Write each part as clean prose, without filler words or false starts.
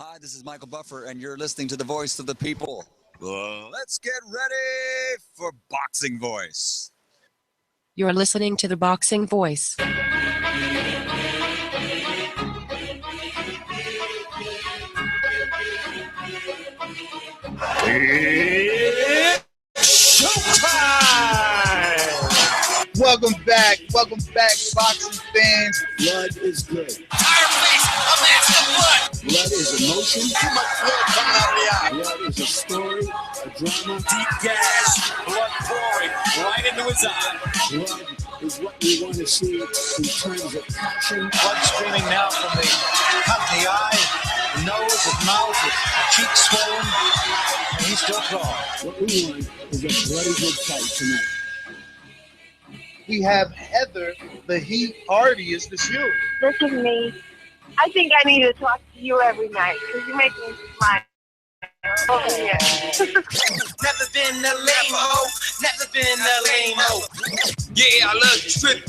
Hi, this is Michael Buffer, and you're listening to the voice of the people. Let's get ready for Boxing Voice. You're listening to the Boxing Voice. Showtime! Welcome back, boxing fans. Blood is good. Fireplace, a master blood. Blood is emotion. Too much blood coming out of the eye. Blood is a story, a drama. Deep gas, blood pouring right into his eye. Blood is what we want to see in terms of passion. Blood streaming now from the cut in the eye, the nose, the mouth, the cheeks swollen, and he's still crawling. What we want is a bloody good fight tonight. We have Heather, the Heat Hardy. Is this you? This is me. I think I need to talk to you every night because you make me smile. Oh, yeah. Never been a lame-o, never been a lame-o. Yeah, I love you, strip.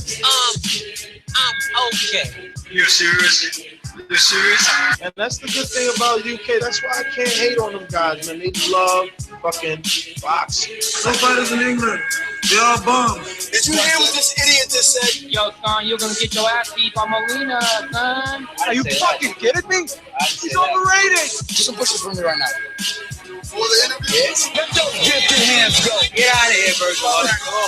I'm okay. You serious? You serious? And that's the good thing about UK. That's why I can't hate on them guys, man. They love fucking boxing. No fighters in England. They all bums. Did you hear what this idiot just said? Yo, son, you're gonna get your ass beat by Molina, son. Are you fucking kidding me? He's overrated. Do some pushes for me right now. For the interview? Yes. Let your gifted hands go. Get out of here, Virgil. Go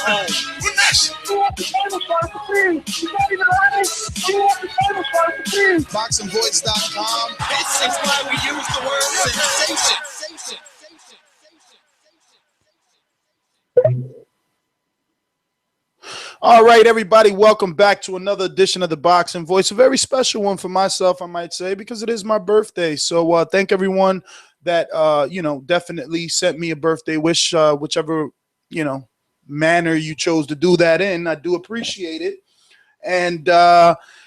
home. We're next. You want the famous one for free. You not even honest. You want the famous one for free. BoxingVoice.com. This is why we use the word sensation. All right, everybody, welcome back to another edition of the Boxing Voice. A very special one for myself, I might say, because it is my birthday. So thank everyone that, definitely sent me a birthday wish, whichever, manner you chose to do that in. I do appreciate it. And,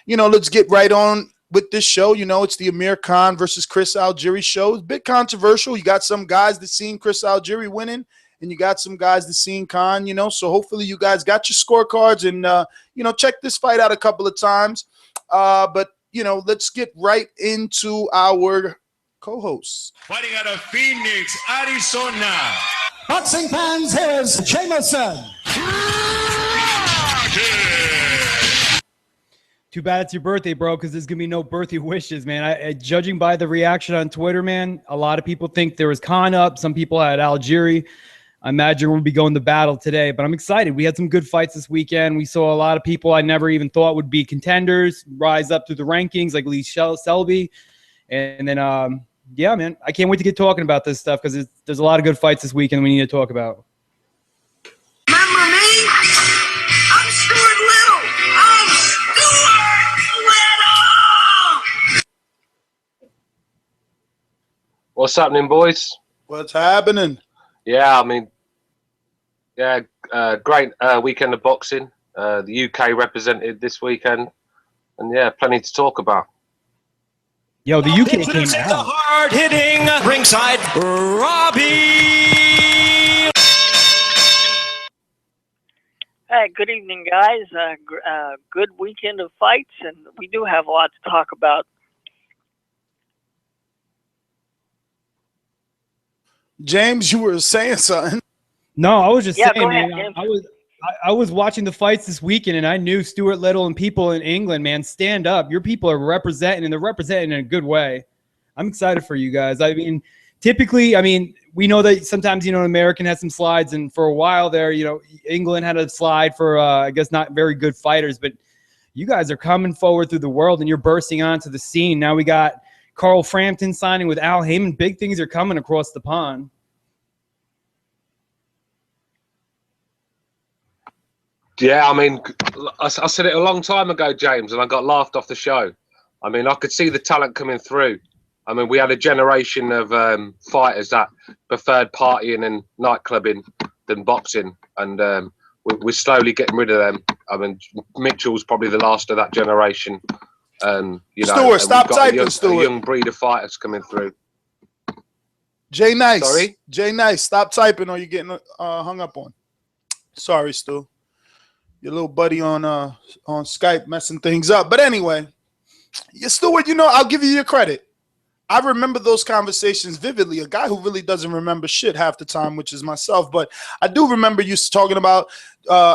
let's get right on with this show. It's the Amir Khan versus Chris Algieri show. It's a bit controversial. You got some guys that seen Chris Algieri winning, and you got some guys that seen Khan, so hopefully you guys got your scorecards and, check this fight out a couple of times. But let's get right into our co-hosts. Fighting out of Phoenix, Arizona. Boxing fans, here's Jameson. Too bad it's your birthday, bro, because there's going to be no birthday wishes, man. Judging by the reaction on Twitter, man, a lot of people think there was Khan up. Some people had Algieri. I imagine we'll be going to battle today, but I'm excited. We had some good fights this weekend. We saw a lot of people I never even thought would be contenders rise up through the rankings, like Lee Selby. And then, yeah, man, I can't wait to get talking about this stuff because there's a lot of good fights this weekend we need to talk about. Remember me? I'm Stuart Little. I'm Stuart Little. What's happening, boys? What's happening? Yeah, great weekend of boxing. The UK represented this weekend, and yeah, plenty to talk about. Yo, the UK came The out. hard-hitting ringside Robbie. Hey, good evening, guys. Good weekend of fights, and we do have a lot to talk about. James, you were saying something. No, I was just saying, go ahead, man, James. I was watching the fights this weekend, and I knew Stuart Little and people in England, man, stand up. Your people are representing, and they're representing in a good way. I'm excited for you guys. I mean, typically, we know that sometimes, American has some slides, and for a while there, England had a slide for, I guess, not very good fighters, but you guys are coming forward through the world, and you're bursting onto the scene. Now we got Carl Frampton signing with Al Heyman. Big things are coming across the pond. Yeah, I said it a long time ago, James, and I got laughed off the show. I could see the talent coming through. We had a generation of fighters that preferred partying and nightclubbing than boxing, and we're slowly getting rid of them. Mitchell's probably the last of that generation. Stuart, stop typing, Stuart. A young breed of fighters coming through. Jay Nice. Sorry? Jay Nice, stop typing or you're getting hung up on. Sorry, Stu. Your little buddy on Skype messing things up. But anyway, Stuart, I'll give you your credit. I remember those conversations vividly. A guy who really doesn't remember shit half the time, which is myself. But I do remember you talking about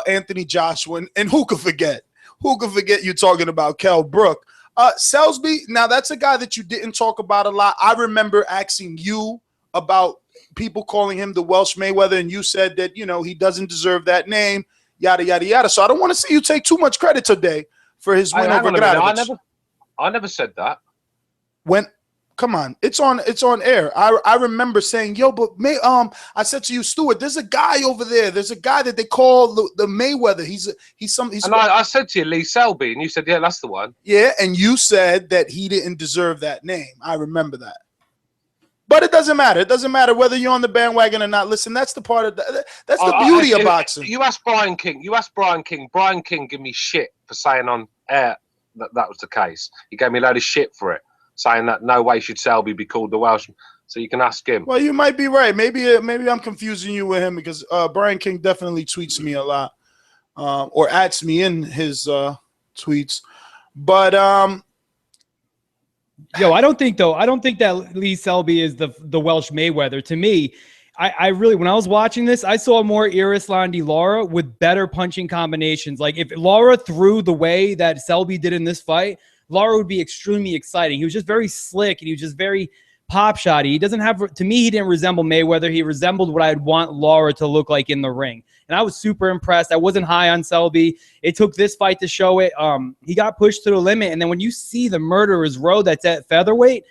Anthony Joshua. And who could forget? Who could forget you talking about Kell Brook? Selsby, now that's a guy that you didn't talk about a lot. I remember asking you about people calling him the Welsh Mayweather, and you said that, you know, he doesn't deserve that name, yada, yada, yada. So I don't want to see you take too much credit today for his win over Gradovich. I never said that. Come on, it's on air. I remember saying, yo, but I said to you, Stuart, there's a guy over there. There's a guy that they call the Mayweather. I said to you, Lee Selby, and you said, yeah, that's the one. Yeah, and you said that he didn't deserve that name. I remember that. But it doesn't matter. It doesn't matter whether you're on the bandwagon or not. Listen, that's the part of that's the beauty of boxing. You asked Brian King. Brian King gave me shit for saying on air that was the case. He gave me a load of shit for it, saying that no way should Selby be called the Welshman. So you can ask him. Well, you might be right. Maybe I'm confusing you with him, because Brian King definitely tweets me a lot, or adds me in his tweets. But yo, I don't think that Lee Selby is the Welsh Mayweather. To me, I really, when I was watching this, I saw more Iris-Landi Lara with better punching combinations. Like, if Lara threw the way that Selby did in this fight, Lara would be extremely exciting. He was just very slick, and he was just very pop shotty. He doesn't have, to me, he didn't resemble Mayweather. He resembled what I'd want Lara to look like in the ring. And I was super impressed. I wasn't high on Selby. It took this fight to show it. He got pushed to the limit. And then when you see the murderer's row that's at featherweight,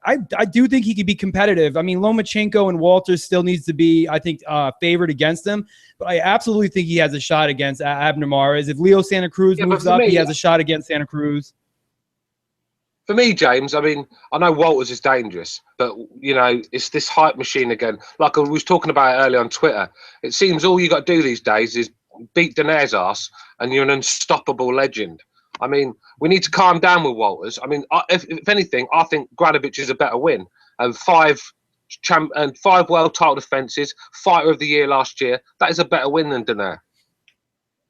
I do think he could be competitive. I mean, Lomachenko and Walters still needs to be, I think, favored against him. But I absolutely think he has a shot against Abner Mares. If Leo Santa Cruz moves up, he has a shot against Santa Cruz. For me, James, I mean, I know Walters is dangerous, but, you know, it's this hype machine again. Like I was talking about earlier on Twitter, it seems all you got to do these days is beat Donair's ass and you're an unstoppable legend. I mean, we need to calm down with Walters. I mean, if anything, I think Gradovich is a better win. And five world title defenses, fighter of the year last year, that is a better win than Donair.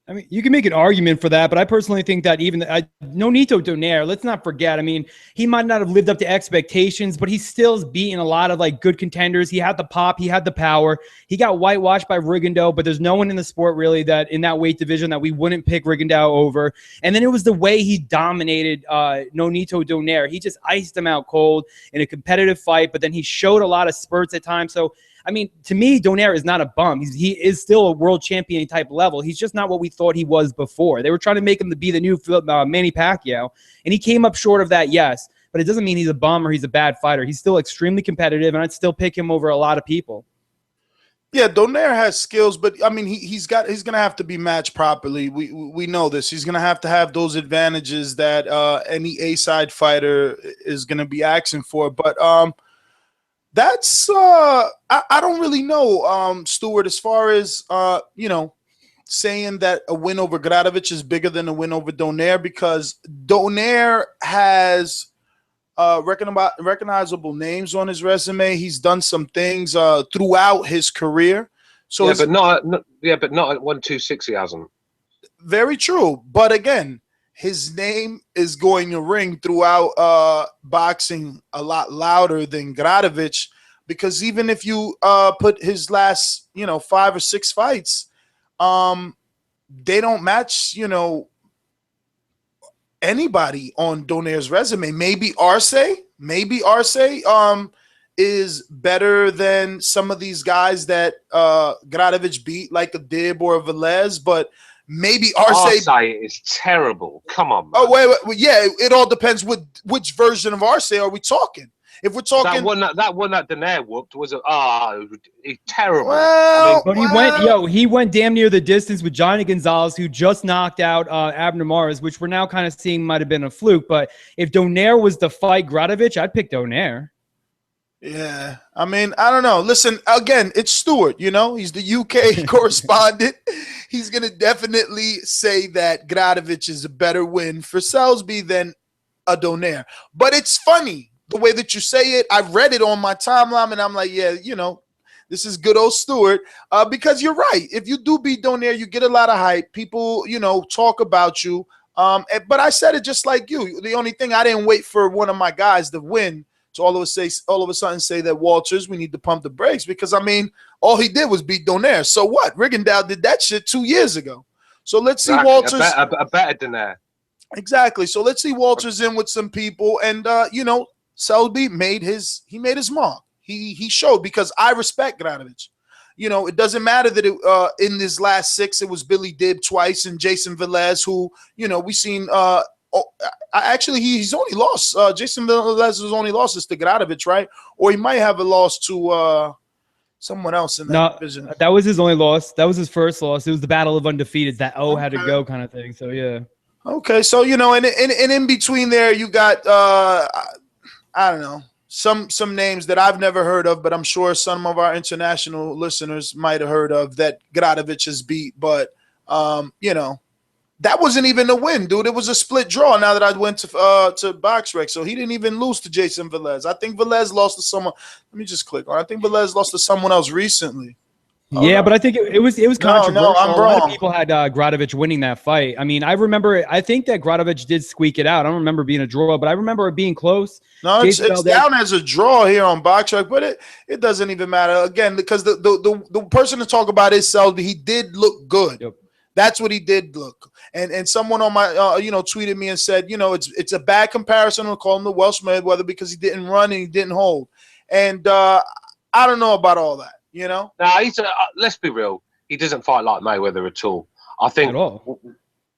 I mean, you can make an argument for that, but I personally think that even Nonito Donaire, let's not forget, I mean, he might not have lived up to expectations, but he still's beaten a lot of like good contenders. He had the pop, he had the power. He got whitewashed by Rigondeaux, but there's no one in the sport really that in that weight division that we wouldn't pick Rigondeaux over. And then it was the way he dominated Nonito Donaire. He just iced him out cold in a competitive fight, but then he showed a lot of spurts at times. So I mean, to me, Donaire is not a bum. He is still a world champion type level. He's just not what we thought he was before. They were trying to make him to be the new Manny Pacquiao, and he came up short of that, yes. But it doesn't mean he's a bum or he's a bad fighter. He's still extremely competitive, and I'd still pick him over a lot of people. Yeah, Donaire has skills, but I mean, he's going to have to be matched properly. We know this. He's going to have those advantages that any A-side fighter is going to be asking for. But that's I don't really know, Stuart, as far as you know, saying that a win over Gradovich is bigger than a win over Donaire, because Donaire has recognizable names on his resume. He's done some things throughout his career. So yeah, but not at 126. He hasn't. Very true, but again, his name is going to ring throughout boxing a lot louder than Gradovich, because even if you put his last, 5 or 6 fights, they don't match, anybody on Donaire's resume. Maybe Arce is better than some of these guys that Gradovich beat, like a Dib or a Velez, but maybe Arce is terrible. Come on, man. Oh, wait, yeah, it all depends which version of Arce are we talking. If we're talking that one that Donaire whooped was terrible. Well, but he went damn near the distance with Johnny Gonzalez, who just knocked out Abner Mares, which we're now kind of seeing might have been a fluke. But if Donaire was to fight Gradovich, I'd pick Donaire. Yeah, I mean, I don't know. Listen, again, it's Stuart, he's the UK correspondent. He's going to definitely say that Gradovich is a better win for Selsby than a Donaire. But it's funny the way that you say it. I read it on my timeline, and I'm like, yeah, this is good old Stuart, because you're right. If you do beat Donaire, you get a lot of hype. People, talk about you. But I said it just like you. The only thing, I didn't wait for one of my guys to win to all of a sudden say that Walters, we need to pump the brakes, because I mean, all he did was beat Donaire. So what? Rigondeaux did that shit 2 years ago. So let's see Walters a better Donaire. Exactly. So let's see Walters in with some people, and Selby made his mark. He showed, because I respect Granović. It doesn't matter that in his last 6 it was Billy Dibb twice and Jason Velez, who we seen. Actually, he's only lost. Jason Velez has only lost this to Granović, right? Or he might have a loss to someone else in that division. That was his only loss. That was his first loss. It was the battle of undefeateds. That had to go kind of thing. So yeah. Okay, so and in between there you got I don't know, some names that I've never heard of, but I'm sure some of our international listeners might have heard of that Granović has beat. But that wasn't even a win, dude. It was a split draw. Now that I went to BoxRec, so he didn't even lose to Jason Velez. I think Velez lost to someone. Let me just click on. I think Velez lost to someone else recently. Yeah, but I think it was controversial. No, I'm wrong. A lot of people had Granović winning that fight. I mean, I think that Granović did squeak it out. I don't remember being a draw, but I remember it being close. No, it's down as a draw here on BoxRec, but it doesn't even matter. Again, because the person to talk about is Selby. He did look good. Yep. That's what he did look. And someone on my tweeted me and said, it's a bad comparison to call him the Welsh Mayweather because he didn't run and he didn't hold. And I don't know about all that. No, let's be real. He doesn't fight like Mayweather at all. I think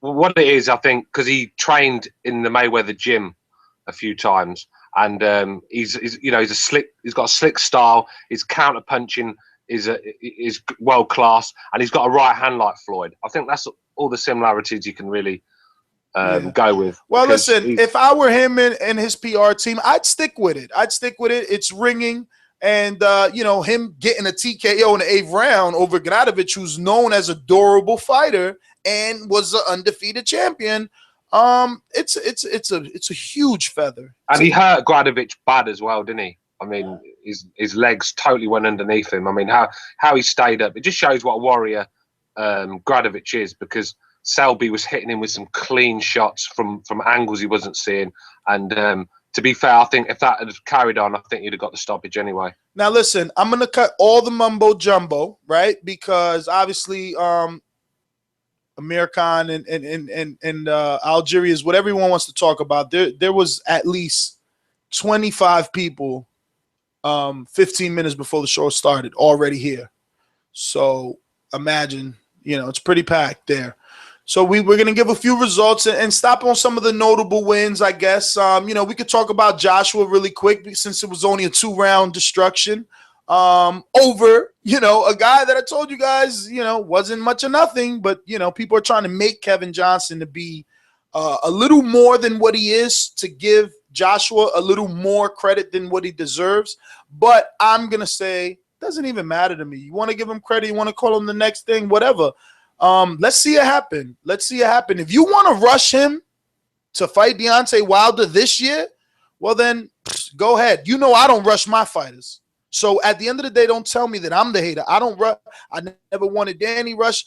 what it is, because he trained in the Mayweather gym a few times, and he's got a slick style. His counter punching is world class, and he's got a right hand like Floyd. I think that's all the similarities you can really go with. Well, listen, if I were him and his PR team, I'd stick with it. It's ringing. And, him getting a TKO in the 8th round over Granović, who's known as a durable fighter and was an undefeated champion, it's a huge feather. And he hurt Granović bad as well, didn't he? I mean, his legs totally went underneath him. I mean, how he stayed up. It just shows what a warrior Granović is, because Selby was hitting him with some clean shots from angles he wasn't seeing. And to be fair, I think if that had carried on, I think you'd have got the stoppage anyway. Now, listen, I'm going to cut all the mumbo jumbo, right? Because obviously Amir Khan and Algieri is what everyone wants to talk about. There was at least 25 people 15 minutes before the show started already here. So imagine, it's pretty packed there. So we're going to give a few results and stop on some of the notable wins, I guess. We could talk about Joshua really quick, since it was only a 2-round destruction over, a guy that I told you guys, wasn't much of nothing. But, people are trying to make Kevin Johnson to be a little more than what he is, to give Joshua a little more credit than what he deserves. But I'm going to say, it doesn't even matter to me. You want to give him credit, you want to call him the next thing, whatever. Let's see it happen. If you want to rush him to fight Deontay Wilder this year, well then go ahead. I don't rush my fighters. So at the end of the day, don't tell me that I'm the hater. I don't rush. I never wanted Danny Rush.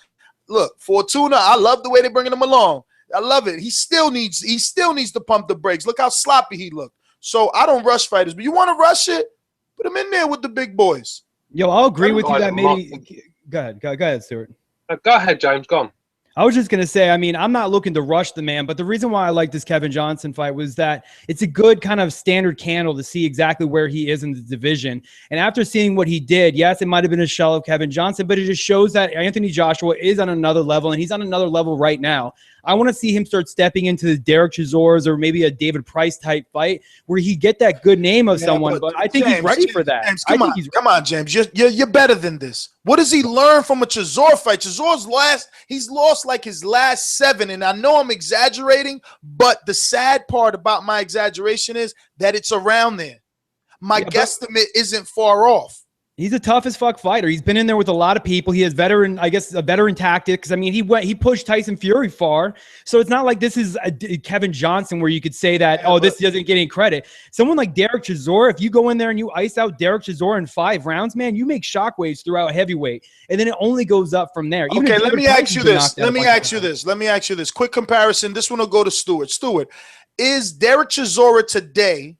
Look, Fortuna, I love the way they're bringing him along. I love it. He still needs to pump the brakes. Look how sloppy he looked. So I don't rush fighters, but you want to rush it, put him in there with the big boys. Yo, I'll agree with you that maybe. Go ahead, Stuart. Go ahead, James. Go on. I was just going to say, I mean, I'm not looking to rush the man, but the reason why I like this Kevin Johnson fight was that it's a good kind of standard candle to see exactly where he is in the division. And after seeing what he did, yes, it might have been a shell of Kevin Johnson, but it just shows that Anthony Joshua is on another level, and he's on another level right now. I want to see him start stepping into the Derek Chisores or maybe a David Price type fight where he get that good name of someone. But I think he's ready for that. James, come on, James. You're better than this. What does he learn from a Chisore fight? Chisore's he's lost like his last 7, and I know I'm exaggerating, but the sad part about my exaggeration is that it's around there. My guesstimate isn't far off. He's a tough as fuck fighter. He's been in there with a lot of people. He has a veteran tactics. I mean, he pushed Tyson Fury far. So it's not like this is a Kevin Johnson where you could say that, this doesn't get any credit. Someone like Derek Chisore, if you go in there and you ice out Derek Chisore in 5 rounds, man, you make shockwaves throughout heavyweight. And then it only goes up from there. Okay, let me ask you this. Quick comparison. This one will go to Stuart. Stuart, is Derek Chisore today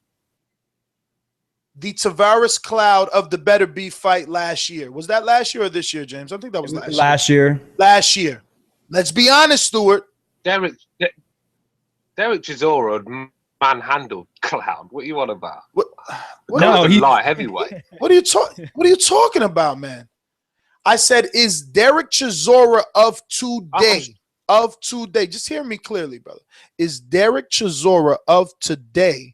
the Tavares Cloud of the Better Beef fight last year? Was that last year or this year, James? I think that was last year. Last year. Let's be honest, Stuart. Derek Chisora manhandled Cloud. What you on about? No, he's light heavyweight. What are you talking about, man? I said, is Derek Chisora of today? Of today? Just hear me clearly, brother. Is Derek Chisora of today,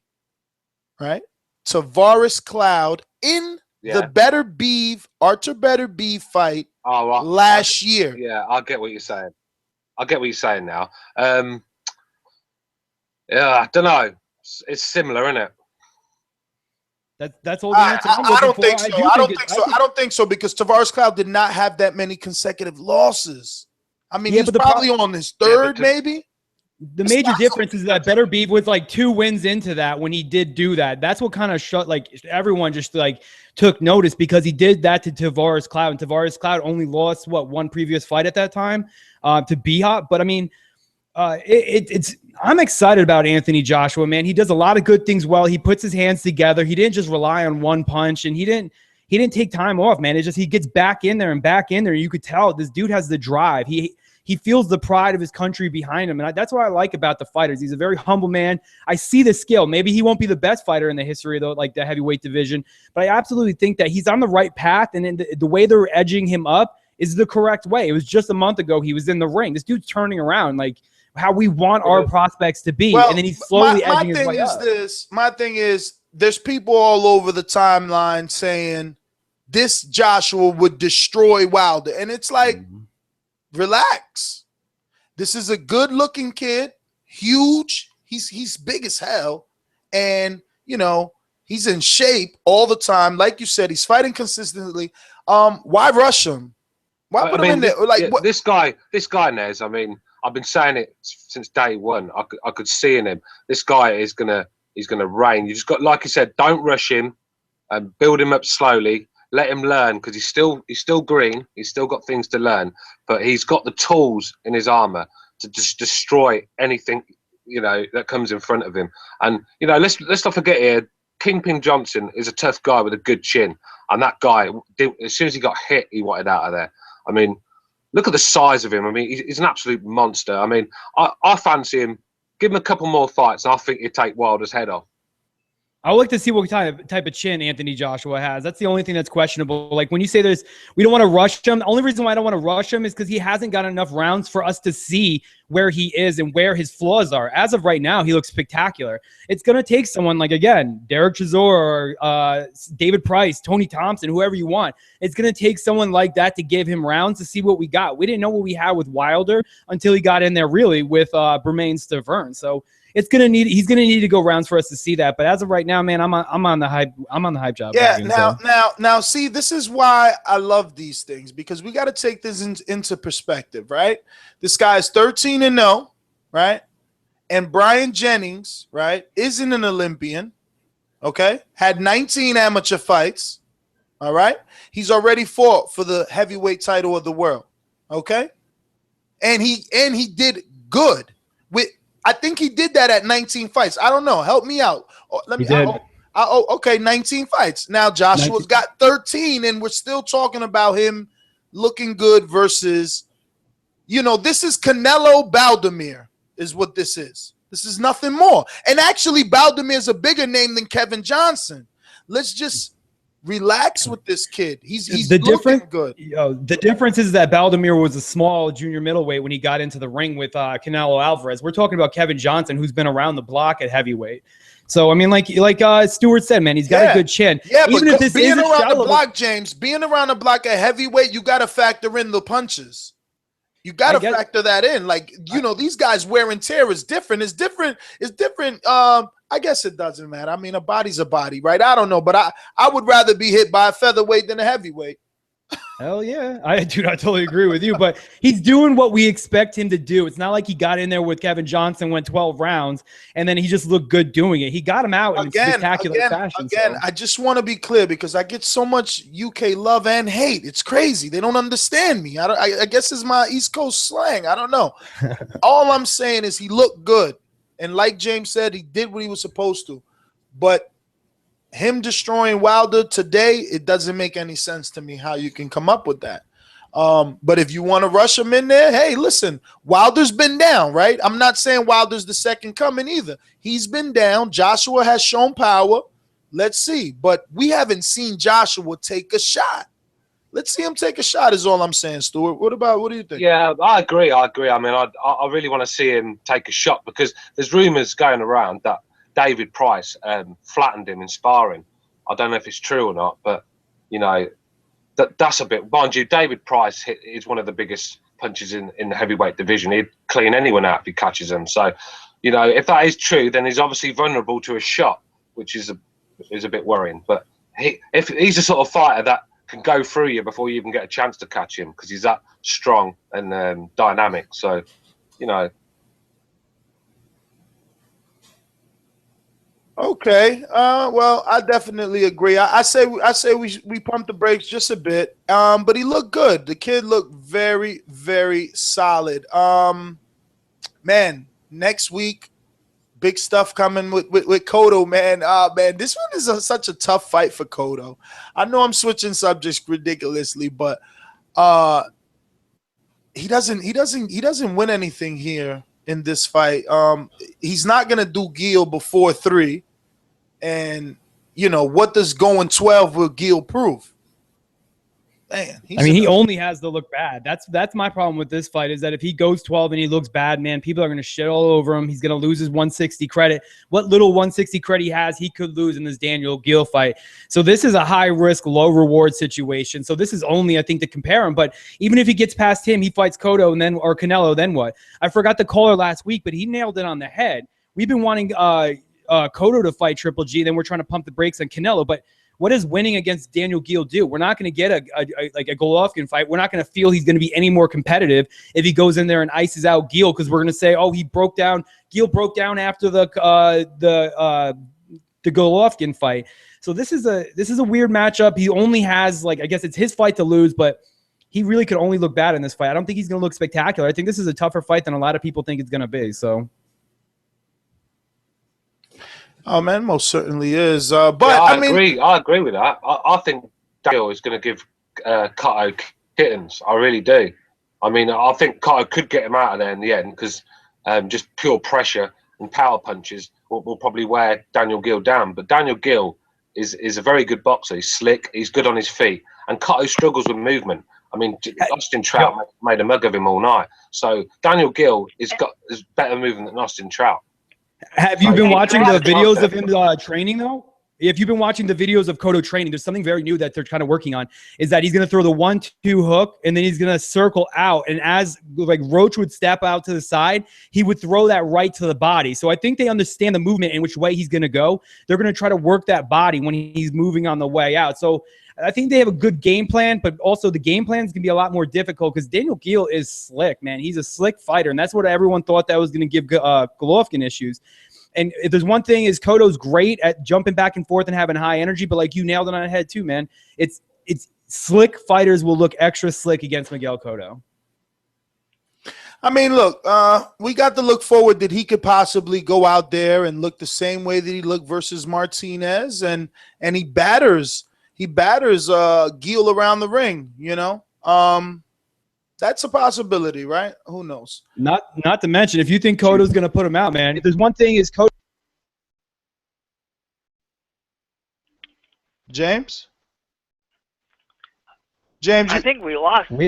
right? Tavares Cloud in the Better Beef, Archer Better Beef fight last year. Yeah, I get what you're saying. I get what you're saying now. Yeah, I don't know. It's similar, isn't it? That's all the answer I'm looking I don't for. think so. I don't think so because Tavares Cloud did not have that many consecutive losses. I mean, he's probably on his third, maybe. The major difference is that Better Beef was like 2 wins into that when he did do that. That's what kind of everyone just like took notice because he did that to Tavares Cloud. And Tavares Cloud only lost, one previous fight at that time to B-Hop. But I mean, I'm excited about Anthony Joshua, man. He does a lot of good things well. He puts his hands together. He didn't just rely on one punch, and he didn't take time off, man. It's just he gets back in there. You could tell this dude has the drive. He feels the pride of his country behind him, and that's what I like about the fighters. He's a very humble man. I see the skill. Maybe he won't be the best fighter in the history of the heavyweight division, but I absolutely think that he's on the right path, and the way they're edging him up is the correct way. It was just a month ago he was in the ring. This dude's turning around like how we want our prospects to be, and then he's slowly edging his way up. My thing is, there's people all over the timeline saying this Joshua would destroy Wilder, and it's like, relax. This is a good-looking kid, huge. He's big as hell, and he's in shape all the time. Like you said, he's fighting consistently. Why rush him? Why put him in there? This guy, Nez. I mean, I've been saying it since day one. I could see in him. This guy is gonna reign. You just got, like you said, don't rush him and build him up slowly. Let him learn because he's still green. He's still got things to learn, but he's got the tools in his armor to just destroy anything that comes in front of him. And let's not forget here, Kingpin Johnson is a tough guy with a good chin, and that guy, as soon as he got hit, he wanted out of there. I mean, look at the size of him. I mean, he's an absolute monster. I mean, I fancy him. Give him a couple more fights, and I think he'd take Wilder's head off. I would like to see what type of chin Anthony Joshua has. That's the only thing that's questionable. Like when you say we don't want to rush him. The only reason why I don't want to rush him is because he hasn't got enough rounds for us to see where he is and where his flaws are. As of right now, he looks spectacular. It's going to take someone like, again, Derek Chisora or David Price, Tony Thompson, whoever you want. It's going to take someone like that to give him rounds to see what we got. We didn't know what we had with Wilder until he got in there really with Bermain Stavern. So he's gonna need to go rounds for us to see that. But as of right now, man, I'm on the hype. I'm on the hype job. Yeah. Now, see, this is why I love these things because we got to take this into perspective, right? This guy is 13-0, right? And Brian Jennings, right, isn't an Olympian. Okay, had 19 amateur fights. All right, he's already fought for the heavyweight title of the world. Okay, and he did good with. I think he did that at 19 fights. I don't know. Help me out. Okay, 19 fights. Now Joshua's got 13, and we're still talking about him looking good versus, this is Canelo Baldemir is what this is. This is nothing more. And actually, Baldemir is a bigger name than Kevin Johnson. Let's just relax with this kid. He's looking good. The difference is that Baldemir was a small junior middleweight when he got into the ring with Canelo Alvarez. We're talking about Kevin Johnson, who's been around the block at heavyweight. So I mean, like Stuart said, man, he's got a good chin. Yeah, even but if this being around the block, James, being around the block at heavyweight, you got to factor in the punches. You got to factor that in. Like, these guys wear and tear is different. It's different. I guess it doesn't matter. I mean, a body's a body, right? I don't know, but I would rather be hit by a featherweight than a heavyweight. Hell yeah. I totally agree with you, but he's doing what we expect him to do. It's not like he got in there with Kevin Johnson, went 12 rounds, and then he just looked good doing it. He got him out in spectacular fashion. Again, I just want to be clear because I get so much UK love and hate. It's crazy. They don't understand me. I guess it's my East Coast slang. I don't know. All I'm saying is he looked good. And like James said, he did what he was supposed to. But him destroying Wilder today, it doesn't make any sense to me how you can come up with that. But if you want to rush him in there, hey, listen, Wilder's been down, right? I'm not saying Wilder's the second coming either. He's been down. Joshua has shown power. Let's see. But we haven't seen Joshua take a shot. Let's see him take a shot is all I'm saying, Stuart. What do you think? Yeah, I agree. I mean, I really want to see him take a shot because there's rumours going around that David Price flattened him in sparring. I don't know if it's true or not, but, you know, that's a bit, mind you, David Price is one of the biggest punches in the heavyweight division. He'd clean anyone out if he catches them. So, you know, if that is true, then he's obviously vulnerable to a shot, which is a bit worrying. But if he's the sort of fighter that can go through you before you even get a chance to catch him because he's that strong and dynamic. So, you know. Okay. Well, I definitely agree. I say we pump the brakes just a bit. But he looked good. The kid looked very, very solid. Man, next week, big stuff coming with Cotto, man. Man, this one is such a tough fight for Cotto. I know I'm switching subjects ridiculously, but he doesn't win anything here in this fight. He's not gonna do Gil before 3. And, you know, what does going 12 with Gil prove? Man, I mean, he only has to look bad. That's my problem with this fight is that if he goes 12 and he looks bad, man, people are going to shit all over him. He's going to lose his 160 credit. What little 160 credit he has, he could lose in this Daniel Gil fight. So this is a high-risk, low-reward situation. So this is only, I think, to compare him. But even if he gets past him, he fights Cotto or Canelo, then what? I forgot the caller last week, but he nailed it on the head. We've been wanting Cotto to fight Triple G, then we're trying to pump the brakes on Canelo. But what does winning against Daniel Gil do? We're not going to get a Golovkin fight. We're not going to feel he's going to be any more competitive if he goes in there and ices out Gil because we're going to say, oh, Gil broke down after the Golovkin fight. So this is a weird matchup. He only has, I guess it's his fight to lose, but he really could only look bad in this fight. I don't think he's going to look spectacular. I think this is a tougher fight than a lot of people think it's going to be. So. Oh man, most certainly is. But yeah, I mean, I agree with that. I think Daniel is going to give Cotto kittens. I really do. I mean, I think Cotto could get him out of there in the end because just pure pressure and power punches will probably wear Daniel Gil down. But Daniel Gil is a very good boxer. He's slick. He's good on his feet. And Cotto struggles with movement. I mean, Austin Trout made a mug of him all night. So Daniel Gil is better movement than Austin Trout. Have you been watching the videos of him training, though? If you've been watching the videos of Cotto training, there's something very new that they're kind of working on, is that he's going to throw the 1-2 hook, and then he's going to circle out. And as Roach would step out to the side, he would throw that right to the body. So I think they understand the movement and which way he's going to go. They're going to try to work that body when he's moving on the way out. So I think they have a good game plan, but also the game plan is going to be a lot more difficult because Daniel Gil is slick, man. He's a slick fighter, and that's what everyone thought that was going to give Golovkin issues. And if there's one thing is Cotto's great at jumping back and forth and having high energy, but like you nailed it on the head too, man. It's slick fighters will look extra slick against Miguel Cotto. I mean, look, we got to look forward that he could possibly go out there and look the same way that he looked versus Martinez, and he batters Gil around the ring, you know. That's a possibility, right? Who knows? Not to mention, if you think Cotto's going to put him out, man, if there's one thing is Cotto. James, I think we lost. I'm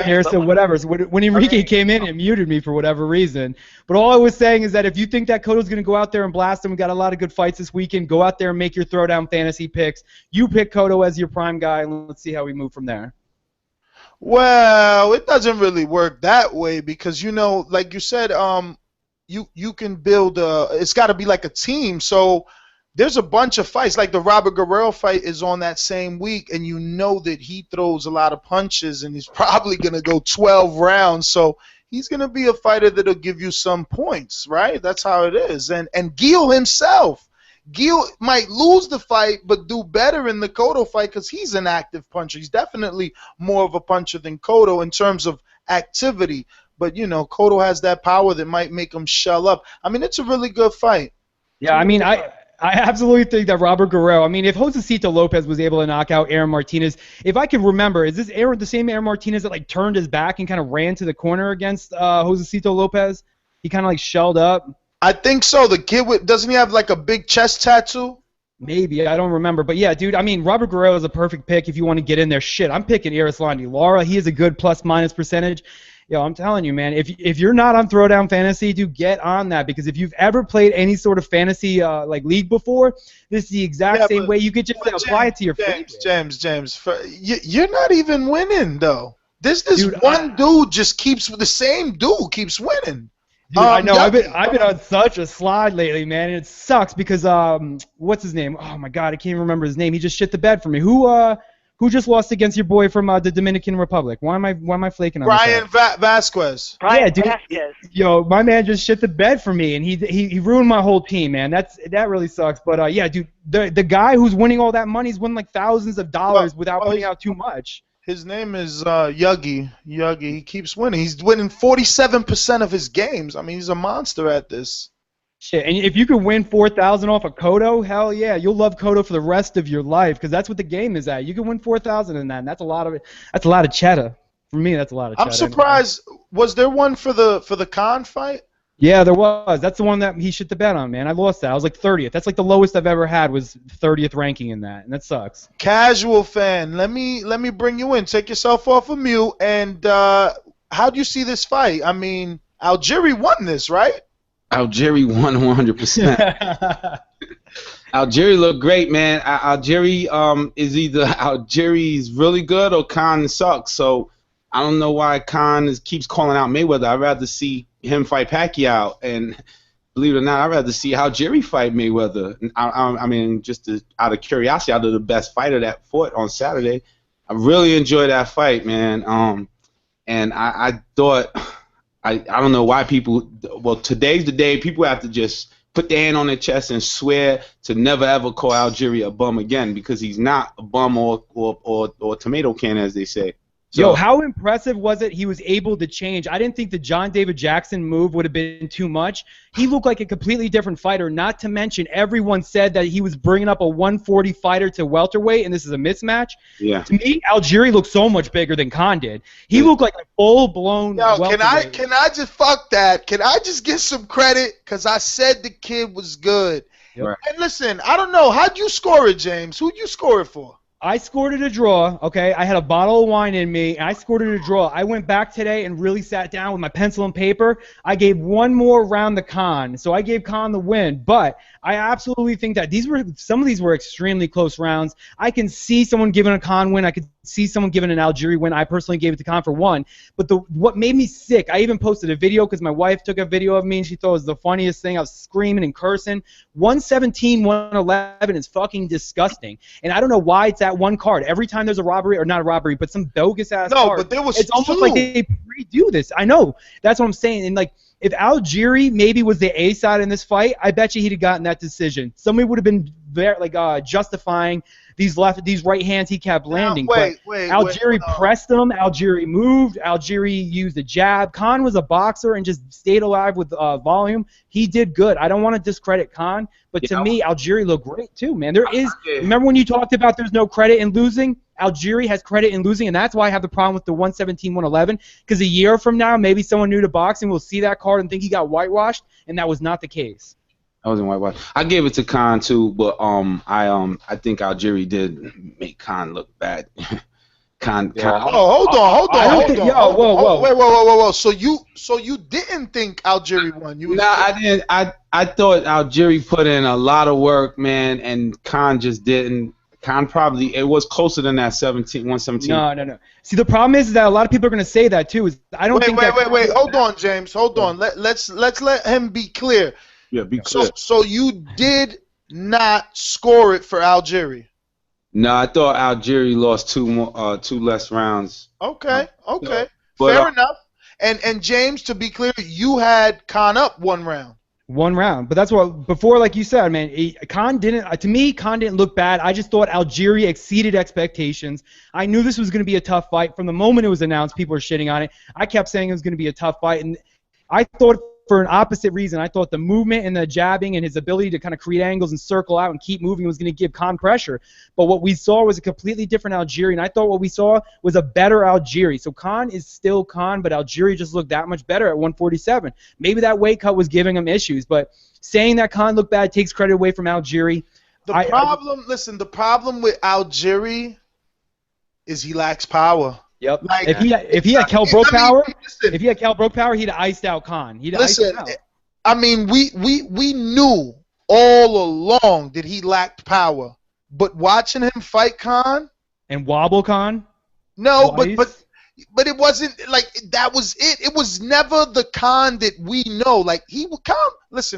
here. So whatever. So when Enrique came in, it muted me for whatever reason. But all I was saying is that if you think that Cotto's going to go out there and blast him, we got a lot of good fights this weekend. Go out there and make your throwdown fantasy picks. You pick Cotto as your prime guy, and let's see how we move from there. Well, it doesn't really work that way because, you know, like you said, you can build it's got to be like a team. So there's a bunch of fights. Like the Robert Guerrero fight is on that same week, and you know that he throws a lot of punches, and he's probably going to go 12 rounds. So he's going to be a fighter that'll give you some points, right? That's how it is. And Gil himself. Gil might lose the fight but do better in the Cotto fight because he's an active puncher. He's definitely more of a puncher than Cotto in terms of activity. But, you know, Cotto has that power that might make him shell up. I mean, it's a really good fight. Yeah, I mean, I I absolutely think that Robert Guerrero, I mean, if Josecito Lopez was able to knock out Aaron Martinez, if I can remember, is this the same Aaron Martinez that like turned his back and kind of ran to the corner against Josecito Lopez? He kind of like shelled up. I think so. The kid doesn't he have like a big chest tattoo? Maybe, I don't remember. But yeah, dude, I mean, Robert Guerrero is a perfect pick if you want to get in there. Shit, I'm picking Erislandy Lara. He is a good plus-minus percentage. Yo, I'm telling you, man, if you're not on Throwdown Fantasy, dude, get on that, because if you've ever played any sort of fantasy like league before, this is the exact same way. You could just apply it to your James, you're not even winning though. This one dude just keeps the same dude keeps winning. Dude, I know. I've been on such a slide lately, man, and it sucks because what's his name? Oh my God, I can't even remember his name. He just shit the bed for me. Who just lost against your boy from the Dominican Republic? Why am I flaking on Brian Vasquez? Brian yeah, dude, Vasquez. Yo, my man just shit the bed for me, and he ruined my whole team, man. That really sucks. But yeah, dude, the guy who's winning all that money is winning like thousands of dollars without putting out too much. His name is Yuggy. He keeps winning. He's winning 47% of his games. I mean, he's a monster at this. Shit, and if you could win 4,000 off of Kodo, hell yeah, you'll love Kodo for the rest of your life, because that's what the game is at. You can win 4,000 in that, and that's a lot of cheddar. For me, that's a lot of cheddar. I'm surprised. Was there one for the Khan fight? Yeah, there was. That's the one that he shit the bed on, man. I lost that. I was like 30th. That's like the lowest I've ever had was 30th ranking in that, and that sucks. Casual fan, let me bring you in. Take yourself off of mute. And how do you see this fight? I mean, Algieri won this, right? Algieri won 100%. Algieri looked great, man. Algieri is either Algieri's really good or Khan sucks. So I don't know why Khan keeps calling out Mayweather. I'd rather see him fight Pacquiao, and believe it or not, I'd rather see Algieri fight Mayweather. I mean, just out of curiosity, out of the best fighter that fought on Saturday, I really enjoyed that fight, man. And I thought. I don't know why people. Well, today's the day people have to just put their hand on their chest and swear to never ever call Algieri a bum again, because he's not a bum or tomato can, as they say. So, yo, how impressive was it he was able to change? I didn't think the John David Jackson move would have been too much. He looked like a completely different fighter, not to mention everyone said that he was bringing up a 140 fighter to welterweight, and this is a mismatch. Yeah. To me, Algieri looked so much bigger than Khan did. He looked like a full-blown welterweight. Can I just fuck that? Can I just get some credit? Because I said the kid was good. Yep. Right. And listen, I don't know. How'd you score it, James? Who'd you score it for? I scored it a draw, okay? I had a bottle of wine in me, and I scored it a draw. I went back today and really sat down with my pencil and paper. I gave one more round to Khan, so I gave Khan the win. But I absolutely think that some of these were extremely close rounds. I can see someone giving a Khan win. I could see someone giving an Algieri win. I personally gave it to Khan for one. But what made me sick, I even posted a video because my wife took a video of me, and she thought it was the funniest thing. I was screaming and cursing. 117, 111 is fucking disgusting. And I don't know why it's that one card. Every time there's a robbery, or not a robbery, but some bogus-ass card. No, but there was it's almost like they pre-do this. I know. That's what I'm saying. And, like, if Algieri maybe was the A side in this fight, I bet you he'd have gotten that decision. Somebody would have been justifying these right hands he kept landing. Algieri pressed him. Algieri moved. Algieri used a jab. Khan was a boxer and just stayed alive with volume. He did good. I don't want to discredit Khan, but to me, Algieri looked great too, man. Remember when you talked about there's no credit in losing? Algieri has credit in losing, and that's why I have the problem with the 117, 111, because a year from now, maybe someone new to boxing will see that card and think he got whitewashed, and that was not the case. I wasn't whitewashed. I gave it to Khan too, but I think Algieri did make Khan look bad. Khan. Oh, hold on. Whoa. So you didn't think Algieri won? I didn't. I thought Algieri put in a lot of work, man, and Khan just didn't. Khan probably, it was closer than that 117. No. See, the problem is that a lot of people are going to say that too. Wait. Hold on, James. Hold on. Let's let him be clear. Yeah, be clear. So you did not score it for Algieri? No, I thought Algieri lost two less rounds. Okay. Fair enough. And James, to be clear, you had Khan up one round. One round, but that's what before, like you said, man. Khan didn't look bad. I just thought Algieri exceeded expectations. I knew this was going to be a tough fight from the moment it was announced. People were shitting on it. I kept saying it was going to be a tough fight, and I thought for an opposite reason. I thought the movement and the jabbing and his ability to kind of create angles and circle out and keep moving was going to give Khan pressure. But what we saw was a completely different Algieri, and I thought what we saw was a better Algieri. So Khan is still Khan, but Algieri just looked that much better at 147. Maybe that weight cut was giving him issues, but saying that Khan looked bad takes credit away from Algieri. The problem with Algieri is he lacks power. Yep. Like, if he had Kell Brook power, if he had Kell Brook power, he'd have iced out Khan. He'd have iced him out. I mean, we knew all along that he lacked power, but watching him fight Khan and wobble Khan. No, but it wasn't like that was it. It was never the Khan that we know. Like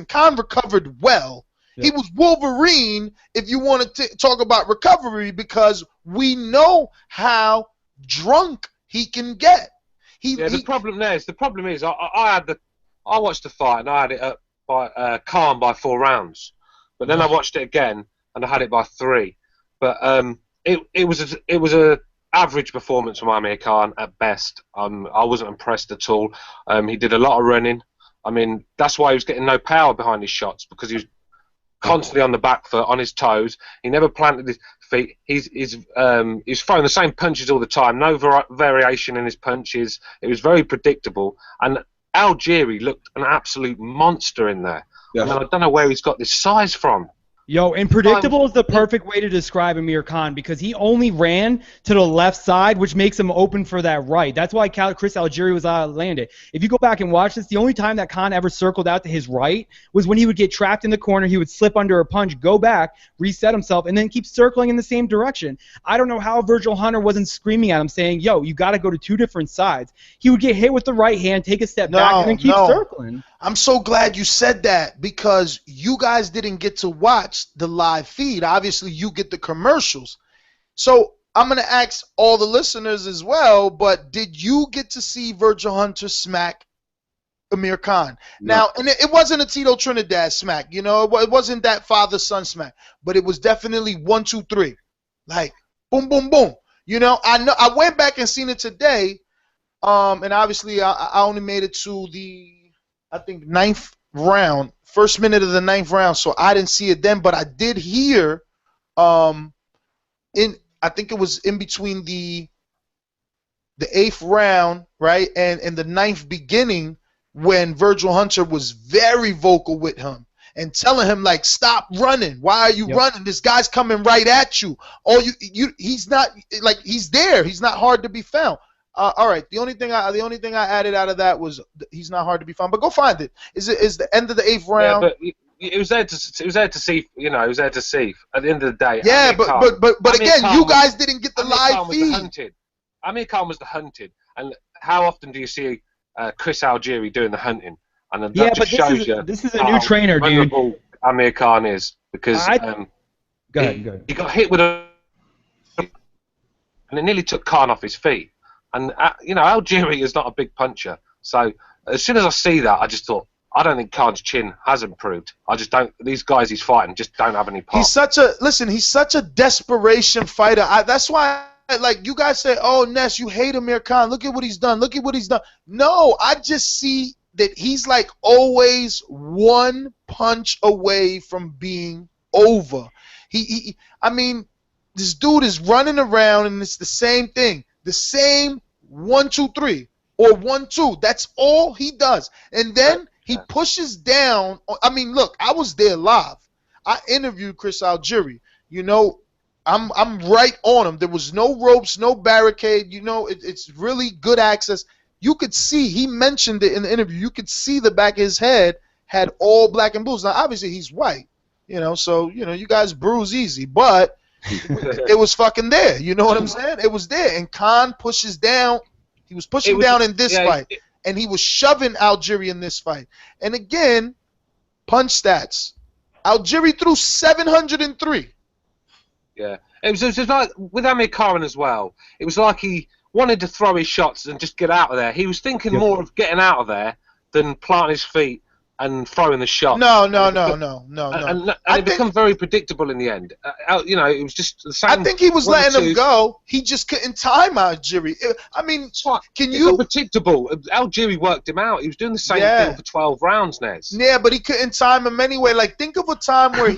Khan recovered well. Yep. He was Wolverine if you want to talk about recovery, because we know how drunk he can get. The problem is I watched the fight and I had it up by Khan by 4 rounds, but then I watched it again and I had it by 3. But it was a average performance from Amir Khan at best. I wasn't impressed at all. He did a lot of running. I mean, that's why he was getting no power behind his shots, because he was constantly on the back foot, on his toes. He never planted his feet. He's throwing the same punches all the time. No variation in his punches. It was very predictable. And Algieri looked an absolute monster in there. Yeah. I mean, I don't know where he's got this size from. Yo, and predictable is the perfect way to describe Amir Khan, because he only ran to the left side, which makes him open for that right. That's why Chris Algieri was landed. If you go back and watch this, the only time that Khan ever circled out to his right was when he would get trapped in the corner. He would slip under a punch, go back, reset himself, and then keep circling in the same direction. I don't know how Virgil Hunter wasn't screaming at him saying, yo, you got to go to 2 different sides. He would get hit with the right hand, take a step back, and then keep circling. I'm so glad you said that, because you guys didn't get to watch the live feed. Obviously, you get the commercials. So I'm going to ask all the listeners as well, but did you get to see Virgil Hunter smack Amir Khan? No. Now, and it wasn't a Tito Trinidad smack, you know, it wasn't that father-son smack, but it was definitely 1, 2, 3. Like, boom, boom, boom. You know, I went back and seen it today, and obviously I only made it to the, I think, 9th round, first minute of the 9th round, so I didn't see it then, but I did hear, I think it was in between the 8th round, right, and the 9th beginning, when Virgil Hunter was very vocal with him and telling him, like, stop running. Why are you running? This guy's coming right at you. He's not, like, he's there. He's not hard to be found. All right. The only thing I added out of that was he's not hard to be found. But go find it. Is the end of the 8th round? Yeah, but it was there to see. You know, it was there to see. At the end of the day. Yeah, but again, you guys didn't get the live feed. Amir Khan was the hunted, and how often do you see Chris Algieri doing the hunting? And that just shows you this is a new trainer, dude. Amir Khan is, because go ahead. He got hit with and it nearly took Khan off his feet. And, you know, Algieri is not a big puncher. So as soon as I see that, I just thought, I don't think Khan's chin has improved. I just don't. These guys he's fighting just don't have any pop. He's such a desperation fighter. That's why, like, you guys say, oh, Ness, you hate Amir Khan. Look at what he's done. Look at what he's done. No, I just see that he's, like, always one punch away from being over. I mean, this dude is running around, and it's the same thing. The same 1, 2, 3 or 1, 2. That's all he does. And then he pushes down. I mean, look, I was there live. I interviewed Chris Algieri. You know, I'm right on him. There was no ropes, no barricade. You know, it's really good access. You could see, he mentioned it in the interview, you could see the back of his head had all black and blues. Now, obviously, he's white. You know, so, you know, you guys bruise easy. But it was fucking there. You know what I'm saying? It was there. And Khan pushes down. He was pushing down in this fight. And he was shoving Algieri in this fight. And again, punch stats. Algieri threw 703. Yeah. It was like with Amir Khan as well. It was like he wanted to throw his shots and just get out of there. He was thinking more of getting out of there than planting his feet and throwing the shot. No. And it became very predictable in the end. You know, it was just the same. I think he was letting him go. He just couldn't time Algieri. I mean, can you? Predictable. Algieri worked him out. He was doing the same thing for 12 rounds, Nez. Yeah, but he couldn't time him anyway. Like, think of a time where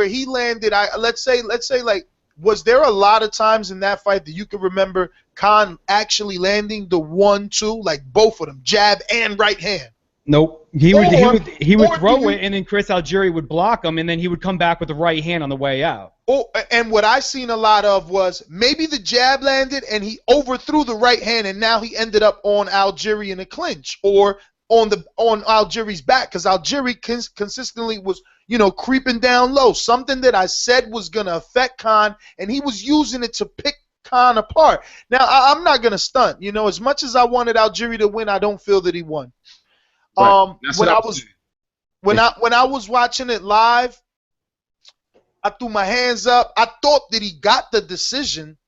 he landed. Let's say like, was there a lot of times in that fight that you can remember Khan actually landing the 1-2, like both of them, jab and right hand? Nope. He would throw it, and then Chris Algieri would block him, and then he would come back with the right hand on the way out. Oh, and what I seen a lot of was maybe the jab landed and he overthrew the right hand, and now he ended up on Algieri in a clinch or on Algieri's back, because Algieri consistently was, you know, creeping down low. Something that I said was gonna affect Khan, and he was using it to pick Khan apart. Now I'm not gonna stunt. You know, as much as I wanted Algieri to win, I don't feel that he won. Right. When I was watching it live, I threw my hands up. I thought that he got the decision,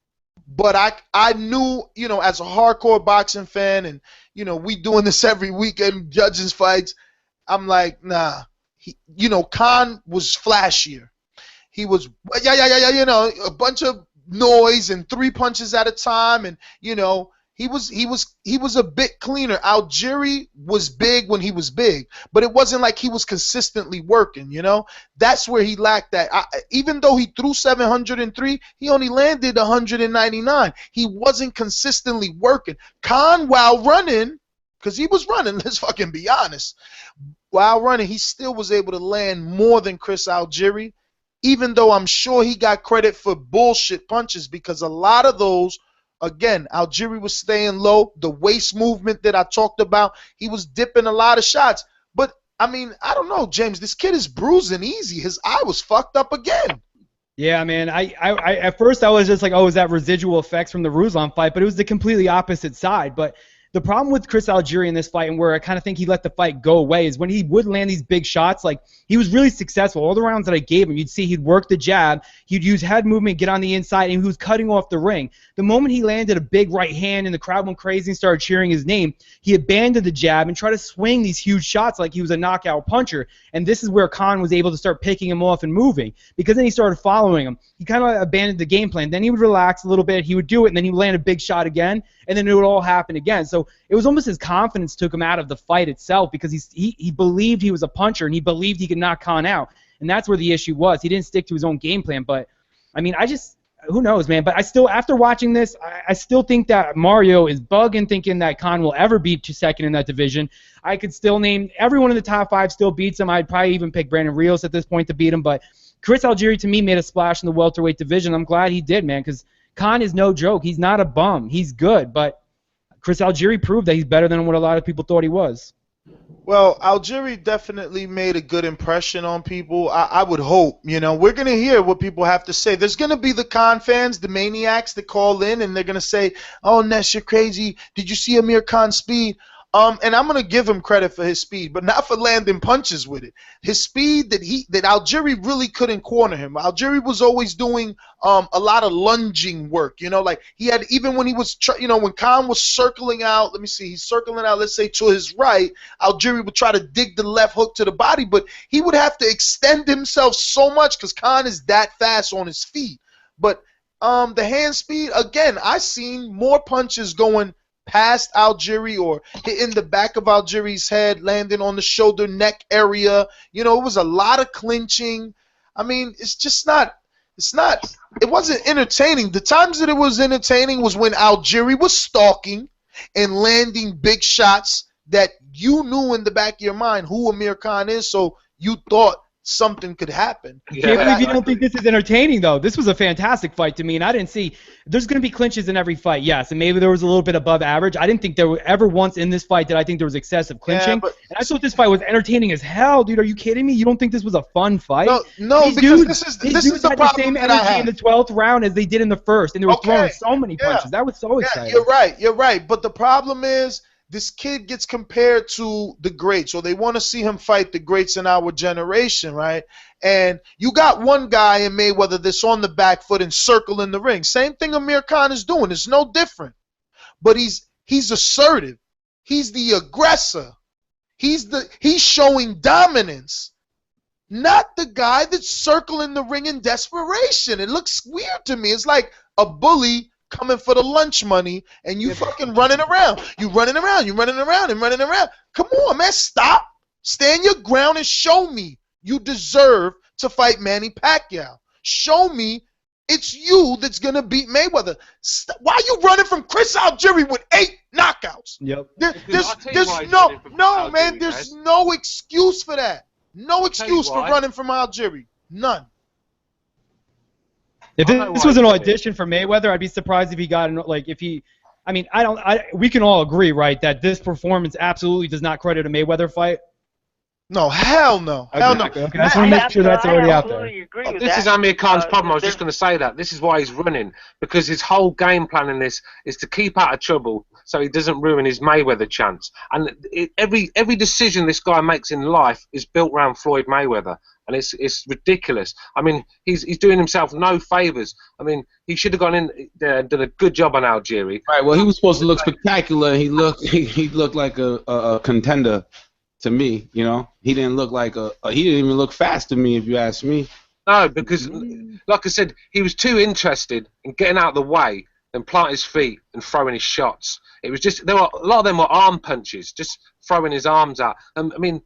but I knew, you know, as a hardcore boxing fan, and you know, we doing this every weekend judging fights, I'm like, nah. You know, Khan was flashier. He was you know, a bunch of noise and 3 punches at a time, and you know, he was a bit cleaner. Algieri was big when he was big, but it wasn't like he was consistently working, you know? That's where he lacked that. Even though he threw 703, he only landed 199. He wasn't consistently working. Khan, while running, because he was running, let's fucking be honest, while running, he still was able to land more than Chris Algieri, even though I'm sure he got credit for bullshit punches, because a lot of those, again, Algieri was staying low. The waist movement that I talked about, he was dipping a lot of shots. But, I mean, I don't know, James. This kid is bruising easy. His eye was fucked up again. Yeah, man. I at first I was just like, oh, is that residual effects from the Ruslan fight? But it was the completely opposite side. But the problem with Chris Algieri in this fight, and where I kind of think he let the fight go away, is when he would land these big shots, like, he was really successful. All the rounds that I gave him, you'd see he'd work the jab, he'd use head movement, get on the inside, and he was cutting off the ring. The moment he landed a big right hand and the crowd went crazy and started cheering his name, he abandoned the jab and tried to swing these huge shots like he was a knockout puncher. And this is where Khan was able to start picking him off and moving, because then he started following him. He kind of abandoned the game plan. Then he would relax a little bit, he would do it, and then he would land a big shot again, and then it would all happen again. So it was almost his confidence took him out of the fight itself, because he believed he was a puncher and he believed he could knock Khan out. And that's where the issue was. He didn't stick to his own game plan. But, I mean, who knows, man. But I still, after watching this, I still think that Mario is bugging thinking that Khan will ever beat second in that division. I could still name everyone in the top 5 still beats him. I'd probably even pick Brandon Rios at this point to beat him. But Chris Algieri, to me, made a splash in the welterweight division. I'm glad he did, man, because Khan is no joke. He's not a bum. He's good. But Chris Algieri proved that he's better than what a lot of people thought he was. Well, Algieri definitely made a good impression on people. I would hope, you know, we're going to hear what people have to say. There's going to be the Khan fans, the maniacs that call in, and they're going to say, oh, Ness, you're crazy. Did you see Amir Khan's speed? And I'm going to give him credit for his speed, but not for landing punches with it. His speed that Algieri really couldn't corner him. Algieri was always doing a lot of lunging work, you know, like he had, even when he was, you know, when Khan was circling out, let me see, he's circling out, let's say to his right, Algieri would try to dig the left hook to the body, but he would have to extend himself so much because Khan is that fast on his feet. But the hand speed, again, I seen more punches going past Algieri or hitting the back of Algieri's head, landing on the shoulder, neck area. You know, it was a lot of clinching. I mean, it's just not, it wasn't entertaining. The times that it was entertaining was when Algieri was stalking and landing big shots that you knew in the back of your mind who Amir Khan is, so you thought something could happen. I can't believe you don't think this is entertaining, though. This was a fantastic fight to me, and I didn't see – there's going to be clinches in every fight, yes, and maybe there was a little bit above average. I didn't think there were ever once in this fight that I think there was excessive clinching. And I thought this fight was entertaining as hell, dude. Are you kidding me? You don't think this was a fun fight? No, because this is the problem the same that I energy have. in the 12th round as they did in the first, and they were throwing so many punches. That was so exciting. You're right. But the problem is, this kid gets compared to the greats, or they want to see him fight the greats in our generation, right? And you got one guy in Mayweather that's on the back foot and circling the ring. Same thing Amir Khan is doing. It's no different. But he's assertive. He's the aggressor. He's showing dominance, not the guy that's circling the ring in desperation. It looks weird to me. It's like a bully coming for the lunch money, and you fucking running around. You running around. You running around and running around. Come on, man, stop. Stand your ground and show me you deserve to fight Manny Pacquiao. Show me it's you that's going to beat Mayweather. Why are you running from Chris Algieri with 8 knockouts? Yep. There's no excuse for that. No excuse for running from Algieri. None. If this was an audition for Mayweather, I'd be surprised if he got we can all agree, right, that this performance absolutely does not credit a Mayweather fight. No, hell no. Hell no. Okay. I just want to make sure that's already out there. This is Amir Khan's problem. I was just going to say that. This is why he's running, because his whole game plan in this is to keep out of trouble so he doesn't ruin his Mayweather chance. And every decision this guy makes in life is built around Floyd Mayweather, and it's ridiculous. I mean, he's doing himself no favors. I mean, he should have gone in there and done a good job on Algieri. Right. Well, he was supposed to look spectacular. He looked like a contender. To me, you know, he didn't look like he didn't even look fast to me, if you ask me. No, because, like I said, he was too interested in getting out of the way and planting his feet and throwing his shots. It was just, a lot of them were arm punches, just throwing his arms out. I mean,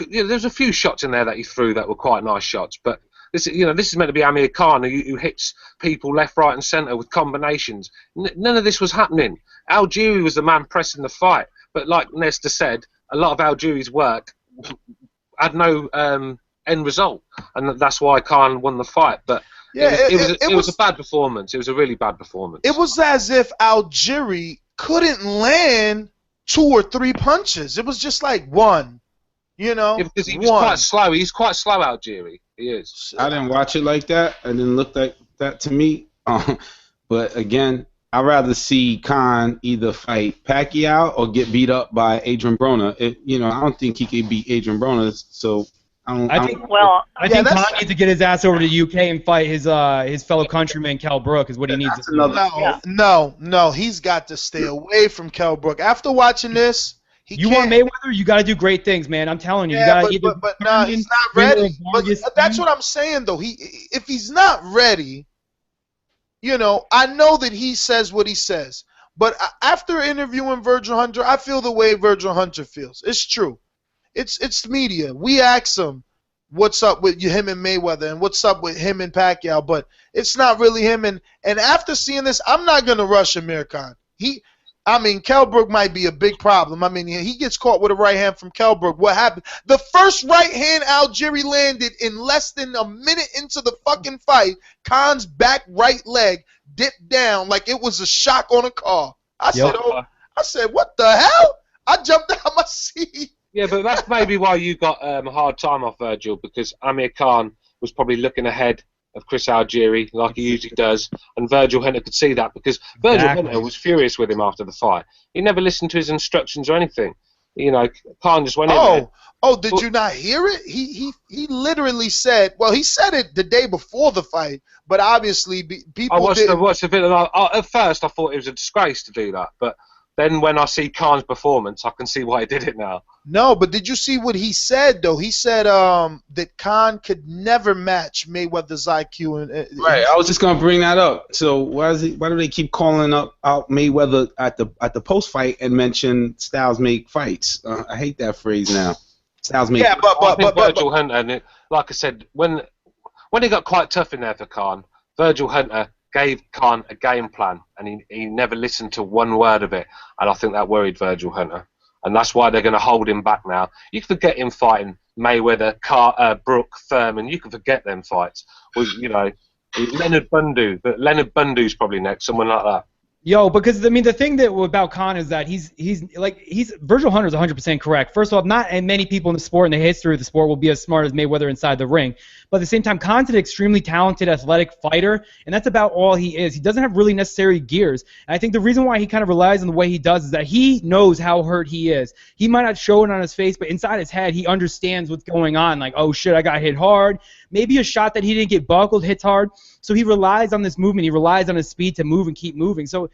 there's a few shots in there that he threw that were quite nice shots, but this is meant to be Amir Khan who hits people left, right, and centre with combinations. None of this was happening. Algieri was the man pressing the fight, but like Nesta said, a lot of Algieri's work had no end result, and that's why Khan won the fight. But it was a bad performance. It was a really bad performance. It was as if Algieri couldn't land 2 or 3 punches. It was just like one, you know. Yeah, because he was quite slow. He's quite slow, Algieri. He is. I didn't watch it like that. It didn't look like that to me. But again, I'd rather see Khan either fight Pacquiao or get beat up by Adrian Broner. I don't think he could beat Adrian Broner, so I think Khan needs to get his ass over to the UK and fight his fellow countryman Kell Brook is what he needs to do. No, he's got to stay away from Kell Brook. After watching this, you want Mayweather, you got to do great things, man. I'm telling you, yeah, you got to but no, he's not ready. But that's what I'm saying, though. If he's not ready. You know, I know that he says what he says, but after interviewing Virgil Hunter, I feel the way Virgil Hunter feels. It's true. It's media. We ask him what's up with him and Mayweather and what's up with him and Pacquiao, but it's not really him. And after seeing this, I'm not going to rush Amir Khan. Kell Brook might be a big problem. I mean, he gets caught with a right hand from Kell Brook. What happened? The first right hand Algieri landed in less than a minute into the fucking fight, Khan's back right leg dipped down like it was a shock on a car. I said, what the hell? I jumped out of my seat. Yeah, but that's maybe why you got a hard time off Virgil, because Amir Khan was probably looking ahead of Chris Algieri, like he usually does, and Virgil Hunter could see that, because Virgil Hunter was furious with him after the fight. He never listened to his instructions or anything. You know, Khan just went in there. Oh, did you not hear it? He literally said, well, he said it the day before the fight, but obviously people I watched the video. At first, I thought it was a disgrace to do that, but then when I see Khan's performance, I can see why he did it now. No, but did you see what he said, though? He said that Khan could never match Mayweather's IQ. Right, I was just going to bring that up. So why do they keep calling out Mayweather at the post-fight and mention Styles make fights? I hate that phrase now. Styles make fights. I think Virgil Hunter, like I said, when it got quite tough in there for Khan, Virgil Hunter gave Khan a game plan, and he never listened to one word of it, and I think that worried Virgil Hunter, and that's why they're going to hold him back now. You can forget him fighting Mayweather, Brook, Thurman. You can forget them fights. Leonard Bundu, but Leonard Bundu's probably next, someone like that. Yo, because the thing about Khan is that he's Virgil Hunter's 100% correct. First off, not many people in the sport, in the history of the sport, will be as smart as Mayweather inside the ring. But at the same time, Khan's an extremely talented, athletic fighter, and that's about all he is. He doesn't have really necessary gears. And I think the reason why he kind of relies on the way he does is that he knows how hurt he is. He might not show it on his face, but inside his head, he understands what's going on. Like, oh shit, I got hit hard. Maybe a shot that he didn't get buckled hits hard. So he relies on this movement. He relies on his speed to move and keep moving. So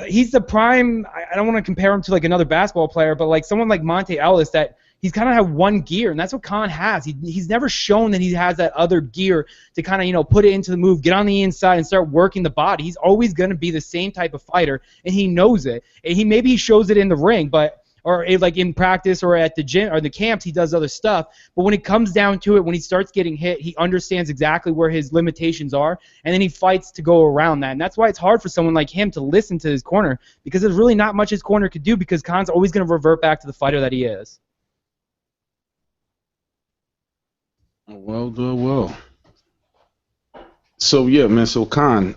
he's the prime. I don't want to compare him to like another basketball player, but like someone like Monte Ellis that he's kind of have one gear, and that's what Khan has. He's never shown that he has that other gear to kind of, you know, put it into the move, get on the inside, and start working the body. He's always going to be the same type of fighter, and he knows it. And maybe he shows it in the ring, or like in practice or at the gym or the camps, he does other stuff. But when it comes down to it, when he starts getting hit, he understands exactly where his limitations are, and then he fights to go around that. And that's why it's hard for someone like him to listen to his corner, because there's really not much his corner could do, because Khan's always going to revert back to the fighter that he is. Well. So yeah, man. So Khan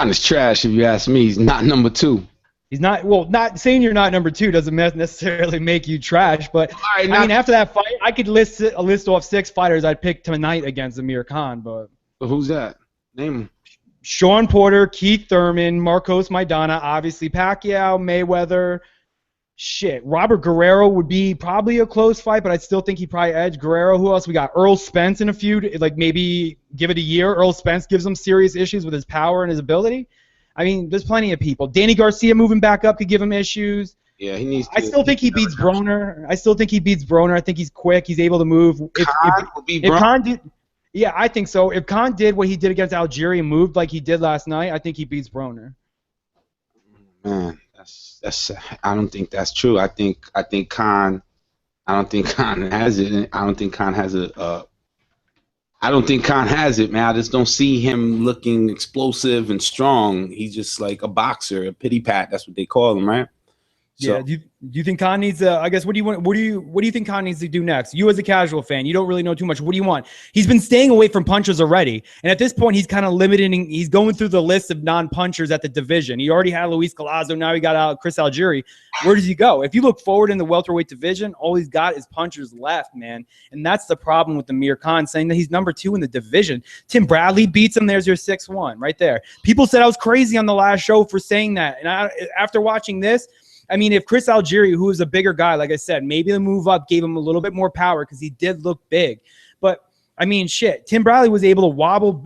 is trash if you ask me. He's not number 2. He's not, well, not saying you're not number 2 doesn't necessarily make you trash, but I mean, after that fight, I could list off 6 fighters I'd pick tonight against Amir Khan, but who's that? Name him. Sean Porter, Keith Thurman, Marcos Maidana, obviously Pacquiao, Mayweather. Shit, Robert Guerrero would be probably a close fight, but I still think he probably edge Guerrero. Who else we got? Earl Spence in a feud, like maybe give it a year. Earl Spence gives him serious issues with his power and his ability. I mean, there's plenty of people. Danny Garcia moving back up could give him issues. Yeah, he needs to. I still think he beats Broner. I think he's quick. He's able to move. If Khan did, yeah, I think so. If Khan did what he did against Algieri and moved like he did last night, I think he beats Broner. Man, that's. I don't think that's true. I think Khan. I don't think Khan has it. I don't think Khan has a. I don't think Khan has it, man. I just don't see him looking explosive and strong. He's just like a boxer, a pity pat. That's what they call him, right? So, yeah. Do you think Khan needs to? I guess what do you think Khan needs to do next? You as a casual fan, you don't really know too much. What do you want? He's been staying away from punchers already, and at this point, he's kind of limiting. He's going through the list of non-punchers at the division. He already had Luis Collazo. Now he got Chris Algieri. Where does he go? If you look forward in the welterweight division, all he's got is punchers left, man, and that's the problem with Amir Khan, saying that he's number 2 in the division. Tim Bradley beats him. There's your 6-1 right there. People said I was crazy on the last show for saying that, and after watching this. I mean, if Chris Algieri, who is a bigger guy, like I said, maybe the move up gave him a little bit more power because he did look big. But, I mean, shit, Tim Bradley was able to wobble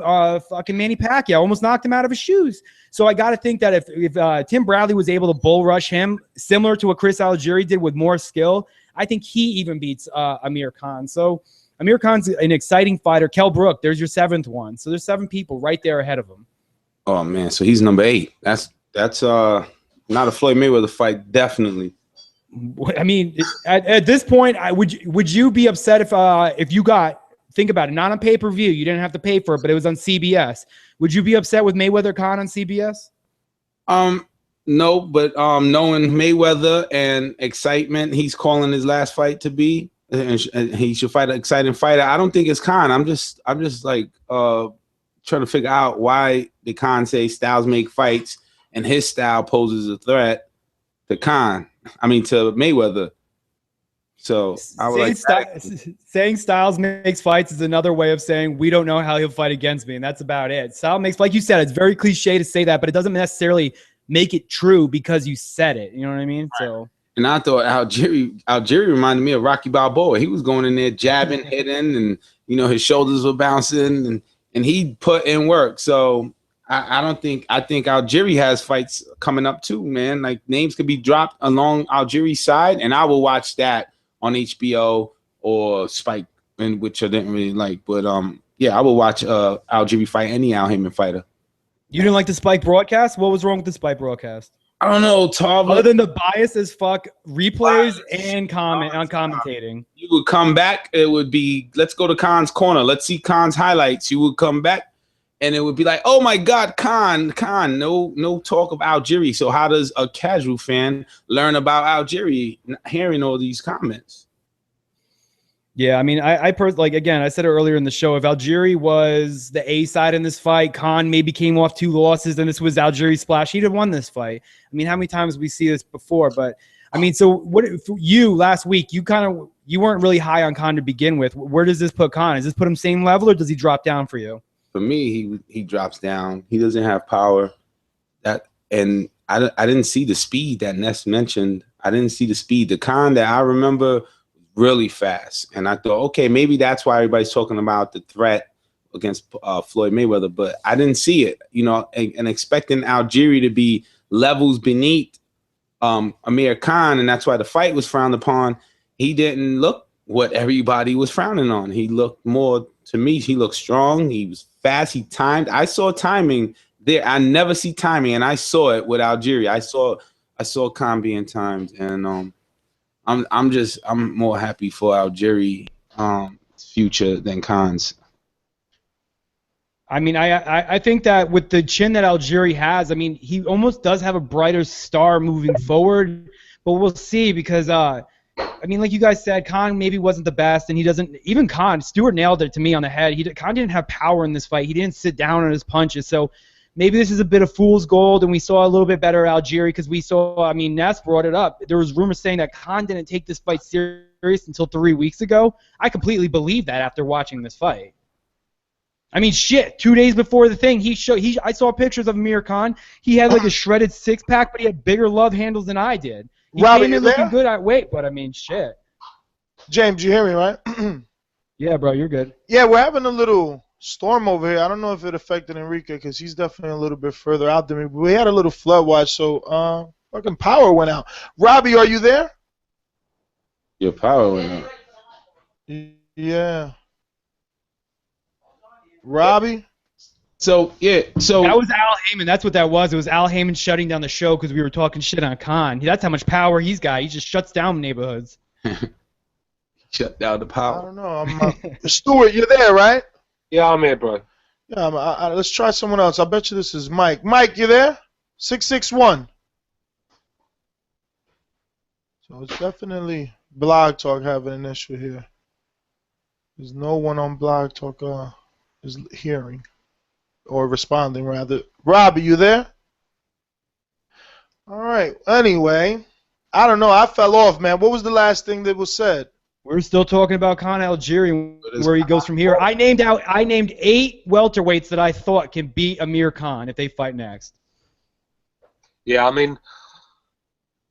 fucking Manny Pacquiao, almost knocked him out of his shoes. So I got to think that if Tim Bradley was able to bull rush him, similar to what Chris Algieri did with more skill, I think he even beats Amir Khan. So Amir Khan's an exciting fighter. Kell Brook, there's your 7th one. So there's 7 people right there ahead of him. Oh, man, so he's number 8. That's not a Floyd Mayweather fight, definitely. I mean, at this point, would you be upset if you got, think about it, not on pay-per-view, you didn't have to pay for it, but it was on CBS. Would you be upset with Mayweather Khan on CBS? No, but knowing Mayweather and excitement, he's calling his last fight to be, and he should fight an exciting fighter. I don't think it's Khan. I'm just like trying to figure out why the Khan say styles make fights. And his style poses a threat to Khan. I mean, to Mayweather. So I would saying styles makes fights is another way of saying we don't know how he'll fight against me, and that's about it. Style makes, like you said, it's very cliche to say that, but it doesn't necessarily make it true because you said it. You know what I mean? Right. So. And I thought Algieri reminded me of Rocky Balboa. He was going in there jabbing, hitting, and his shoulders were bouncing, and he put in work. So. I think Algieri has fights coming up too, man. Like names could be dropped along Algieri's side, and I will watch that on HBO or Spike, which I didn't really like. But yeah, I will watch Algieri fight any Al Haymon fighter. You didn't like the Spike broadcast? What was wrong with the Spike broadcast? I don't know, Tom. Other than the bias as fuck replays and commentating. You would come back. It would be, let's go to Khan's corner. Let's see Khan's highlights. You would come back. And it would be like, oh my God, Khan, no talk of Algieri. So how does a casual fan learn about Algieri hearing all these comments? Yeah, I mean, I like, again, I said it earlier in the show, if Algieri was the A side in this fight, Khan maybe came off 2 losses, and this was Algieri's splash, he'd have won this fight. I mean, how many times we see this before? But I mean, so what for you last week, you weren't really high on Khan to begin with. Where does this put Khan? Does this put him same level, or does he drop down for you? For me, he drops down. He doesn't have power. And I didn't see the speed that Ness mentioned. I didn't see the speed. The Khan that I remember really fast. And I thought, okay, maybe that's why everybody's talking about the threat against Floyd Mayweather, but I didn't see it, you know, and expecting Algieri to be levels beneath Amir Khan, and that's why the fight was frowned upon. He didn't look what everybody was frowning on. He looked more, to me, he looked strong. He was fast. He timed. I saw timing there. I never see timing, and I saw it with Algieri. I saw Khan being timed, and I'm more happy for Algieri future than Khan's. I mean, I think that with the chin that Algieri has, I mean, he almost does have a brighter star moving forward, but we'll see because, I mean, like you guys said, Khan maybe wasn't the best, and he doesn't, even Khan, Stewart nailed it to me on the head. Khan didn't have power in this fight. He didn't sit down on his punches, so maybe this is a bit of fool's gold, and we saw a little bit better Algieri because we saw, I mean, Ness brought it up. There was rumors saying that Khan didn't take this fight serious until 3 weeks ago. I completely believe that after watching this fight. I mean, shit, 2 days before the thing, I saw pictures of Amir Khan. He had like a shredded six-pack, but he had bigger love handles than I did. He came in looking good at weight, but I mean, shit. James, you hear me, right? Yeah, bro, you're good. Yeah, we're having a little storm over here. I don't know if it affected Enrique because he's definitely a little bit further out than me. But we had a little flood watch, so fucking power went out. Robbie, are you there? Your power went out. Yeah. Robbie? So that was Al Heyman. That's what that was. It was Al Heyman shutting down the show because we were talking shit on Khan. That's how much power he's got. He just shuts down neighborhoods. Shut down the power. I don't know. Stuart, you're there, right? Yeah, I'm here, bro. Yeah, let's try someone else. I bet you this is Mike. Mike, you there? 661. So it's definitely Blog Talk having an issue here. There's no one on Blog Talk is hearing or responding, rather. Robbie, you there? All right. Anyway, I don't know. I fell off, man. What was the last thing that was said? We're still talking about Khan Algieri, where he goes from here. I named 8 welterweights that I thought can beat Amir Khan if they fight next. Yeah, I mean,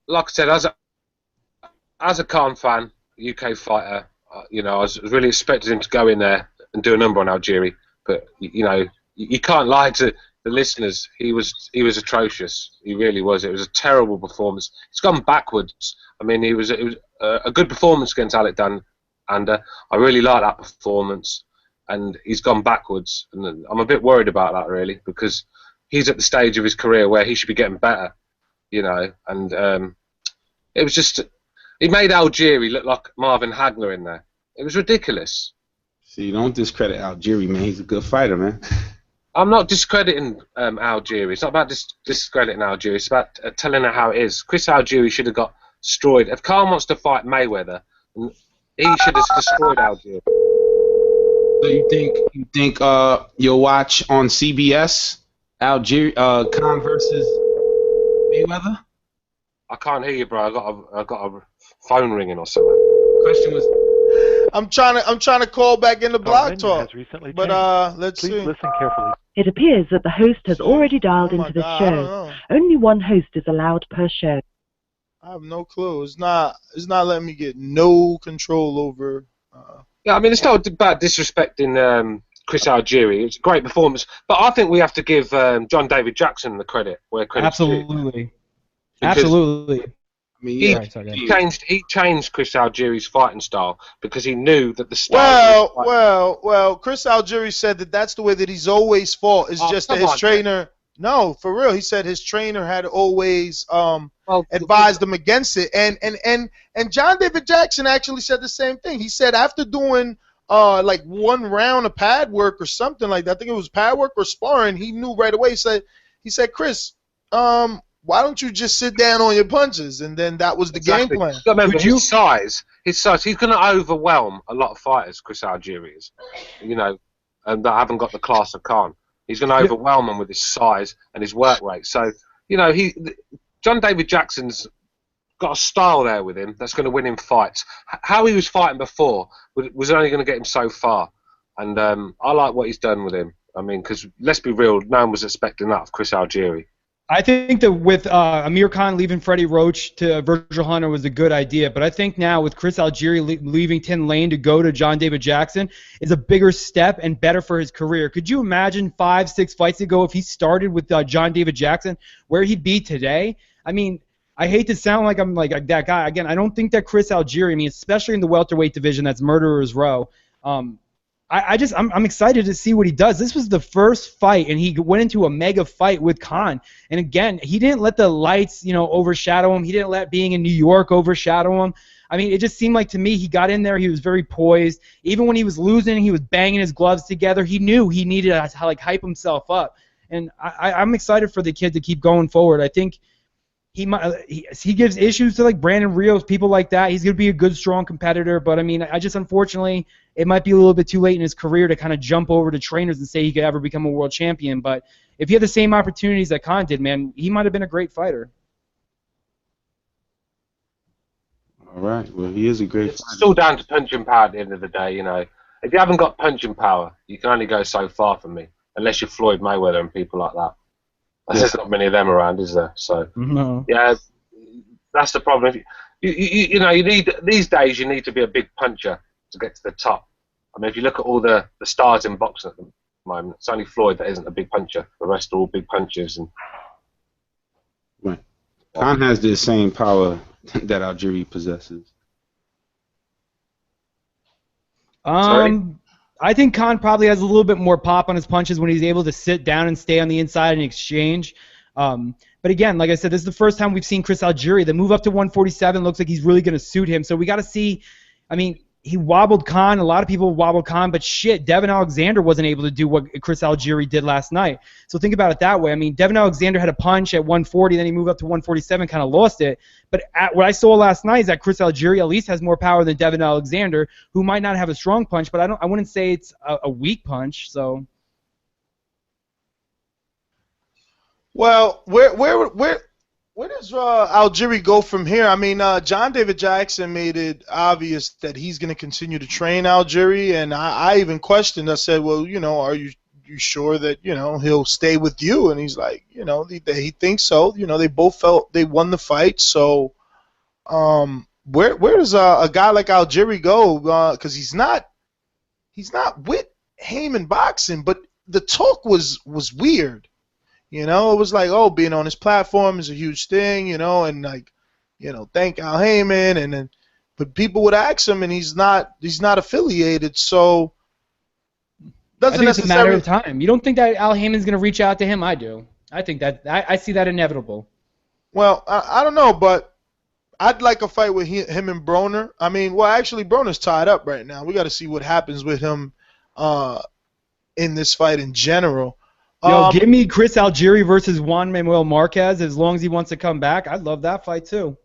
like I said, as a Khan fan, UK fighter, you know, I was really expecting him to go in there and do a number on Algieri, but you know, you can't lie to the listeners. He was atrocious. He really was. It was a terrible performance. He's gone backwards. I mean, it was a good performance against Alec Dan, and I really like that performance. And he's gone backwards, and I'm a bit worried about that really because he's at the stage of his career where he should be getting better, you know. And it was just he made Algieri look like Marvin Hagler in there. It was ridiculous. See, don't discredit Algieri, man. He's a good fighter, man. I'm not discrediting Algieri. It's not about discrediting Algieri. It's about telling her how it is. Chris Algieri should have got destroyed. If Khan wants to fight Mayweather, he should have destroyed Algieri. So you think you'll watch on CBS Algieri Khan versus Mayweather? I can't hear you, bro. I got a phone ringing or something. Question was. I'm trying to call back into Blog Talk, but let's see. Please listen carefully. It appears that the host has already dialed into the show. Only one host is allowed per show. I have no clue. It's not letting me get no control over. Yeah, I mean, it's not about disrespecting Chris Algieri. It's a great performance, but I think we have to give John David Jackson the credit where credit's due. Absolutely. Absolutely. I mean, he changed Chris Algieri's fighting style because he knew that the style. Well. Chris Algieri said that's the way that he's always fought. It's just that his trainer. No, for real. He said his trainer had always advised him against it. And John David Jackson actually said the same thing. He said after doing like one round of pad work or something like that, I think it was pad work or sparring, he knew right away. He said, Chris, why don't you just sit down on your punches? And then that was the game plan. Remember, his size, he's going to overwhelm a lot of fighters, Chris Algieri is, you know, and that haven't got the class of Khan. He's going to overwhelm them with his size and his work rate. So, you know, John David Jackson's got a style there with him that's going to win him fights. How he was fighting before was only going to get him so far. And I like what he's done with him. I mean, because let's be real, no one was expecting that of Chris Algieri. I think that with Amir Khan leaving Freddie Roach to Virgil Hunter was a good idea, but I think now with Chris Algieri leaving Tin Lane to go to John David Jackson is a bigger step and better for his career. Could you imagine 5-6 fights ago if he started with John David Jackson, where he'd be today? I mean, I hate to sound like I'm like that guy. Again, I don't think that Chris Algieri, I mean, especially in the welterweight division, that's murderer's row. I'm excited to see what he does. This was the first fight, and he went into a mega fight with Khan. And again, he didn't let the lights, overshadow him. He didn't let being in New York overshadow him. I mean, it just seemed like to me he got in there. He was very poised. Even when he was losing, he was banging his gloves together. He knew he needed to hype himself up. And I'm excited for the kid to keep going forward. I think he gives issues to Brandon Rios, people like that. He's going to be a good, strong competitor. But, I mean, unfortunately, it might be a little bit too late in his career to kind of jump over to trainers and say he could ever become a world champion. But if he had the same opportunities that Khan did, man, he might have been a great fighter. All right. Well, he is a great fighter. It's still down to punching power at the end of the day, If you haven't got punching power, you can only go so far for me, unless you're Floyd Mayweather and people like that. There's not many of them around, is there? So, no. Yeah, that's the problem. You need these days. You need to be a big puncher to get to the top. I mean, if you look at all the stars in boxing at the moment, it's only Floyd that isn't a big puncher. The rest are all big punchers. And right, Khan has the same power that Algieri possesses. I think Khan probably has a little bit more pop on his punches when he's able to sit down and stay on the inside and exchange. But again, like I said, this is the first time we've seen Chris Algieri. The move up to 147 looks like he's really going to suit him. So we got to see. I mean, he wobbled Khan. A lot of people wobbled Khan, but shit, Devin Alexander wasn't able to do what Chris Algieri did last night. So think about it that way. I mean, Devin Alexander had a punch at 140, then he moved up to 147, kind of lost it. But what I saw last night is that Chris Algieri at least has more power than Devin Alexander, who might not have a strong punch, but I wouldn't say it's a weak punch. So. Well, where does Algieri go from here? I mean, John David Jackson made it obvious that he's going to continue to train Algieri, and I even questioned. I said, well, are you sure that he'll stay with you? And he's like, he thinks so. They both felt they won the fight. So, where does a guy like Algieri go? Because he's not with Heyman boxing, but the talk was weird. It was like, oh, being on his platform is a huge thing, and thank Al Heyman, but people would ask him, and he's not affiliated, so doesn't I think it's a matter necessarily. of time. You don't think that Al Heyman's going to reach out to him? I do. I think that I see that inevitable. Well, I don't know, but I'd like a fight with him and Broner. I mean, well, actually, Broner's tied up right now. We got to see what happens with him in this fight in general. Give me Chris Algieri versus Juan Manuel Marquez as long as he wants to come back. I'd love that fight too.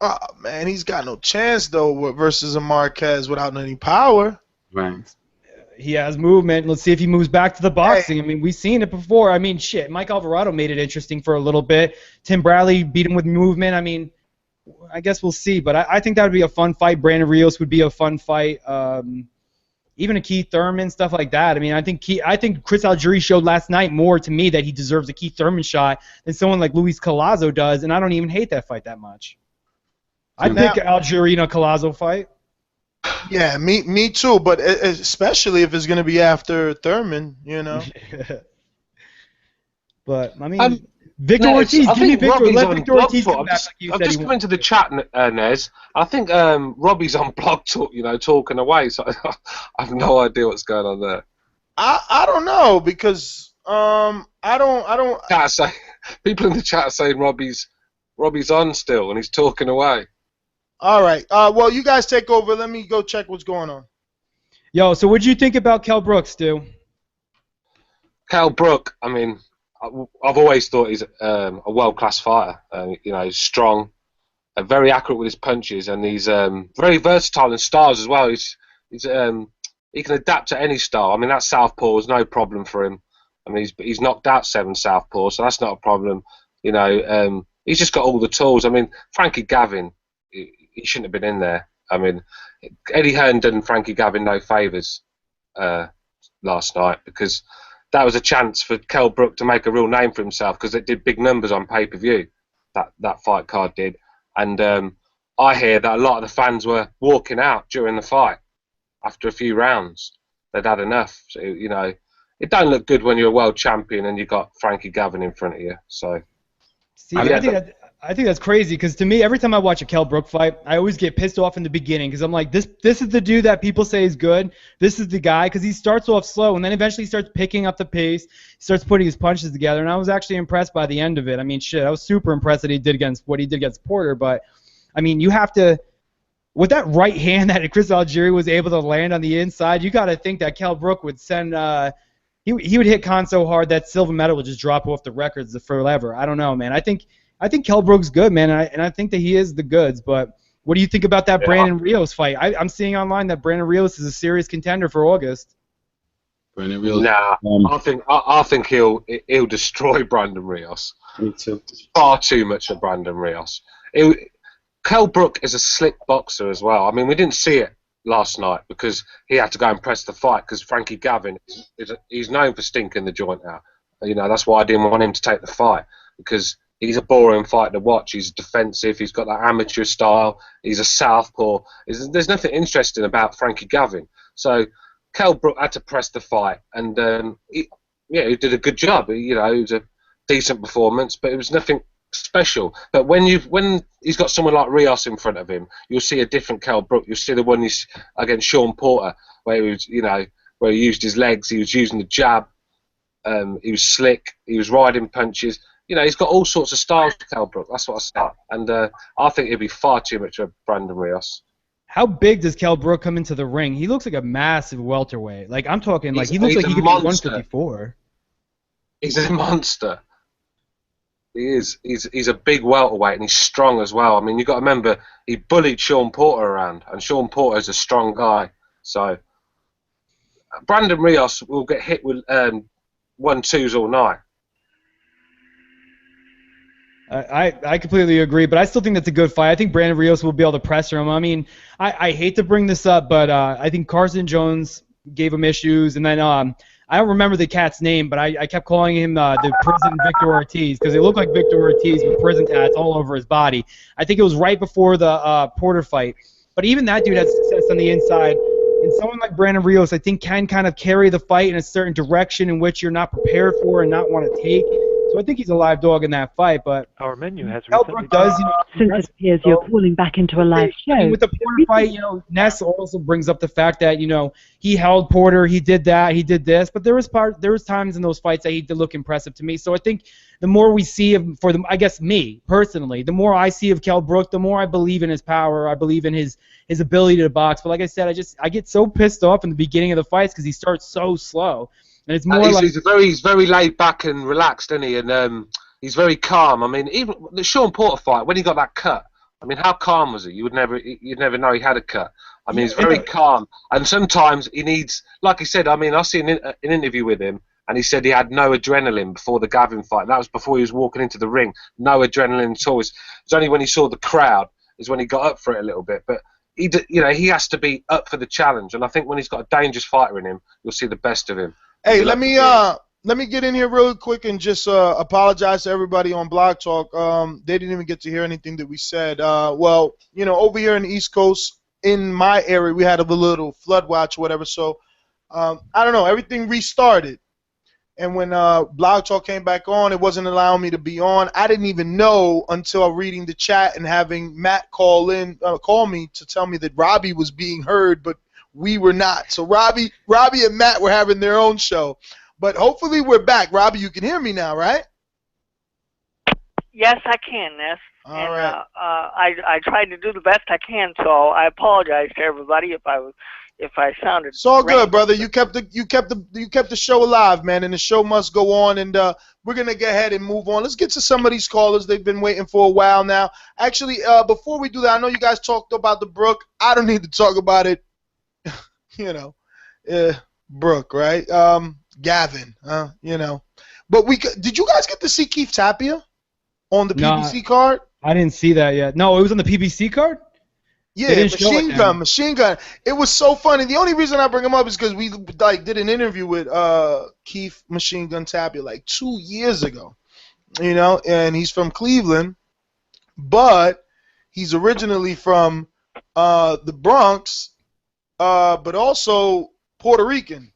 Oh, man, he's got no chance, though, versus a Marquez without any power. Right. He has movement. Let's see if he moves back to the boxing. Hey. I mean, we've seen it before. I mean, shit, Mike Alvarado made it interesting for a little bit. Tim Bradley beat him with movement. I mean, I guess we'll see. But I think that would be a fun fight. Brandon Rios would be a fun fight. Even a Keith Thurman, stuff like that. I mean, I think Chris Algieri showed last night more to me that he deserves a Keith Thurman shot than someone like Luis Collazo does, and I don't even hate that fight that much. I'd pick Algieri in a Collazo fight. Yeah, me too, but especially if it's going to be after Thurman, But, I mean, Victor Ortiz, give me Victor. Let Victor Ortiz come back like you said. I've just come into the chat, Nez. I think Robbie's on Blog Talk, talking away, so I have no idea what's going on there. I don't know, because I don't. People in the chat are saying Robbie's on still, and he's talking away. All right. Well, you guys take over. Let me go check what's going on. Yo, so what did you think about Kell Brooks, Stu? Kell Brook, I mean, I've always thought he's a world-class fighter. He's strong, very accurate with his punches, and he's very versatile in styles as well. He can adapt to any style. I mean, that southpaw is no problem for him. I mean, he's knocked out 7 southpaws, so that's not a problem. He's just got all the tools. I mean, Frankie Gavin, he shouldn't have been in there. I mean, Eddie Hearn did Frankie Gavin no favours last night because that was a chance for Kell Brook to make a real name for himself because it did big numbers on pay-per-view. That fight card did, and I hear that a lot of the fans were walking out during the fight after a few rounds. They'd had enough. So, you know, it don't look good when you're a world champion and you've got Frankie Gavin in front of you. So, see, I think that's crazy because to me, every time I watch a Kell Brook fight, I always get pissed off in the beginning because I'm like, this is the dude that people say is good. This is the guy because he starts off slow and then eventually starts picking up the pace, starts putting his punches together, and I was actually impressed by the end of it. I mean, shit, I was super impressed that he did against Porter, but I mean, you have to, with that right hand that Chris Algieri was able to land on the inside, you got to think that Kell Brook would send. He would hit Khan so hard that silver medal would just drop off the records forever. I don't know, man. I think Kell Brook's good, man, and I think that he is the goods. But what do you think about that Brandon Rios fight? I'm seeing online that Brandon Rios is a serious contender for August. Brandon Rios. Nah, I think he'll destroy Brandon Rios. Me too. Far too much of Brandon Rios. Kell Brook is a slick boxer as well. I mean, we didn't see it last night because he had to go and press the fight because Frankie Gavin he's known for stinking the joint out. You know, that's why I didn't want him to take the fight because he's a boring fight to watch. He's defensive. He's got that amateur style. He's a southpaw. There's nothing interesting about Frankie Gavin. So Kell Brook had to press the fight, and he did a good job. You know, it was a decent performance, but it was nothing special. But when he's got someone like Rios in front of him, you'll see a different Kell Brook. You'll see the one he's against Sean Porter, where he was, you know, where he used his legs. He was using the jab. He was slick. He was riding punches. You know, he's got all sorts of styles to Kell Brook. That's what I said. And I think it'd be far too much of Brandon Rios. How big does Kell Brook come into the ring? He looks like a massive welterweight. Like, I'm talking, like, he looks like he could be 154. He's a monster. He is. He's a big welterweight, and he's strong as well. I mean, you've got to remember, he bullied Sean Porter around, and Sean Porter's a strong guy. So, Brandon Rios will get hit with 1-2s all night. I completely agree, but I still think that's a good fight. I think Brandon Rios will be able to pressure him. I mean, I hate to bring this up, but I think Carson Jones gave him issues, and then I don't remember the cat's name, but I kept calling him the prison Victor Ortiz because he looked like Victor Ortiz with prison tats all over his body. I think it was right before the Porter fight, but even that dude had success on the inside. And someone like Brandon Rios, I think, can kind of carry the fight in a certain direction in which you're not prepared for and not want to take. So I think he's a live dog in that fight, but our menu has Kell Brook does, you know, Since it appears you're calling back into a live show. I mean, with the Porter fight, you know, Ness also brings up the fact that, you know, he held Porter, he did that, he did this, but there was times in those fights that he did look impressive to me. So I think the more we see of, I guess me personally, the more I see of Kell Brook, the more I believe in his power, I believe in his ability to box. But like I said, I get so pissed off in the beginning of the fights because he starts so slow. And it's more he's very laid back and relaxed, isn't he? And he's very calm. I mean, even the Sean Porter fight, when he got that cut, I mean, how calm was he? You'd never know he had a cut. I mean, he's very calm. And sometimes he needs, like he said, I mean, I seen an interview with him, and he said he had no adrenaline before the Gavin fight. That was before he was walking into the ring. No adrenaline at all. It was only when he saw the crowd is when he got up for it a little bit. But he has to be up for the challenge. And I think when he's got a dangerous fighter in him, you'll see the best of him. Hey, let me get in here real quick and just apologize to everybody on Blog Talk. They didn't even get to hear anything that we said. Well, you know, over here in the East Coast, in my area, we had a little flood watch or whatever. So, I don't know, everything restarted. And when Blog Talk came back on, it wasn't allowing me to be on. I didn't even know until reading the chat and having Matt call me to tell me that Robbie was being heard, but we were not. So Robbie and Matt were having their own show. But hopefully we're back. Robbie, you can hear me now, right? Yes, I can, Ness. All right. I tried to do the best I can, so I apologize to everybody if I sounded. It's all good, brother. You kept the show alive, man, and the show must go on. And we're gonna go ahead and move on. Let's get to some of these callers. They've been waiting for a while now. Actually, before we do that, I know you guys talked about the Brook. I don't need to talk about it. You know, Brook, right? Gavin, you know. But did you guys get to see Keith Tapia on the PBC card? I didn't see that yet. No, it was on the PBC card? Yeah, Machine Gun. It was so funny. The only reason I bring him up is because we did an interview with Keith Machine Gun Tapia like 2 years ago, and he's from Cleveland, but he's originally from the Bronx, but also Puerto Rican,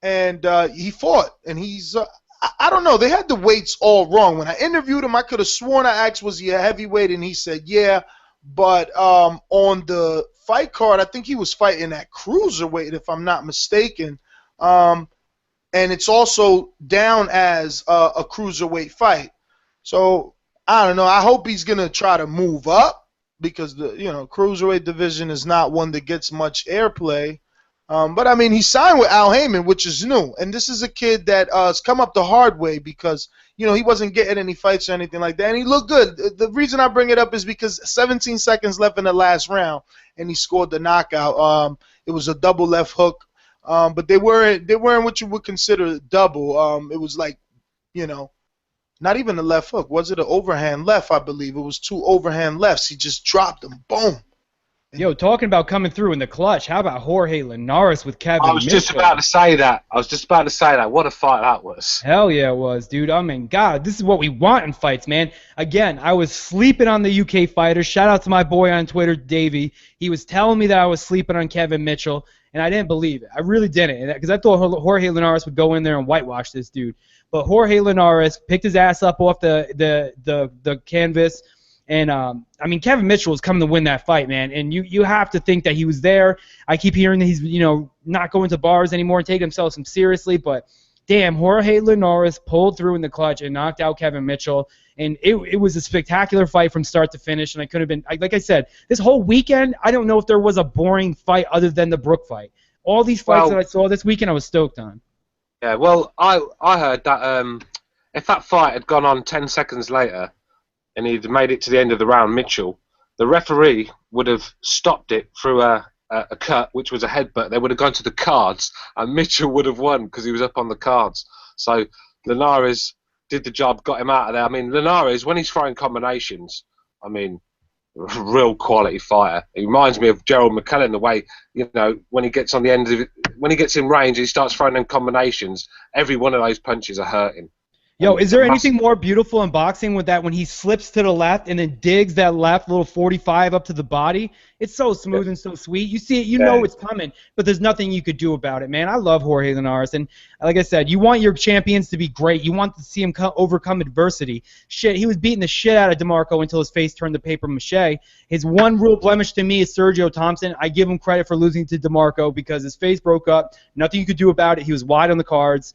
and he fought, and he's I don't know. They had the weights all wrong. When I interviewed him, I could have sworn I asked, was he a heavyweight, and he said yeah. But on the fight card, I think he was fighting at cruiserweight, if I'm not mistaken. And it's also down as a cruiserweight fight. So I don't know. I hope he's gonna try to move up because the cruiserweight division is not one that gets much airplay. But I mean, he signed with Al Heyman, which is new, and this is a kid that has come up the hard way because he wasn't getting any fights or anything like that, and he looked good. The reason I bring it up is because 17 seconds left in the last round, and he scored the knockout. It was a double left hook, but they weren't what you would consider double. It was like, not even a left hook. Was it an overhand left? I believe it was 2 overhand lefts. He just dropped them. Boom. Yo, talking about coming through in the clutch, how about Jorge Linares with Kevin I was just about to say that. What a fight that was. Hell yeah, it was, dude. I mean, God, this is what we want in fights, man. Again, I was sleeping on the UK fighters. Shout out to my boy on Twitter, Davey. He was telling me that I was sleeping on Kevin Mitchell, and I didn't believe it. I really didn't, because I thought Jorge Linares would go in there and whitewash this dude. But Jorge Linares picked his ass up off the canvas. And, I mean, Kevin Mitchell was coming to win that fight, man. And you have to think that he was there. I keep hearing that he's, not going to bars anymore and taking himself some seriously. But, damn, Jorge Linares pulled through in the clutch and knocked out Kevin Mitchell. And it was a spectacular fight from start to finish. And I could have been, like I said, this whole weekend, I don't know if there was a boring fight other than the Brook fight. All these fights that I saw this weekend, I was stoked on. Yeah, well, I heard that if that fight had gone on 10 seconds later, and he'd made it to the end of the round, Mitchell, the referee would have stopped it through a cut, which was a headbutt. They would have gone to the cards, and Mitchell would have won because he was up on the cards. So Linares did the job, got him out of there. I mean, Linares, when he's throwing combinations, I mean, real quality fighter. He reminds me of Gerald McClellan, the way, when he gets on the end of it, when he gets in range, he starts throwing them combinations. Every one of those punches are hurting. Yo, is there anything more beautiful in boxing with that when he slips to the left and then digs that left little 45 up to the body? It's so smooth and so sweet. You see it, you know it's coming, but there's nothing you could do about it, man. I love Jorge Linares, and like I said, you want your champions to be great. You want to see him overcome adversity. Shit, he was beating the shit out of DeMarco until his face turned to paper mache. His one real blemish to me is Sergio Thompson. I give him credit for losing to DeMarco because his face broke up. Nothing you could do about it. He was wide on the cards.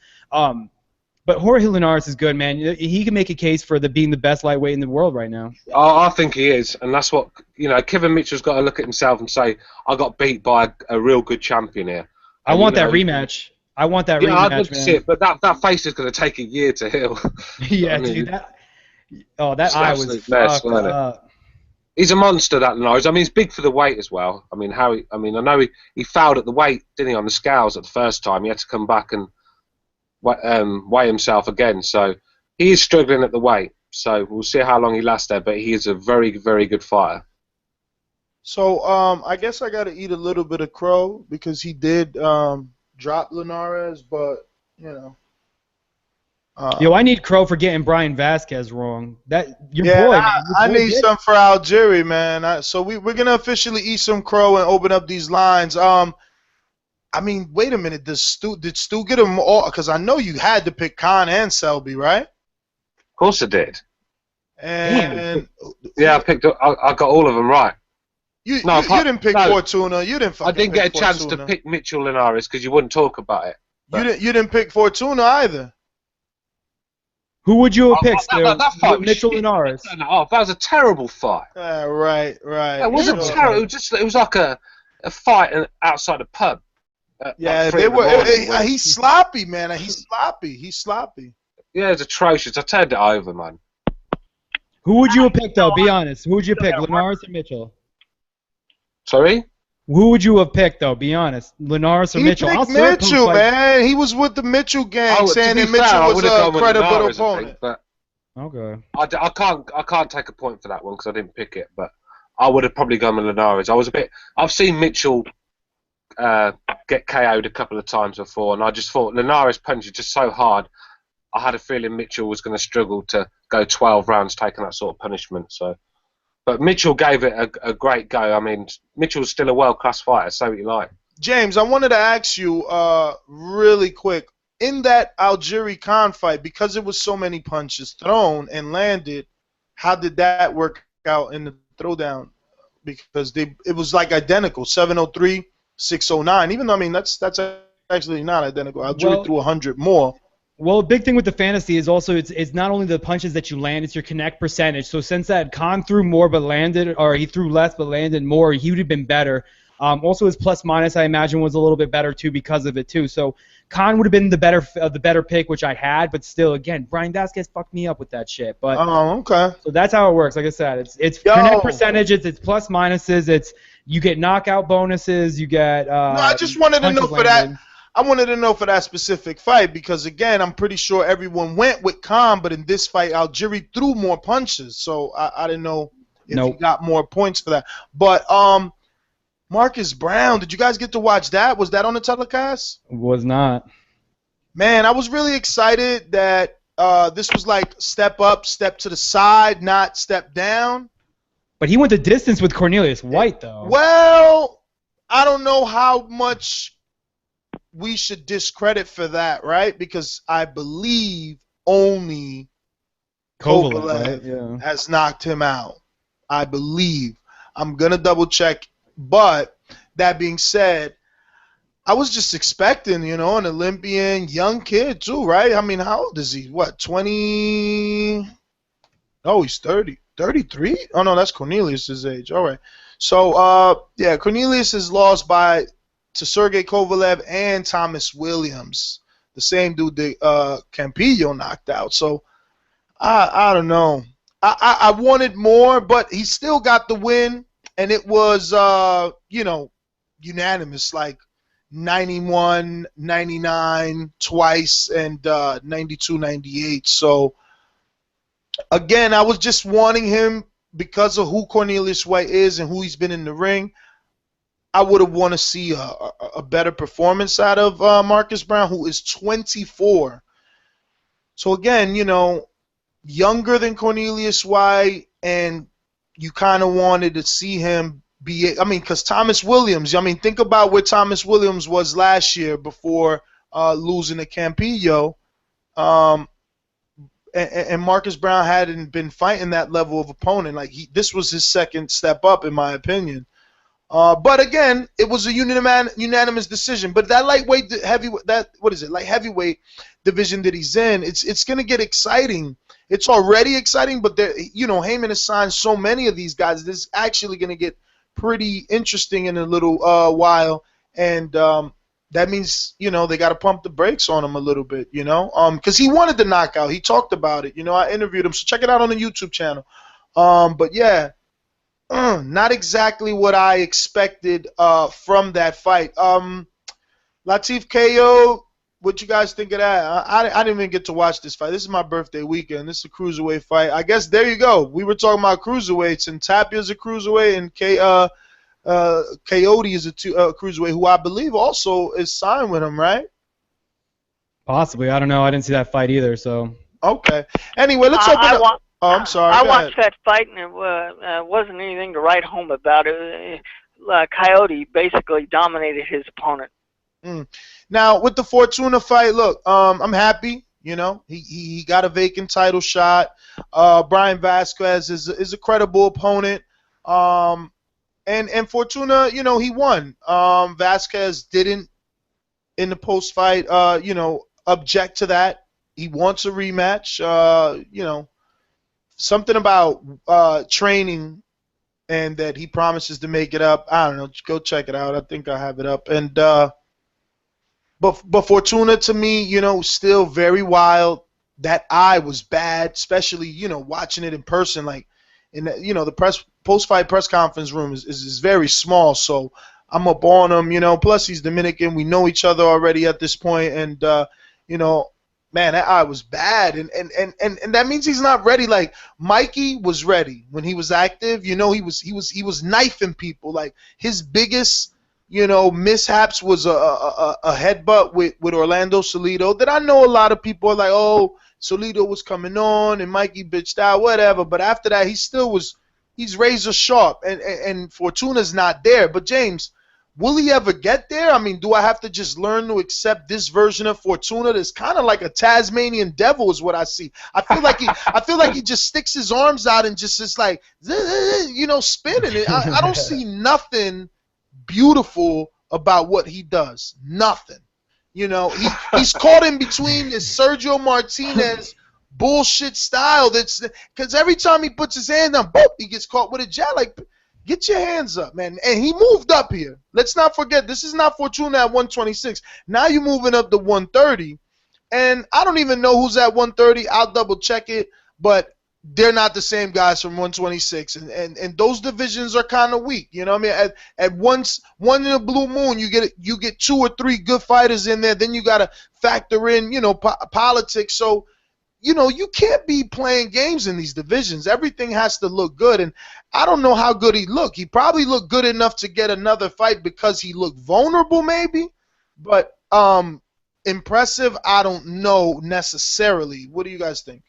But Jorge Linares is good, man. He can make a case for being the best lightweight in the world right now. I think he is, and that's what Kevin Mitchell's got to look at himself and say, I got beat by a real good champion here. I want that rematch. I want that rematch, I'd love to man. see it, but that face is going to take a year to heal. Yeah, dude. That eye was fucked up. He's a monster, that Linares. I mean, he's big for the weight as well. I mean, I know he fouled at the weight, didn't he, on the scales at the first time. He had to come back and weigh himself again, so he is struggling at the weight, so we'll see how long he lasts there, but he is a very, very good fighter. So I guess I got to eat a little bit of crow because he did drop Linares, but yo, I need crow for getting Brian Vasquez wrong. Boy, man. I need some for Algieri, man. So we're gonna officially eat some crow and open up these lines. I mean, wait a minute. Did Stu get them all? Because I know you had to pick Khan and Selby, right? Of course I did. And yeah, I got all of them right. You didn't pick Fortuna. You didn't. I didn't get a chance to pick Mitchell Linares because you wouldn't talk about it. You didn't pick Fortuna either. Who would you have picked? That fight Mitchell Linares. That was a terrible fight. Right. It wasn't terrible. It was like a fight outside a pub. Yeah, they were. He's sloppy, man. He's sloppy. Yeah, it's atrocious. I turned it over, man. Who would you have picked, though? Be honest. Who would you pick, Linares or Mitchell? Sorry? Who would you have picked, though? Be honest. Linares or Mitchell? Picked Mitchell, man. He was with the Mitchell gang, saying that Mitchell was a credible opponent. But okay. I can't take a point for that one because I didn't pick it, but I would have probably gone with Linares. I've seen Mitchell get KO'd a couple of times before, and I just thought Linares' punch is just so hard. I had a feeling Mitchell was going to struggle to go 12 rounds taking that sort of punishment. So, but Mitchell gave it a great go. I mean, Mitchell's still a world-class fighter, say what you like. James, I wanted to ask you really quick. In that Algieri Khan fight, because it was so many punches thrown and landed, how did that work out in the throwdown? Because it was like identical, 703, 609. Even though, I mean, that's actually not identical. Algieri threw 100 more. Well, a big thing with the fantasy is also it's not only the punches that you land, it's your connect percentage. So since that Khan threw more but landed, or he threw less but landed more, he would have been better. Also, his plus minus, I imagine, was a little bit better too because of it too. So Khan would have been the better pick, which I had, but still, again, Brian Vasquez fucked me up with that shit. But okay. So that's how it works. Like I said, it's connect percentages, it's plus minuses, it's you get knockout bonuses, you get. No, I just wanted to know for that. I wanted to know for that specific fight because, again, I'm pretty sure everyone went with Khan, but in this fight, Algieri threw more punches, so I didn't know if he got more points for that. But Marcus Brown, did you guys get to watch that? Was that on the telecast? Was not. Man, I was really excited that this was like step up, step to the side, not step down. But he went the distance with Cornelius White, though. Well, I don't know how much we should discredit for that, right? Because I believe only Kovalev has knocked him out. I believe. I'm going to double check. But that being said, I was just expecting, an Olympian, young kid too, right? I mean, how old is he? What, 20? Oh, he's 30. 33? Oh, no, that's Cornelius' age. All right. So, Cornelius is lost to Sergey Kovalev and Thomas Williams, the same dude that Campillo knocked out. So, I don't know. I wanted more, but he still got the win, and it was, unanimous, like 91, 99 twice, and 92, 98. So, again, I was just wanting him because of who Cornelius White is and who he's been in the ring. I would have wanted to see a better performance out of Marcus Brown, who is 24. So, again, younger than Cornelius White, and you kind of wanted to see him be, because Thomas Williams, think about where Thomas Williams was last year before losing to Campillo. And Marcus Brown hadn't been fighting that level of opponent. This was his second step up, in my opinion. But again, it was a unanimous decision. But that heavyweight division that he's in, it's gonna get exciting. It's already exciting, but Heyman has signed so many of these guys. This is actually gonna get pretty interesting in a little while, and that means they got to pump the brakes on him a little bit, because he wanted the knockout. He talked about it. I interviewed him, so check it out on the YouTube channel. But yeah. Not exactly what I expected from that fight. Latif KO, what you guys think of that? I didn't even get to watch this fight. This is my birthday weekend. This is a cruiserweight fight. I guess there you go. We were talking about cruiserweights, and Tapia's a cruiserweight, and Coyote is a cruiserweight, who I believe also is signed with him, right? Possibly. I don't know. I didn't see that fight either. So. Okay. Anyway, let's open up. Oh, I'm sorry. I watched that fight, and it wasn't anything to write home about. Coyote basically dominated his opponent. Now, with the Fortuna fight, look, I'm happy. He got a vacant title shot. Brian Vasquez is a credible opponent. And Fortuna, he won. Vasquez didn't, in the post-fight, object to that. He wants a rematch. Something about training, and that he promises to make it up. I don't know. Go check it out. I think I have it up. And but Fortuna, to me, still very wild. That eye was bad, especially watching it in person. Like in the post-fight press conference room is very small. So I'm up on him. Plus he's Dominican. We know each other already at this point, and Man, that eye was bad, and that means he's not ready. Like Mikey was ready when he was active. You know, he was knifing people. Like his biggest, mishaps was a headbutt with Orlando Salido. That I know a lot of people are like, oh, Salido was coming on and Mikey bitched out, whatever. But after that, he's razor sharp, and Fortuna's not there. But James, will he ever get there? I mean, do I have to just learn to accept this version of Fortuna that's kind of like a Tasmanian devil is what I see. I feel like he just sticks his arms out and just is like, spinning it. I don't see nothing beautiful about what he does. Nothing. He's caught in between this Sergio Martinez bullshit style because every time he puts his hand down, boop, he gets caught with a jab. Like, get your hands up, man. And he moved up here. Let's not forget, this is not Fortuna at 126. Now you're moving up to 130. And I don't even know who's at 130. I'll double check it. But they're not the same guys from 126. And those divisions are kind of weak. You know what I mean? At one in a blue moon, you get 2 or 3 good fighters in there. Then you got to factor in, politics. So, you can't be playing games in these divisions. Everything has to look good, and I don't know how good he looked. He probably looked good enough to get another fight because he looked vulnerable maybe, but impressive, I don't know necessarily. What do you guys think?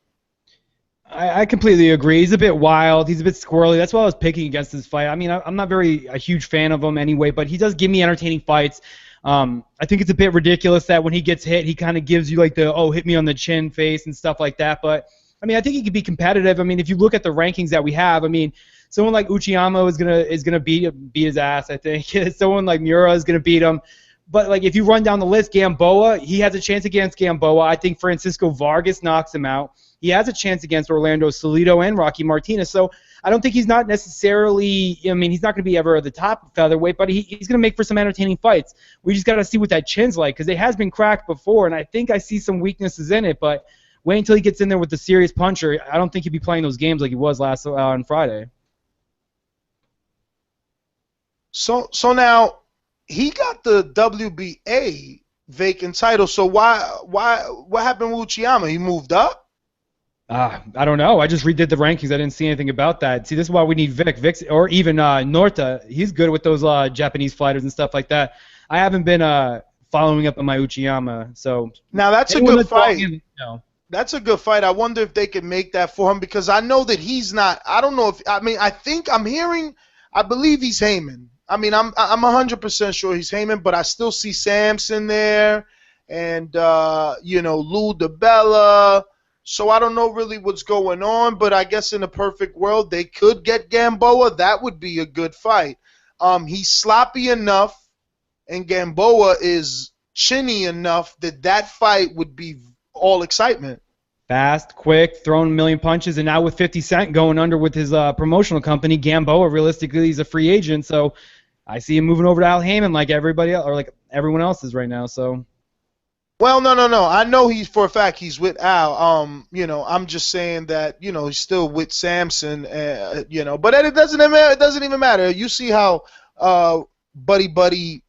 I completely agree. He's a bit wild. He's a bit squirrely. That's why I was picking against this fight. I mean, I'm not a huge fan of him anyway, but he does give me entertaining fights. I think it's a bit ridiculous that when he gets hit, he kind of gives you like the, oh, hit me on the chin face and stuff like that. But, I mean, I think he could be competitive. I mean, if you look at the rankings that we have, I mean, someone like Uchiyama is gonna beat his ass, I think. Someone like Miura is going to beat him. But, like, if you run down the list, Gamboa, he has a chance against Gamboa. I think Francisco Vargas knocks him out. He has a chance against Orlando Salido and Rocky Martinez. So I don't think he's not necessarily, I mean, he's not going to be ever at the top featherweight, but he's going to make for some entertaining fights. We just got to see what that chin's like because it has been cracked before, and I think I see some weaknesses in it. But wait until he gets in there with the serious puncher. I don't think he'll be playing those games like he was last on Friday. So now he got the WBA vacant title. So what happened with Uchiyama? He moved up? I don't know. I just redid the rankings. I didn't see anything about that. See, this is why we need Vic, or even Norta. He's good with those Japanese fighters and stuff like that. I haven't been following up on my Uchiyama. So now that's a good fight. That's a good fight. I wonder if they can make that for him because I know that he's not. I don't know if. I mean, I think I'm hearing. I believe he's Heyman. I mean, I'm 100% sure he's Heyman, but I still see Samson there, and Lou DiBella. So I don't know really what's going on, but I guess in a perfect world they could get Gamboa. That would be a good fight. He's sloppy enough, and Gamboa is chinny enough that fight would be all excitement. Fast, quick, throwing a million punches, and now with 50 Cent going under with his promotional company, Gamboa realistically is a free agent. So I see him moving over to Al Heyman like everybody else, or like everyone else is right now. So. Well, no. I know he's for a fact he's with Al. I'm just saying that he's still with Samson. But it doesn't even matter. You see how buddy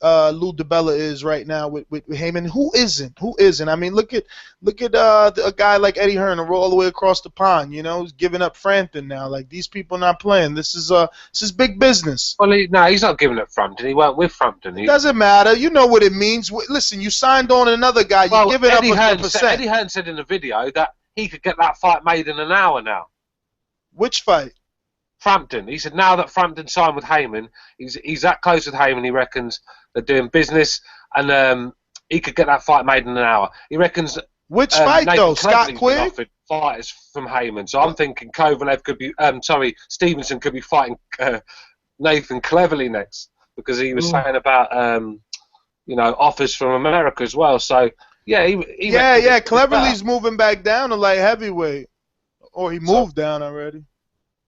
Lou DiBella is right now with Heyman. Who isn't? I mean, look at a guy like Eddie Hearn all the way across the pond. He's giving up Frampton now. Like these people not playing. This is big business. Well, he's not giving up Frampton. He weren't with Frampton. It doesn't matter. You know what it means. Listen, you signed on another guy. You're giving up 100%. Eddie Hearn said in the video that he could get that fight made in an hour now. Which fight? Frampton. He said now that Frampton signed with Heyman, he's that close with Heyman, he reckons they're doing business, and he could get that fight made in an hour. He reckons. Which fight though? Scott Quigg? Fighters from Heyman. So I'm thinking Kovalev could be. Stevenson could be fighting Nathan Cleverly next because he was saying about offers from America as well. So yeah, Cleverly's moving back down to light heavyweight, or he moved down already.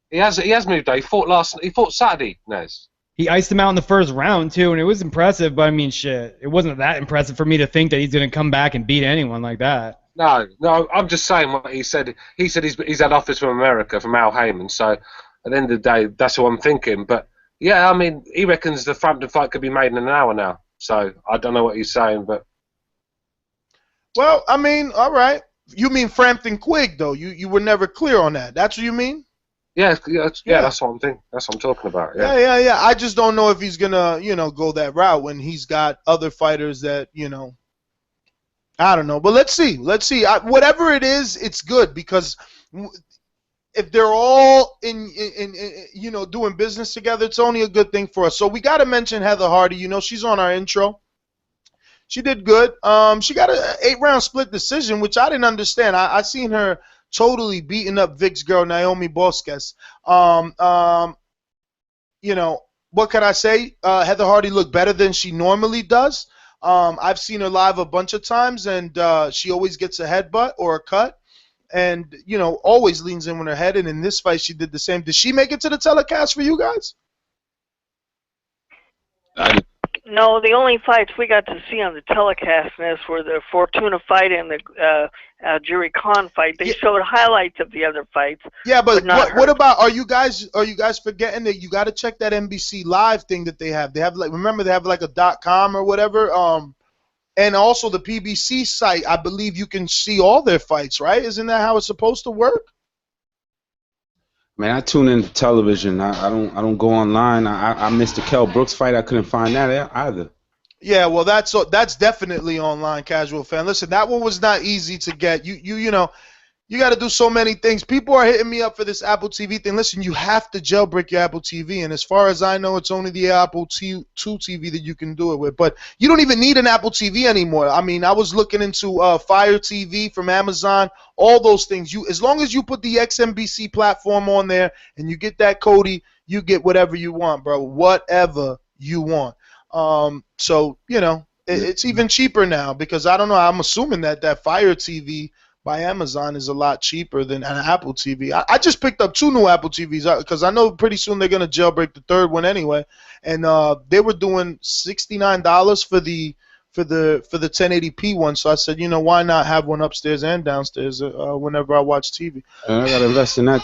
He has moved though. He fought Saturday, Nez. He iced him out in the first round too, and it was impressive. But I mean, shit, it wasn't that impressive for me to think that he's gonna come back and beat anyone like that. No, I'm just saying what he said. He said he's had offers from America from Al Heyman. So at the end of the day, that's what I'm thinking. But yeah, I mean, he reckons the Frampton fight could be made in an hour now. So I don't know what he's saying, but. Well, I mean, all right. You mean Frampton Quigg though? You were never clear on that. That's what you mean? Yeah, that's what I'm thinking. That's what I'm talking about. Yeah. Yeah. I just don't know if he's gonna, go that route when he's got other fighters that, I don't know. But let's see. Whatever it is, it's good because if they're all in doing business together, it's only a good thing for us. So we got to mention Heather Hardy. She's on our intro. She did good. She got an 8-round split decision, which I didn't understand. I seen her totally beating up Vic's girl, Naomi Bosques. What can I say? Heather Hardy looked better than she normally does. I've seen her live a bunch of times, and she always gets a headbutt or a cut, and, always leans in with her head, and in this fight she did the same. Did she make it to the telecast for you guys? No, the only fights we got to see on the telecast in this were the Fortuna fight and the Algieri Khan fight. They showed highlights of the other fights. Yeah, but what about? Are you guys forgetting that you got to check that NBC Live thing that they have? They have remember they have like a .com or whatever. And also the PBC site. I believe you can see all their fights, right? Isn't that how it's supposed to work? Man, I tune into television. I don't go online. I missed the Kell Brooks fight. I couldn't find that either. Yeah, well, that's definitely online, casual fan. Listen, that one was not easy to get. You got to do so many things. People are hitting me up for this Apple TV thing. Listen, you have to jailbreak your Apple TV, and as far as I know, it's only the Apple 2 TV that you can do it with. But you don't even need an Apple TV anymore. I mean, I was looking into Fire TV from Amazon, all those things. As long as you put the XMBC platform on there and you get that Cody, you get whatever you want, bro. Whatever you want. So it's even cheaper now because I don't know. I'm assuming that Fire TV by Amazon is a lot cheaper than an Apple TV. I just picked up 2 new Apple TVs because I know pretty soon they're gonna jailbreak the third one anyway, and they were doing $69 for the 1080p one. So I said, why not have one upstairs and downstairs whenever I watch TV? I gotta invest in that.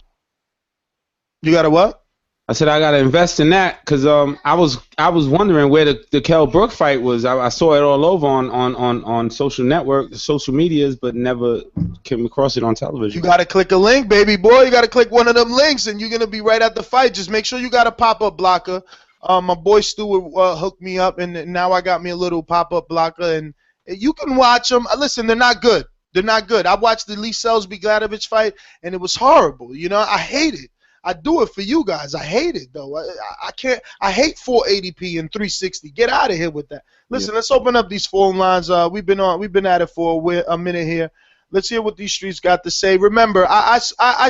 You gotta what? I said I gotta invest in that because I was wondering where the Kell Brook fight was. I saw it all over on social medias, but never came across it on television. You gotta click a link, baby boy. You gotta click one of them links, and you're gonna be right at the fight. Just make sure you got a pop-up blocker. My boy Stewart hooked me up, and now I got me a little pop-up blocker, and you can watch them. Listen, they're not good. They're not good. I watched the Lee Selsby Gladovich fight, and it was horrible. I hate it. I do it for you guys. I hate it though. I can't. I hate 480p and 360. Get out of here with that. Listen, let's open up these phone lines. We've been at it for a minute here. Let's hear what these streets got to say. Remember, I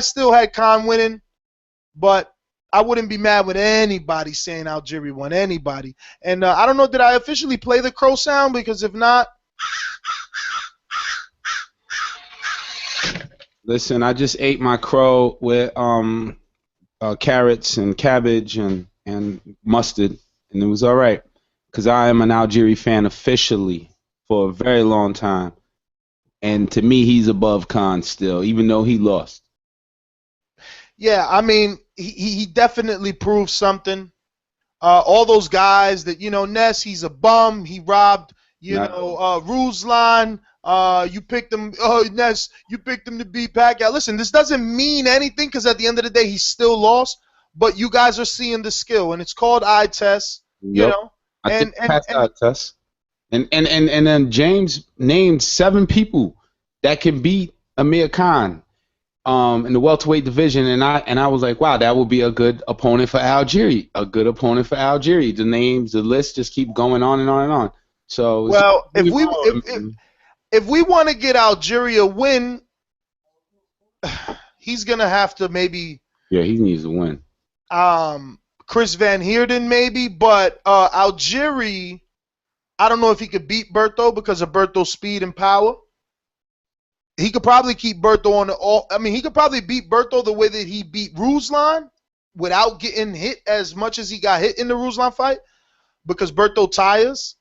still had Khan winning, but I wouldn't be mad with anybody saying Algieri won. Anybody. And I don't know. Did I officially play the crow sound? Because if not. Listen, I just ate my crow with carrots and cabbage and mustard, and it was all right because I am an Algieri fan officially for a very long time, and to me he's above Khan still, even though he lost. Yeah, I mean he definitely proved something. All those guys that Ness, he's a bum. He robbed Ruslan. You picked him, Ness, you picked him to beat Pacquiao. Listen, this doesn't mean anything because at the end of the day, he still lost. But you guys are seeing the skill, and it's called eye test. Yep. I think passed eye test. And then James named 7 people that can beat Amir Khan in the welterweight division, and I was like, wow, that would be a good opponent for Algieri. A good opponent for Algieri. The list just keep going on and on and on. So well, if we want to get Algieri a win, he's gonna have to maybe. Yeah, he needs to win. Chris Van Heerden maybe, but Algieri, I don't know if he could beat Berto because of Berto's speed and power. He could probably keep Berto on he could probably beat Berto the way that he beat Ruslan without getting hit as much as he got hit in the Ruslan fight because Berto tires.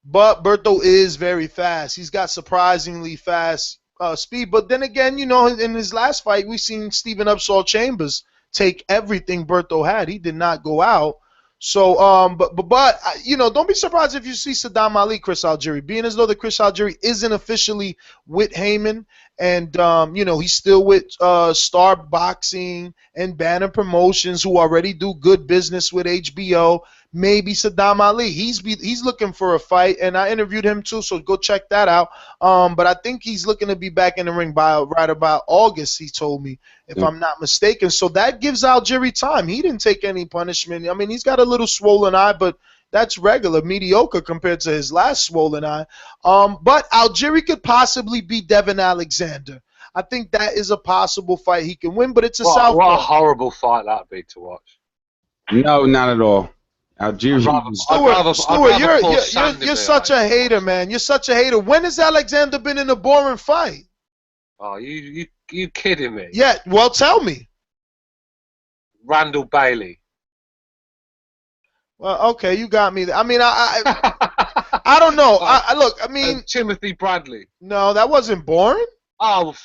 But Berto is very fast. He's got surprisingly fast speed. But then again, in his last fight, we seen Stephen Upshaw Chambers take everything Berto had. He did not go out. So, but don't be surprised if you see Saddam Ali, Chris Algieri, being as though the Chris Algieri isn't officially with Heyman, And you know, he's still with Star Boxing and Banner Promotions, who already do good business with HBO. Maybe Saddam Ali. He's looking for a fight, and I interviewed him too, so go check that out. But I think he's looking to be back in the ring by right about August, he told me, if I'm not mistaken. So that gives Algieri time. He didn't take any punishment. I mean, he's got a little swollen eye, but that's regular, mediocre compared to his last swollen eye. But Algieri could possibly beat Devin Alexander. I think that is a possible fight he can win, but it's a southpaw. What a horrible fight that'd be to watch. No, not at all. Algieri. Stuart, you're such a hater, man. You're such a hater. When has Alexander been in a boring fight? Oh, you kidding me? Yeah, well, tell me. Randall Bailey. Well, okay, you got me. I mean, I don't know. Look, I mean, Timothy Bradley. No, that wasn't boring. Oh, of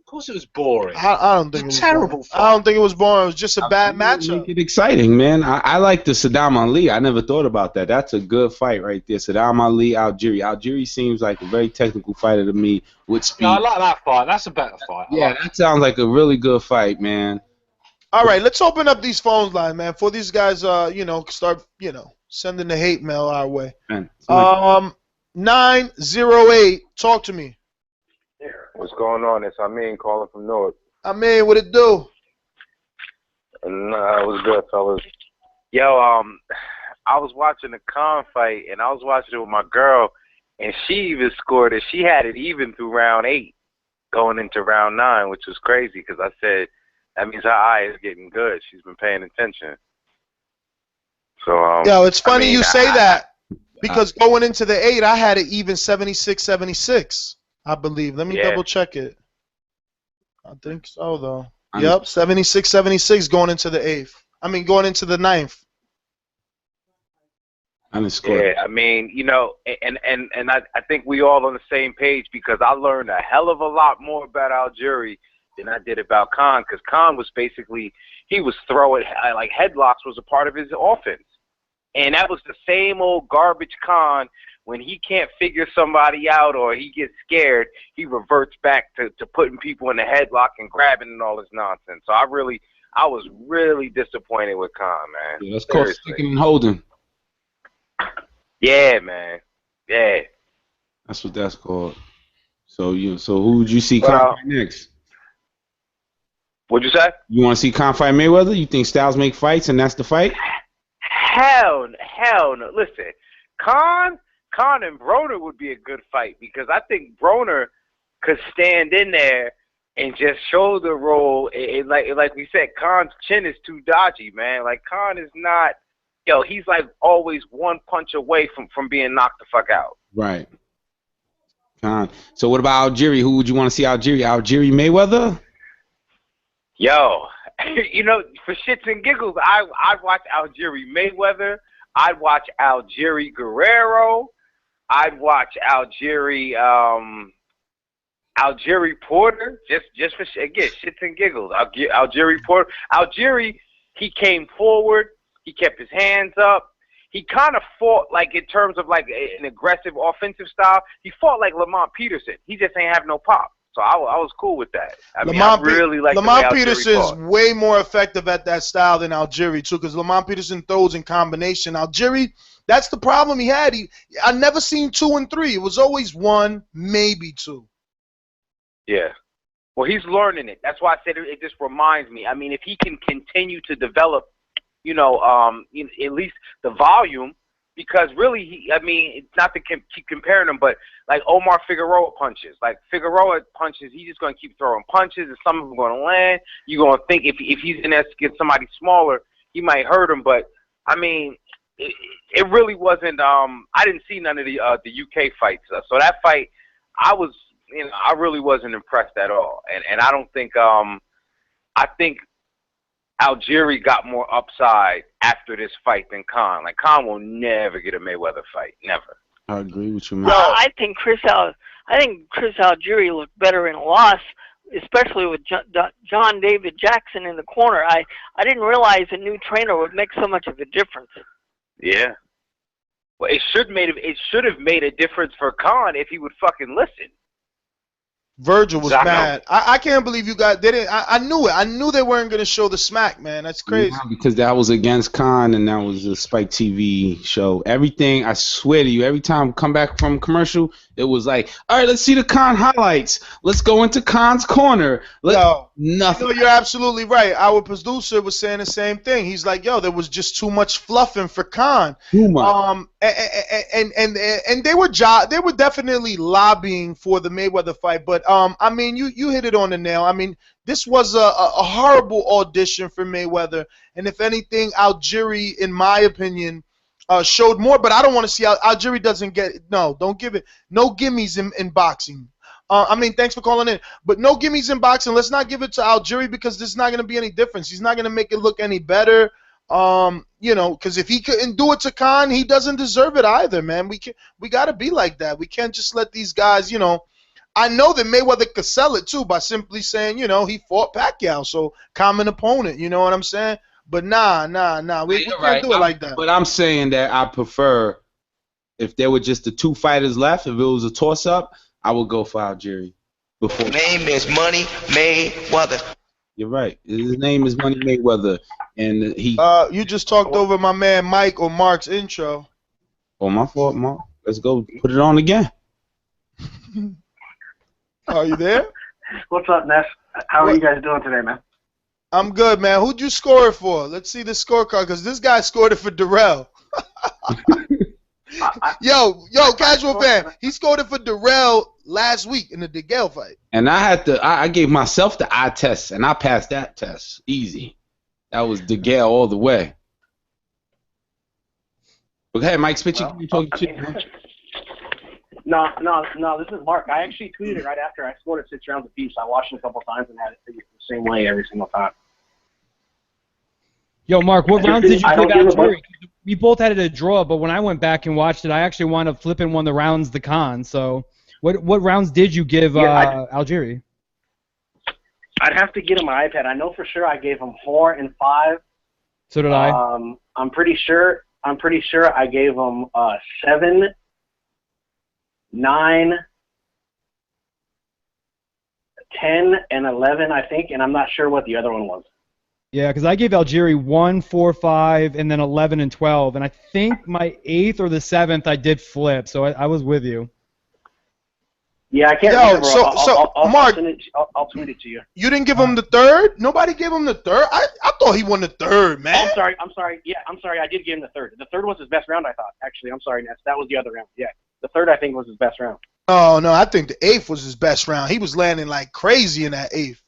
course it was boring. I don't think it was terrible. I don't think it was boring. It was just a bad matchup. Make it exciting, man. I like the Saddam Ali. I never thought about that. That's a good fight right there. Saddam Ali, Algieri. Algieri seems like a very technical fighter to me with speed. No, I like that fight. That's a better fight. Yeah, that sounds like a really good fight, man. All right, let's open up these phone lines, man. For these guys, you know, start, you know, sending the hate mail our way. 908. Talk to me. What's going on? It's Amir calling from North. Amir, what it do? Nah, it was good, fellas. Yo, I was watching the Khan fight, and I was watching it with my girl, and she even scored it. She had it even through round 8, going into round 9, which was crazy because I said that means her eye is getting good. She's been paying attention. So, yo, it's funny you say that because going into the 8, I had it even 76-76. I believe. Let me double check it. I think so, though. Yep, 76-76 going into the 8th. I mean, going into the 9th. Yeah, I mean, you know, and I think we all on the same page because I learned a hell of a lot more about Algieri than I did about Khan, because Khan was basically, he was throwing, like headlocks was a part of his offense. And that was the same old garbage Khan. When he can't figure somebody out or he gets scared, he reverts back to putting people in the headlock and grabbing and all this nonsense. So I was really disappointed with Khan, man. Yeah, that's called sticking and holding. Yeah, man. Yeah. That's what that's called. So who would you see Khan fight next? What'd you say? You want to see Khan fight Mayweather? You think Styles make fights and that's the fight? Hell no. Listen, Khan and Broner would be a good fight because I think Broner could stand in there and just shoulder roll. Like we said, Khan's chin is too dodgy, man. Like Khan is not, he's like always one punch away from being knocked the fuck out. Right. Khan. So what about Algieri? Who would you want to see Algieri? Algieri Mayweather? Yo, you know, for shits and giggles, I'd watch Algieri Mayweather. I'd watch Algieri Guerrero. I'd watch Algieri Porter, just for again shits and giggles. Algieri Porter. Algieri, he came forward. He kept his hands up. He kind of fought like in terms of like an aggressive offensive style. He fought like Lamont Peterson. He just ain't have no pop. So I was cool with that. I mean, I really like Lamont Peterson is way more effective at that style than Algieri too, because Lamont Peterson throws in combination. Algieri, that's the problem he had. I never seen 2 and 3. It was always 1, maybe 2. Yeah. Well, he's learning it. That's why I said it just reminds me. I mean, if he can continue to develop, at least the volume, because really, it's not to keep comparing him, but like Omar Figueroa punches. Like Figueroa punches, he's just going to keep throwing punches, and some of them are going to land. You're going to think if he's in there to get somebody smaller, he might hurt him. But, I mean, it really wasn't I didn't see none of the UK fights. So that fight, I really wasn't impressed at all. And I don't think I think Algieri got more upside after this fight than Khan. Like Khan will never get a Mayweather fight, never. I agree with you, man. I think Chris Algieri looked better in a loss, especially with John David Jackson in the corner. I didn't realize a new trainer would make so much of a difference. Yeah. Well, it should have made a difference for Khan if he would fucking listen. Virgil was Exactly. mad. I can't believe you got. They didn't. I knew it. I knew they weren't going to show the smack, man. That's crazy. Yeah, because that was against Khan, and that was a Spike TV show. Everything, I swear to you, every time I come back from commercial, it was like, all right, let's see the Khan highlights. Let's go into Khan's corner. Nothing. No, you're absolutely right. Our producer was saying the same thing. He's like, yo, there was just too much fluffing for Khan. Too much. And they were definitely lobbying for the Mayweather fight, but I mean, you hit it on the nail. I mean, this was a horrible audition for Mayweather, and if anything, Algieri, in my opinion, showed more. But I don't want to see Algieri doesn't get don't give it no gimmies in boxing. I mean, thanks for calling in, but no gimmies in boxing. Let's not give it to Algieri because there's not going to be any difference. He's not going to make it look any better. You know, because if he couldn't do it to Khan, he doesn't deserve it either, man. We got to be like that. We can't just let these guys, you know. I know that Mayweather could sell it too by simply saying, you know, he fought Pacquiao, so common opponent. You know what I'm saying? But nah. We can't do it like that. But I'm saying that I prefer, if there were just the two fighters left, if it was a toss-up, I would go for Algieri. Before. Name is Money Mayweather. You're right. His name is Money Mayweather, and he. You just talked over my man Mike or Mark's intro. Oh, my fault, Mark. Let's go put it on again. Are you there? What's up, Ness? How are you guys doing today, man? I'm good, man. Who'd you score it for? Let's see the scorecard, because this guy scored it for Darrell. Yo, casual fan. He scored it for Darrell last week in the DeGale fight. And I gave myself the eye test, and I passed that test. Easy. That was DeGale all the way. Okay, Mike Spitchy, you talking to? No, this is Mark. I actually tweeted it right after I scored it 6 rounds apiece. I watched it a couple times and had it the same way every single time. Yo, Mark, what rounds did you give Algieri? We both had it a draw, but when I went back and watched it, I actually wound up flipping one of the rounds the Khan. So, what rounds did you give Algieri? I'd have to get him my iPad. I know for sure I gave him 4 and 5. So did I. I'm pretty sure I gave him 7, 9, 10, and 11, I think, and I'm not sure what the other one was. Yeah, because I gave Algieri 1, 4, 5, and then 11 and 12, and I think my 8th or the 7th I did flip, so I was with you. Yeah, I can't remember. Mark, I'll tweet it to you. You didn't give him the 3rd? Nobody gave him the 3rd? I thought he won the 3rd, man. I'm sorry. Yeah, I'm sorry. I did give him the 3rd. The 3rd was his best round, I thought. Actually, I'm sorry, Ness. That was the other round. Yeah, the 3rd I think was his best round. Oh no, I think the 8th was his best round. He was landing like crazy in that 8th.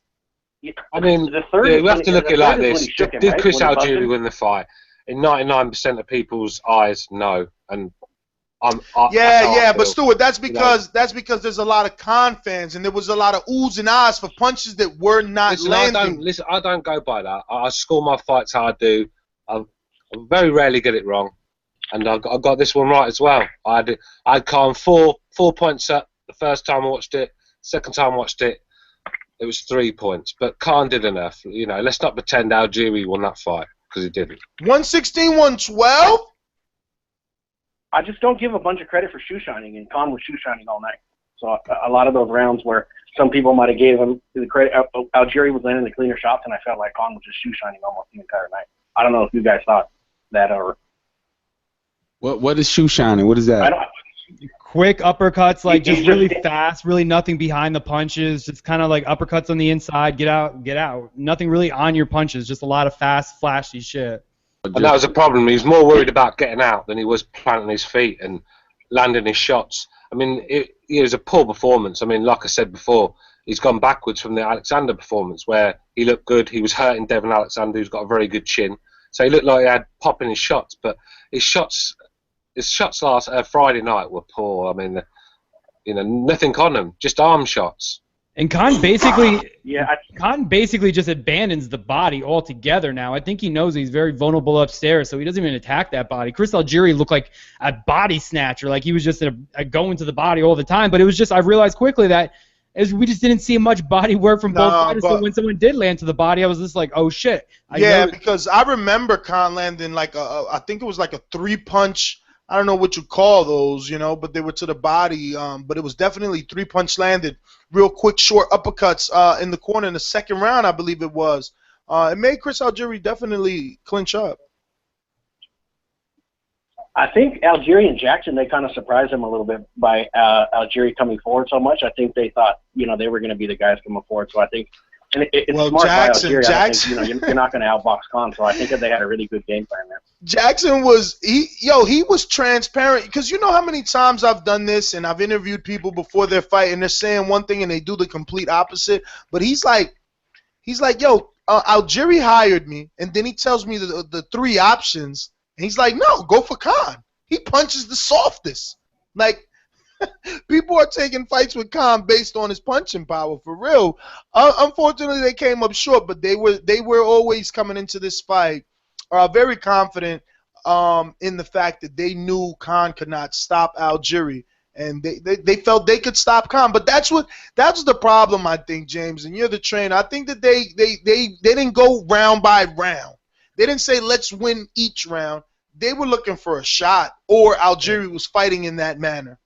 Yeah, I mean, the 3rd we have to look at it like this. Did Chris Algieri win? win the fight? In 99% of people's eyes, no. And but Stuart, that's because there's a lot of Khan fans, and there was a lot of oohs and ahs for punches that were not landing. I don't go by that. I score my fights how I do. I very rarely get it wrong, and I got this one right as well. I had Khan 4 points up the first time I watched it. Second time I watched it, it was 3 points. But Khan did enough. You know, let's not pretend Algieri won that fight because he didn't. 116, 112. I just don't give a bunch of credit for shoe shining, and Khan was shoe shining all night. So a lot of those rounds where some people might have gave him the credit, Algieri was landing the cleaner shots, and I felt like Khan was just shoe shining almost the entire night. I don't know if you guys thought that or. What is shoe shining? What is that? Quick uppercuts, like just really fast, really nothing behind the punches, just kind of like uppercuts on the inside, get out. Nothing really on your punches, just a lot of fast, flashy shit. And that was a problem. He was more worried about getting out than he was planting his feet and landing his shots. I mean, it was a poor performance. I mean, like I said before, he's gone backwards from the Alexander performance where he looked good. He was hurting Devin Alexander, who's got a very good chin. So he looked like he had pop in his shots, but his shots last Friday night were poor. I mean, nothing on him, just arm shots. And Khan basically, Khan basically just abandons the body altogether now. I think he knows he's very vulnerable upstairs, so he doesn't even attack that body. Chris Algieri looked like a body snatcher, like he was just going to the body all the time. But it was just, I realized quickly that we just didn't see much body work from both fighters. So when someone did land to the body, I was just like, oh shit. Because I remember Khan landing like I think it was like a 3-punch. I don't know what you call those, you know, but they were to the body. But it was definitely 3-punch landed, real quick, short uppercuts in the corner in the second round, I believe it was. It made Chris Algieri definitely clinch up. I think Algieri and Jackson, they kind of surprised him a little bit by Algieri coming forward so much. I think they thought, you know, they were going to be the guys coming forward. So I think, and it's smart Jackson, by Algieri. I think, you know, you're not going to outbox Khan. So I think that they had a really good game plan there. Jackson was he was transparent, because you know how many times I've done this and I've interviewed people before their fight and they're saying one thing and they do the complete opposite. But he's like, yo, Algieri hired me, and then he tells me the 3 options, and he's like, no, go for Khan. He punches the softest. Like, people are taking fights with Khan based on his punching power, for real. Unfortunately, they came up short, but they were always coming into this fight very confident in the fact that they knew Khan could not stop Algieri, and they felt they could stop Khan. But that's the problem, I think, James. And you're the trainer. I think that they didn't go round by round. They didn't say let's win each round. They were looking for a shot, or Algieri was fighting in that manner.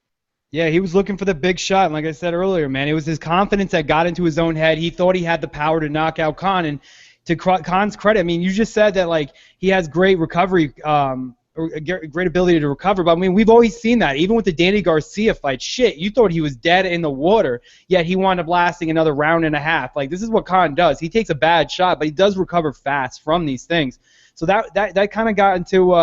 Yeah, he was looking for the big shot. And like I said earlier, man, it was his confidence that got into his own head. He thought he had the power to knock out Khan. And to Khan's credit, I mean, you just said that, like, he has great recovery, or great ability to recover. But, I mean, we've always seen that. Even with the Danny Garcia fight, shit, you thought he was dead in the water, yet he wound up lasting another round and a half. Like, this is what Khan does. He takes a bad shot, but he does recover fast from these things. So that kind of got into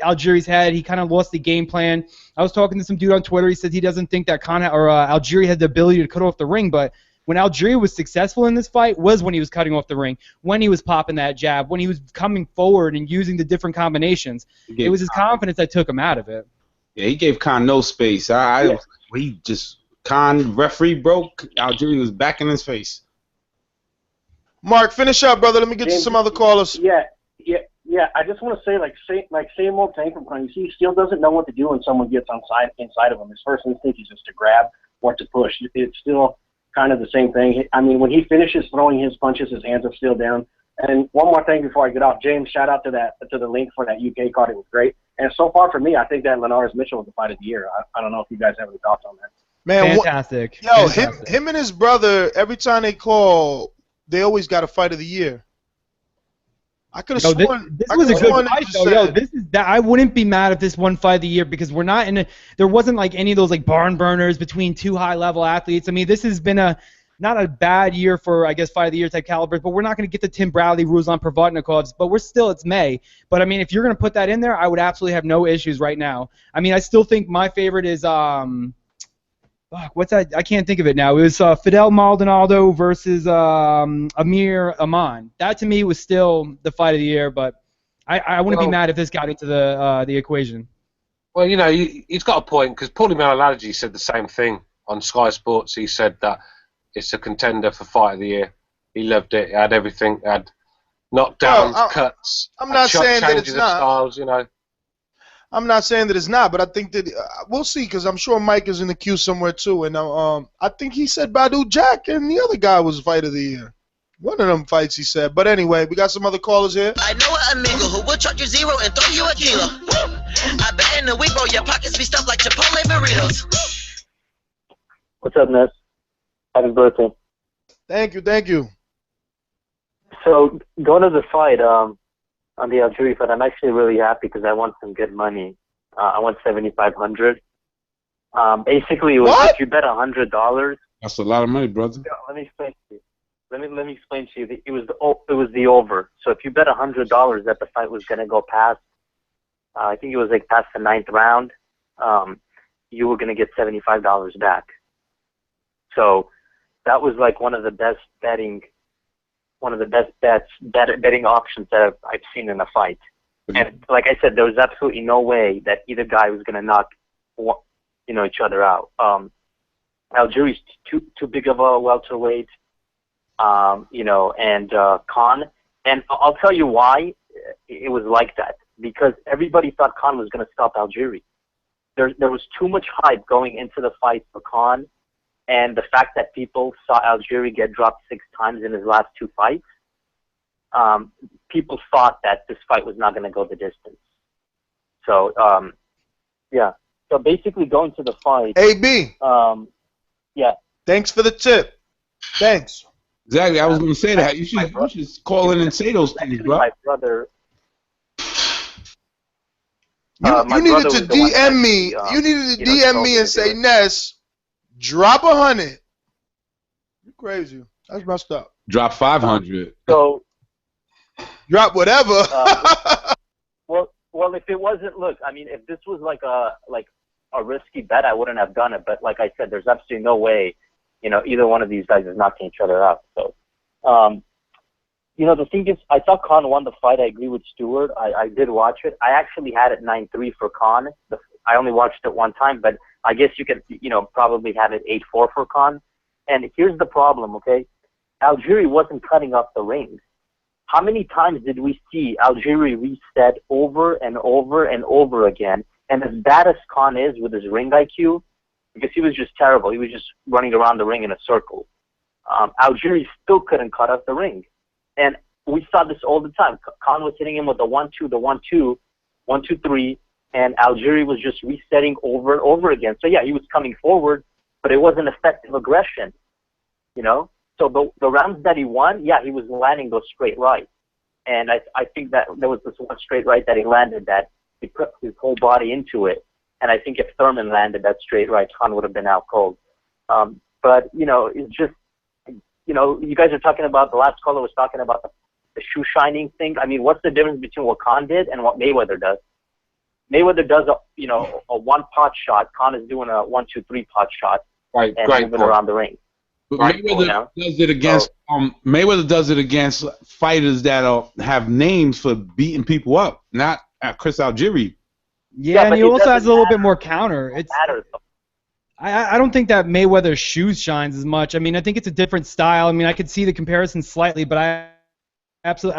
Algieri's head. He kind of lost the game plan. I was talking to some dude on Twitter. He said he doesn't think that Algieri had the ability to cut off the ring, but when Algieri was successful in this fight was when he was cutting off the ring, when he was popping that jab, when he was coming forward and using the different combinations. It was his confidence that took him out of it. Yeah, he gave Khan no space. Khan referee broke. Algieri was back in his face. Mark, finish up, brother. Let me get to some other callers. Yeah. I just want to say, same old thing from Khan. You see, he still doesn't know what to do when someone gets inside of him. His first instinct is just to grab or to push. It's still kind of the same thing. I mean, when he finishes throwing his punches, his hands are still down. And one more thing before I get off, James, shout out to the link for that UK card. It was great. And so far for me, I think that Linares Mitchell was the fight of the year. I don't know if you guys have any thoughts on that. Man, fantastic. Him and his brother, every time they call, they always got a fight of the year. I could have sworn this was a good fight, though. I wouldn't be mad if this won fight of the year, because we're not there wasn't like any of those like barn burners between 2 high-level athletes. I mean, this has been not a bad year for, I guess, fight of the year type calibers, but we're not going to get the Tim Bradley, Ruslan Provodnikovs, but it's May. But I mean, if you're going to put that in there, I would absolutely have no issues right now. I mean, I still think my favorite is what's that? I can't think of it now. It was Fidel Maldonado versus Amir Khan. That to me was still the fight of the year, but I wouldn't be mad if this got into the equation. Well, you know, he's got a point, because Paulie Malignaggi said the same thing on Sky Sports. He said that it's a contender for fight of the year. He loved it. It had everything. It had knockdowns, cuts. I'm not saying that it's not. Styles, you know. I'm not saying that it's not, but I think that we'll see, because I'm sure Mike is in the queue somewhere too. And I think he said Badu Jack, and the other guy was fight of the year. One of them fights he said. But anyway, we got some other callers here. I know a amigo who will charge you 0 and throw you a kilo. I bet in a week, bro, your pockets be stuffed like Chipotle burritos. What's up, Ness? Happy birthday. Thank you. So, going to the fight, on the Algieri fight, I'm actually really happy because I won some good money. I won $7,500. Basically, it was if you bet $100. That's a lot of money, brother. Let me explain to you. Let me explain to you. It was the over. So if you bet $100 that the fight was gonna go past, I think it was like past the 9th round, you were gonna get $75 back. So that was like one of the best betting options that I've seen in a fight. And like I said, there was absolutely no way that either guy was going to knock, each other out. Algieri's too big of a welterweight, and Khan. And I'll tell you why it was like that. Because everybody thought Khan was going to stop Algieri. There was too much hype going into the fight for Khan. And the fact that people saw Algieri get dropped 6 times in his last 2 fights, people thought that this fight was not going to go the distance. So Yeah. So basically, going to the fight. AB. Yeah. Thanks for the tip. Thanks. Exactly. I was going to say that. You should call in and say those things, bro. My brother. You needed to DM me. You needed to DM me and say, Ness, drop 100. You're crazy. That's messed up. Drop 500. So. Drop whatever. Well, if it wasn't, look, I mean, if this was like a risky bet, I wouldn't have done it. But like I said, there's absolutely no way, either one of these guys is knocking each other out. So, the thing is, I thought Khan won the fight. I agree with Stewart. I did watch it. I actually had it 9-3 for Khan. I only watched it one time, but I guess you could, probably have it 8-4 for Khan. And here's the problem, okay? Algieri wasn't cutting off the rings. How many times did we see Algieri reset over and over and over again? And as bad as Khan is with his ring IQ, because he was just terrible, he was just running around the ring in a circle. Algieri still couldn't cut off the ring. And we saw this all the time. Khan was hitting him with the 1-2, the 1-2, 1-2-3, and Algieri was just resetting over and over again. So yeah, he was coming forward, but it wasn't effective aggression, So the rounds that he won, yeah, he was landing those straight rights. And I think that there was this one straight right that he landed that he put his whole body into it. And I think if Thurman landed that straight right, Khan would have been out cold. But, it's just, you guys are talking about, the last caller was talking about the shoe shining thing. I mean, what's the difference between what Khan did and what Mayweather does? Mayweather does a one pot shot. Khan is doing a 1-2-3 pot shot. Right, and right. moving around the ring. But Mayweather does it against fighters that have names for beating people up, not Chris Algieri. Yeah, and he also has a little bit more counter. I don't think that Mayweather's shoes shines as much. I mean, I think it's a different style. I mean, I could see the comparison slightly, but I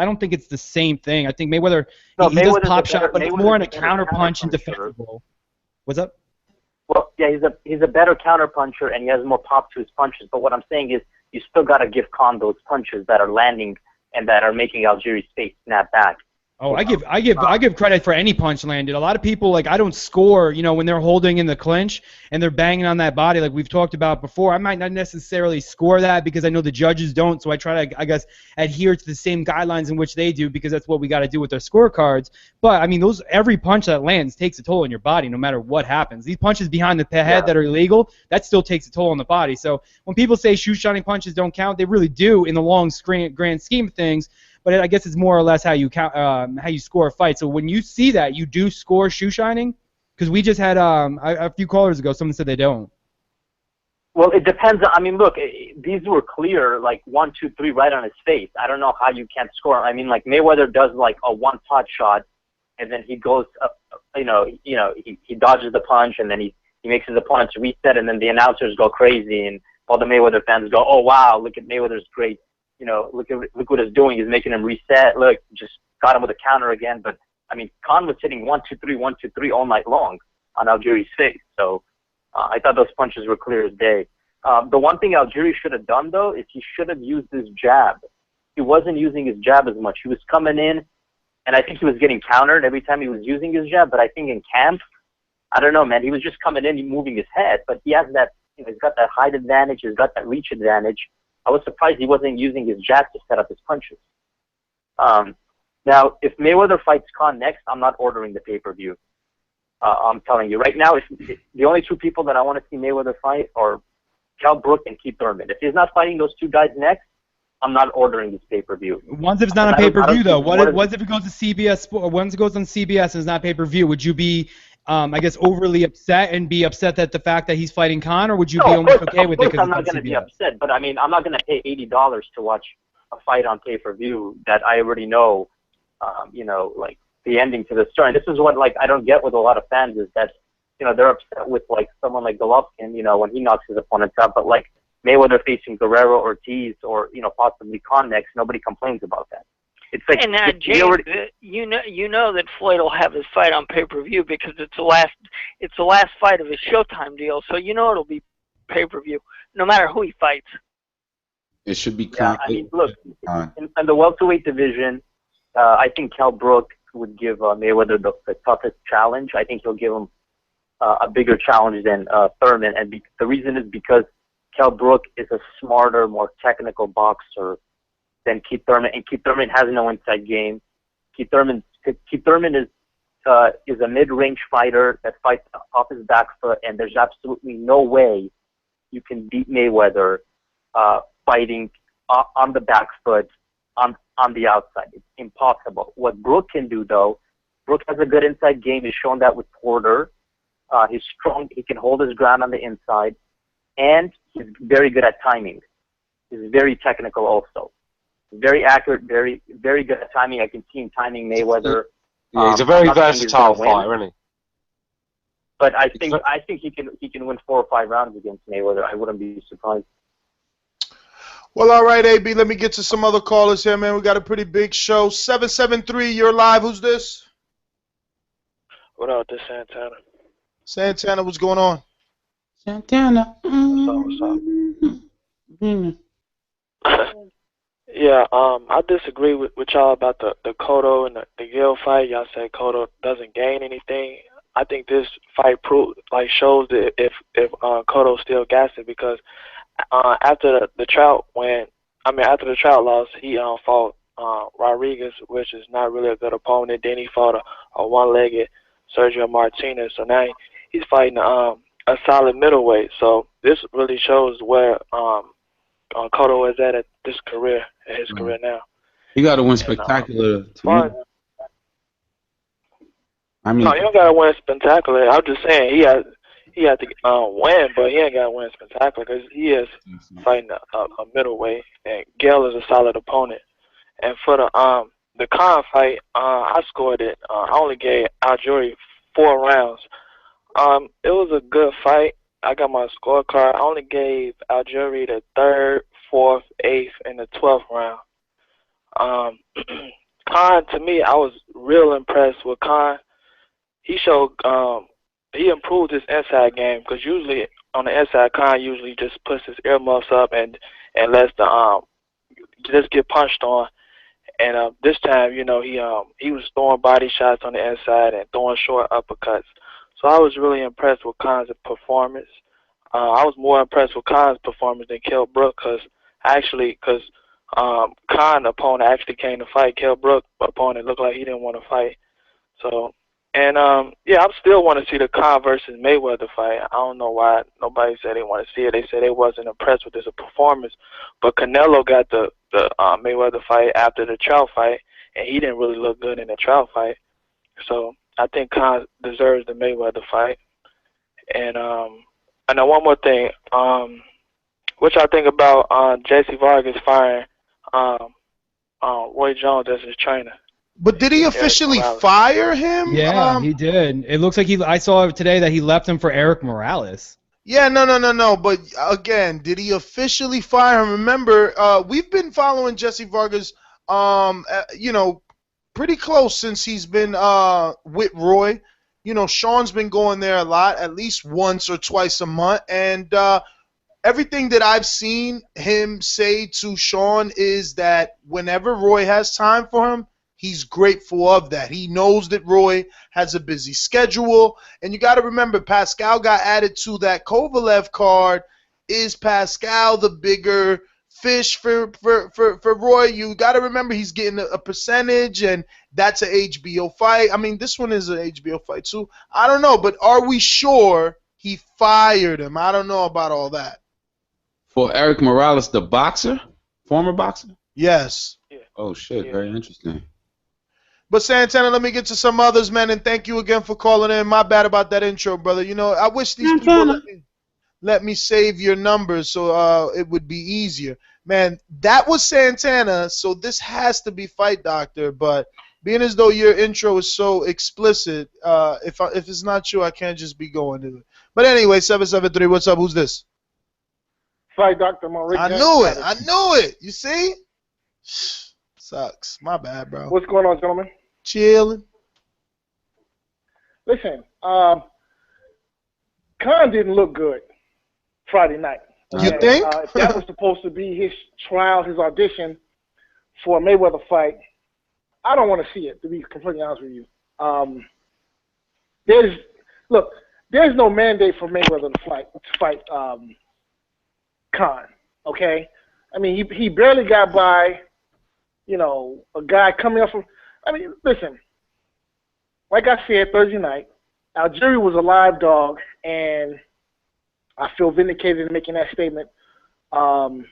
don't think it's the same thing. I think Mayweather he does pop shot, but it's more in a counter punch and defensible. What's up? Well, yeah, he's a better counter puncher and he has more pop to his punches. But what I'm saying is, you still got to give Khan those punches that are landing and that are making Algieri's face snap back. Oh, I give credit for any punch landed. A lot of people, like, I don't score, when they're holding in the clinch and they're banging on that body, like we've talked about before. I might not necessarily score that because I know the judges don't, so I try to, I guess, adhere to the same guidelines in which they do because that's what we got to do with our scorecards. But I mean, every punch that lands takes a toll on your body, no matter what happens. These punches behind the head that are illegal, that still takes a toll on the body. So when people say shoe shining punches don't count, they really do in the long grand scheme of things. But I guess it's more or less how you count, how you score a fight. So when you see that, you do score shoe shining, because we just had a few callers ago, someone said they don't. Well, it depends. I mean, look, these were clear, like 1, 2, 3, right on his face. I don't know how you can't score. I mean, like Mayweather does like a one pot shot, and then he goes, he dodges the punch, and then he makes his opponents reset, and then the announcers go crazy, and all the Mayweather fans go, oh wow, look at Mayweather's great. Look what he's doing. He's making him reset. Look, just got him with a counter again. But I mean, Khan was hitting 1, 2, 3, 1, 2, 3 all night long on Algieri's face. So I thought those punches were clear as day. The one thing Algieri should have done though is he should have used his jab. He wasn't using his jab as much. He was coming in, and I think he was getting countered every time he was using his jab. But I think in camp, I don't know, man. He was just coming in, moving his head. But he has that. He's got that height advantage. He's got that reach advantage. I was surprised he wasn't using his jab to set up his punches. Now, if Mayweather fights Khan next, I'm not ordering the pay-per-view. I'm telling you. Right now, the only two people that I want to see Mayweather fight are Cal Brook and Keith Thurman. If he's not fighting those two guys next, I'm not ordering this pay-per-view. Once if it's not on pay-per-view, though, what if it goes to CBS? Once it goes on CBS and it's not pay-per-view, would you be, I guess, overly upset and be upset at the fact that he's fighting Khan, or would you be almost okay with it? I'm not going to be upset, but I mean, I'm not going to pay $80 to watch a fight on pay-per-view that I already know, like the ending to the story. And this is what, like, I don't get with a lot of fans is that, they're upset with like someone like Golovkin, when he knocks his opponents out, but like Mayweather facing Guerrero, Ortiz, or possibly Khan next, nobody complains about that. It's like, and now, James, you know that Floyd will have his fight on pay-per-view because it's the last fight of his Showtime deal, so it'll be pay-per-view no matter who he fights. It should be. Yeah, I mean, look, in the welterweight division, I think Cal Brook would give Mayweather the toughest challenge. I think he'll give him a bigger challenge than Thurman, and the reason is because Kell Brook is a smarter, more technical boxer than Keith Thurman, and Keith Thurman has no inside game. Keith Thurman is a mid-range fighter that fights off his back foot, and there's absolutely no way you can beat Mayweather fighting on the back foot on the outside. It's impossible. What Brook can do, though, Brook has a good inside game. He's shown that with Porter. He's strong. He can hold his ground on the inside, and he's very good at timing. He's very technical also. Very accurate, very good at timing. I can see him timing Mayweather. Yeah, he's a very versatile fighter, isn't he? But I think he can win 4 or 5 rounds against Mayweather. I wouldn't be surprised. Well, all right, AB. Let me get to some other callers here, man. We got a pretty big show. 773, you're live. Who's this? What up? This Santana. Santana, what's going on? Santana. What's up? Yeah, I disagree with y'all about the Cotto and the Gill fight. Y'all said Cotto doesn't gain anything. I think this fight shows that if Cotto still got it, because after the Trout loss, he fought Rodriguez, which is not really a good opponent. Then he fought a one-legged Sergio Martinez. So now he's fighting a solid middleweight. So this really shows where Cotto is at his career now. You got to win spectacular. No, you don't got to win spectacular. I'm just saying he had to win, but he ain't got to win spectacular because he is fighting a middleweight, and Gale is a solid opponent. And for the Khan fight, I scored it. I only gave Algieri 4 rounds. It was a good fight. I got my scorecard. I only gave Algieri the 3rd, 4th, 8th, and the 12th round. Khan, to me, I was real impressed with Khan. He showed he improved his inside game, because usually on the inside, Khan usually just puts his earmuffs up and lets the just get punched on. And this time, he was throwing body shots on the inside and throwing short uppercuts. So I was really impressed with Khan's performance. I was more impressed with Khan's performance than Kell Brook, because Khan opponent actually came to fight. Kell Brook opponent looked like he didn't want to fight. So, and I still want to see the Khan versus Mayweather fight. I don't know why nobody said they want to see it. They said they wasn't impressed with his performance. But Canelo got the Mayweather fight after the Trout fight, and he didn't really look good in the Trout fight. So I think Khan deserves the Mayweather fight. And now one more thing. What y'all think about J.C. Vargas firing Roy Jones as his trainer? But did he officially fire him? Yeah, he did. It looks like I saw today that he left him for Eric Morales. Yeah, no. But again, did he officially fire him? Remember, we've been following Jesse Vargas, pretty close since he's been with Roy. Sean's been going there a lot, at least once or twice a month, and everything that I've seen him say to Sean is that whenever Roy has time for him, he's grateful of that. He knows that Roy has a busy schedule. And you got to remember, Pascal got added to that Kovalev card. Is Pascal the bigger fish for Roy? You got to remember he's getting a percentage, and that's an HBO fight. I mean, this one is an HBO fight too. I don't know, but are we sure he fired him? I don't know about all that. For Eric Morales, the boxer? Former boxer? Yes. Yeah. Oh, shit. Very interesting. But Santana, let me get to some others, man, and thank you again for calling in. My bad about that intro, brother. I wish these people let me save your numbers so it would be easier. Man, that was Santana, so this has to be Fight Doctor, but being as though your intro is so explicit, if it's not true, I can't just be going to it. But anyway, 773, what's up? Who's this? Fight Doctor Maurice. I knew it. You see? Sucks. My bad, bro. What's going on, gentlemen? Chilling. Listen, Khan didn't look good Friday night. You think? If that was supposed to be his trial, his audition for a Mayweather fight, I don't want to see it, to be completely honest with you. Look, there's no mandate for Mayweather to fight Khan. Okay, I mean he barely got by. You know, a guy coming up from. I mean, listen. Like I said Thursday night, Algieri was a live dog, and I feel vindicated in making that statement. The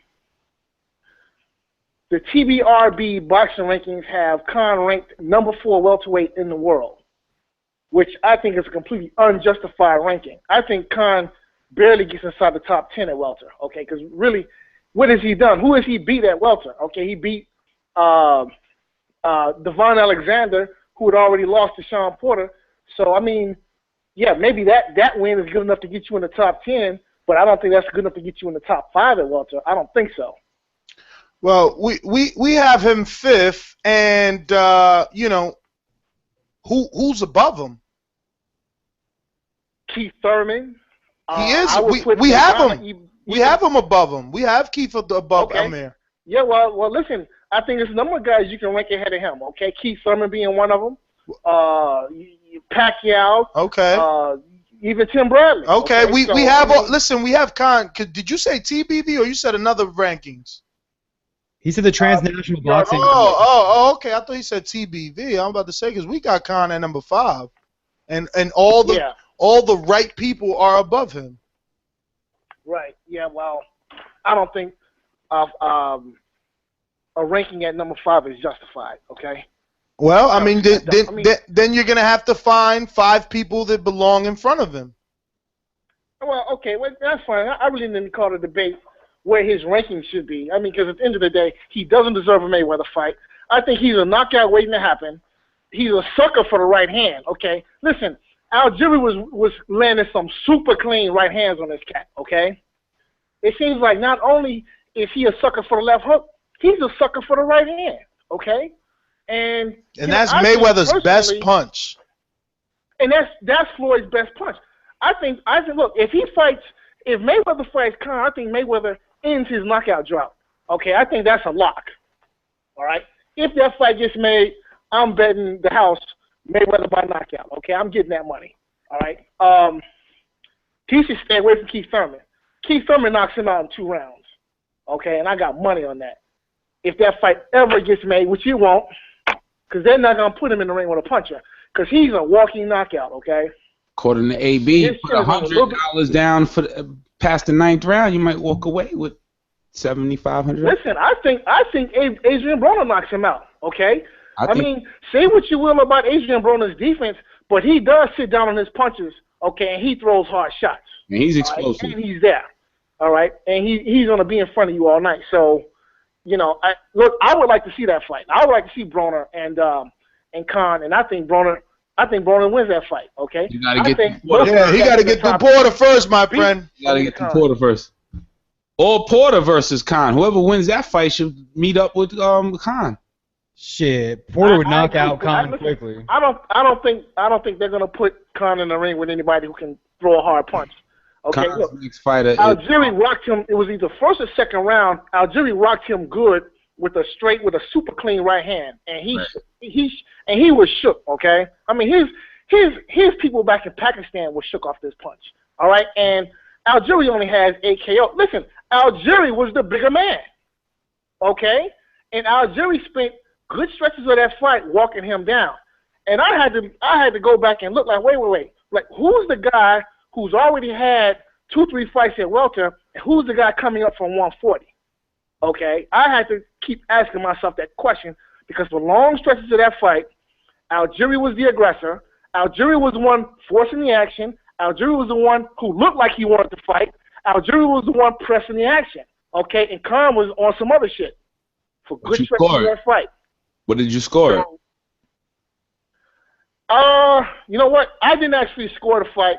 TBRB boxing rankings have Khan ranked number 4 welterweight in the world, which I think is a completely unjustified ranking. I think Khan barely gets inside the top 10 at welter. Okay, because really, what has he done? Who has he beat at welter? Okay, he beat Devon Alexander, who had already lost to Sean Porter. So, I mean, yeah, maybe that win is good enough to get you in the top 10, but I don't think that's good enough to get you in the top 5 at welter. I don't think so. Well, we have him 5th, and you know, who's above him? Keith Thurman. He is. We have him. We have him above him. We have Keith above Amir. Yeah. Well, listen. I think there's a number of guys you can rank ahead of him. Okay, Keith Thurman being one of them. Pacquiao. Okay. Even Tim Bradley. Okay. We have. Listen, we have Khan. Did you say TBV or you said another rankings? He said the transnational boxing. Okay. I thought he said TBV. I'm about to say because we got Khan at number 5, and all the right people are above him. Right. Yeah. Well, I don't think a ranking at number 5 is justified. Okay. Well, I mean, then you're gonna have to find 5 people that belong in front of him. Well, okay, well, that's fine. I really didn't call it a debate where his ranking should be. I mean, because at the end of the day, he doesn't deserve a Mayweather fight. I think he's a knockout waiting to happen. He's a sucker for the right hand. Okay, listen, Algieri was landing some super clean right hands on this cat. Okay, it seems like not only is he a sucker for the left hook, he's a sucker for the right hand. Okay. And that's Mayweather's best punch. And that's Floyd's best punch. I think look, if Mayweather fights Khan, I think Mayweather ends his knockout drought. Okay, I think that's a lock. All right. If that fight gets made, I'm betting the house Mayweather by knockout. Okay, I'm getting that money. All right. He should stay away from Keith Thurman. Keith Thurman knocks him out in 2 rounds. Okay, and I got money on that. If that fight ever gets made, which it won't, because they're not going to put him in the ring with a puncher, because he's a walking knockout, okay? According to AB, put $100 down for past the 9th round, you might walk away with $7,500. Listen, I think Adrian Broner knocks him out, okay? I mean, say what you will about Adrian Broner's defense, but he does sit down on his punches, okay, and he throws hard shots. And he's explosive. Right? And he's there, all right? And he's going to be in front of you all night, so... You know, I would like to see that fight. I would like to see Broner and Khan, and I think Broner wins that fight. Okay. You gotta get. He got to get through Porter first, my friend. You got to get through Porter first. Or Porter versus Khan. Whoever wins that fight should meet up with Khan. Shit, Porter would knock out Khan quickly. I don't think they're gonna put Khan in the ring with anybody who can throw a hard punch. Okay, Khan's look, next fighter Algieri rocked him. It was either first or second round. Algieri rocked him good with a super clean right hand, and he was shook. Okay, I mean his people back in Pakistan were shook off this punch. All right, and Algieri only has 8 KO. Listen, Algieri was the bigger man. Okay, and Algieri spent good stretches of that fight walking him down, and I had to go back and look like wait, like who's the guy who's already had 2-3 fights at welter, and who's the guy coming up from 140? Okay, I had to keep asking myself that question because for long stretches of that fight, Algieri was the aggressor. Algieri was the one forcing the action. Algieri was the one who looked like he wanted to fight. Algieri was the one pressing the action. Okay, and Khan was on some other shit for good stretches of that fight. What did you score? So, you know what? I didn't actually score the fight.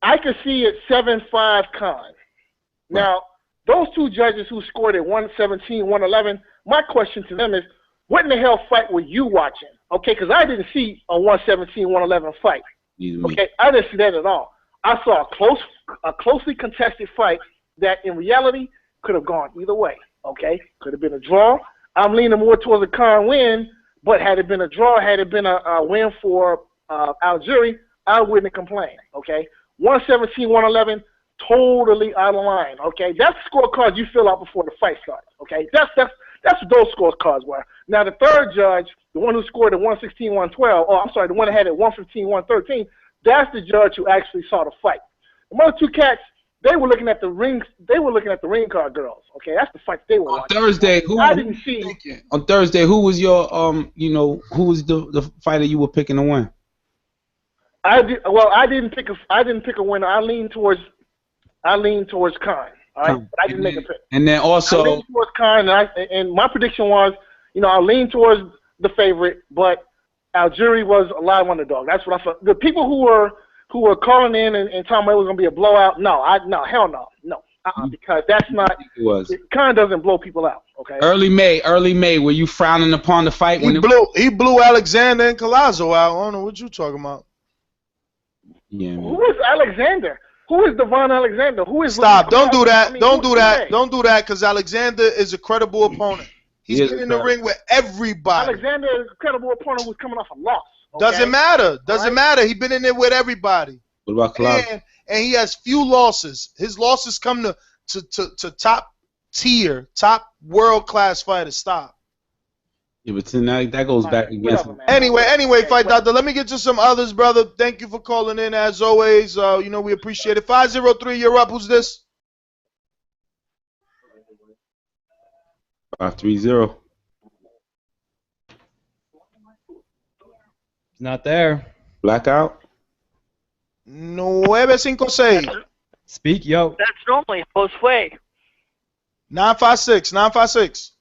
I could see it 7-5 Khan. Now, those 2 judges who scored at 117, 111, my question to them is, what in the hell fight were you watching? Okay, because I didn't see a 117, 111 fight. Okay, I didn't see that at all. I saw a closely contested fight that in reality could have gone either way. Okay, could have been a draw. I'm leaning more towards a Khan win, but had it been a draw, had it been a win for Algieri, I wouldn't complain. Okay, 117, 111, totally out of line. Okay, that's the scorecard you fill out before the fight starts. Okay, that's what those scorecards were. Now the third judge, the one who scored at 116, 112, oh I'm sorry, the one that had it 115, 113, that's the judge who actually saw the fight. The other two cats, they were looking at the ring. They were looking at the ring card girls. Okay, that's the fight they were watching. Thursday, I didn't see. On Thursday, who was your who was the fighter you were picking to win? I didn't pick a winner. I leaned towards Khan. All right, but I didn't make a pick. And then also, I leaned towards Khan, and my prediction was, I leaned towards the favorite, but Algieri was a live underdog. That's what I thought. The people who were calling in and talking about it was gonna be a blowout. Hell no. Because that's not. Khan doesn't blow people out. Okay. Early May. Were you frowning upon the fight He blew Alexander and Collazo out. I don't know what you talking about. Yeah. Man. Who is Alexander? Who is Devon Alexander? Who is? Stop! Don't do that! Don't do that! Don't do that! Because Alexander is a credible opponent. He's been in the ring with everybody. Alexander is a credible opponent who's coming off a loss. Okay? Doesn't matter. He's been in there with everybody. What about Collazo? And he has few losses. His losses come to top tier, top world class fighters. Stop. Yeah, but tonight that goes back against him. Anyway, Fight Doctor. Let me get to some others, brother. Thank you for calling in as always. We appreciate it. 503, you're up. Who's this? 530. It's not there. Blackout. 956. Speak, yo. That's normally Josue. 956.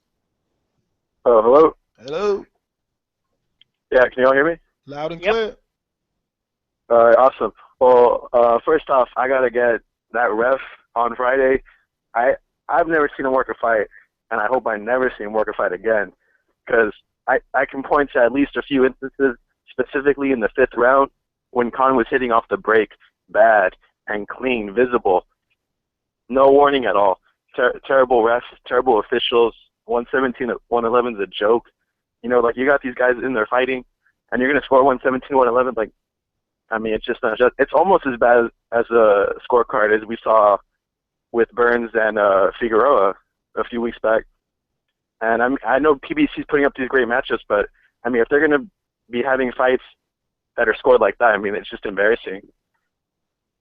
Hello. Hello. Yeah, can you all hear me? Loud and clear. All right, awesome. Well, first off, I gotta get that ref on Friday. I've never seen him work a fight, and I hope I never see him work a fight again, because I can point to at least a few instances, specifically in the 5th round, when Khan was hitting off the break bad and clean, visible. No warning at all. Terrible refs, terrible officials. 117 111 is a joke. Like you got these guys in there fighting, and you're gonna score 117 111. Like, I mean, it's just not just. It's almost as bad as a scorecard as we saw with Burns and Figueroa a few weeks back. And I know PBC's putting up these great matchups, but I mean, if they're gonna be having fights that are scored like that, I mean, it's just embarrassing.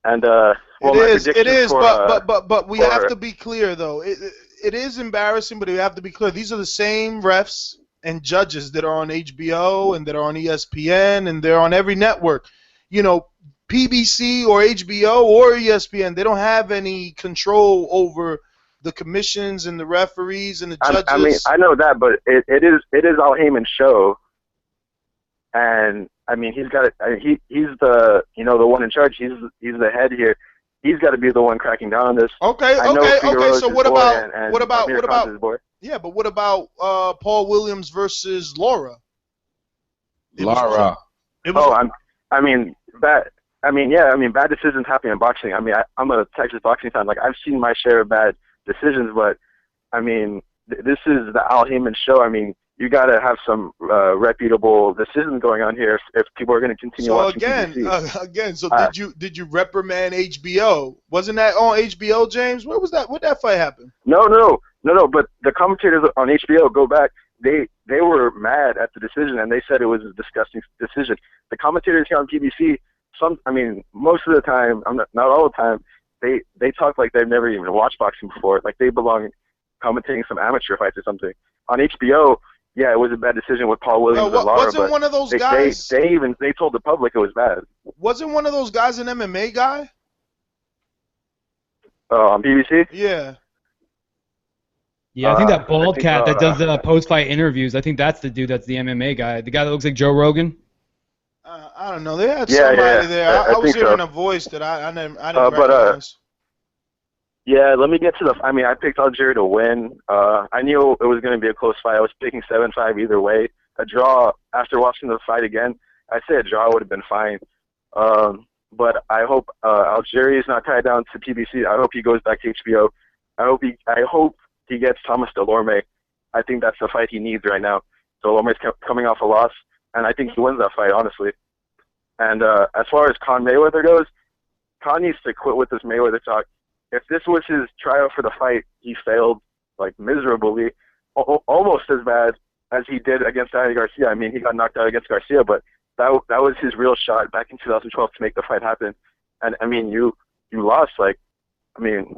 And it is, but we have to be clear though. It is embarrassing, but we have to be clear. These are the same refs and judges that are on HBO and that are on ESPN and they're on every network. PBC or HBO or ESPN, they don't have any control over the commissions and the referees and the judges. I mean, I know that, but it is Al Heyman's show, and I mean, he's the the one in charge. He's the head here. He's got to be the one cracking down on this. Okay. So what about yeah, but what about Paul Williams versus Laura? Bad decisions happen in boxing. I mean, I'm a Texas boxing fan. Like, I've seen my share of bad decisions, but I mean, this is the Al Heyman show. I mean, you got to have some reputable decisions going on here if people are going to continue watching TV. So did you reprimand HBO? Wasn't that on HBO, James? Where was that? Where'd that fight happen? No. But the commentators on HBO, go back. They were mad at the decision, and they said it was a disgusting decision. The commentators here on PBC, most of the time, not all the time, they talk like they've never even watched boxing before. Like they belong commentating some amateur fights or something. On HBO, yeah, it was a bad decision with Paul Williams and Laura. Wasn't one of those guys? They told the public it was bad. Wasn't one of those guys an MMA guy? On BBC? Yeah. Yeah, I think that bald cat that does the post-fight interviews, I think that's the dude that's the MMA guy. The guy that looks like Joe Rogan? I don't know. They had somebody there. I was hearing a voice that I didn't recognize. Yeah, let me get to I picked Algieri to win. I knew it was going to be a close fight. I was picking 7-5 either way. A draw, after watching the fight again, I'd say a draw would have been fine. But I hope Algieri is not tied down to PBC. I hope he goes back to HBO. I hope he gets Thomas Delorme. I think that's the fight he needs right now. Delorme's coming off a loss, and I think he wins that fight, honestly. And as far as Khan Mayweather goes, Khan needs to quit with this Mayweather talk. If this was his tryout for the fight, he failed like miserably, almost as bad as he did against Andy Garcia. I mean, he got knocked out against Garcia, but that was his real shot back in 2012 to make the fight happen. And I mean, you lost. Like, I mean,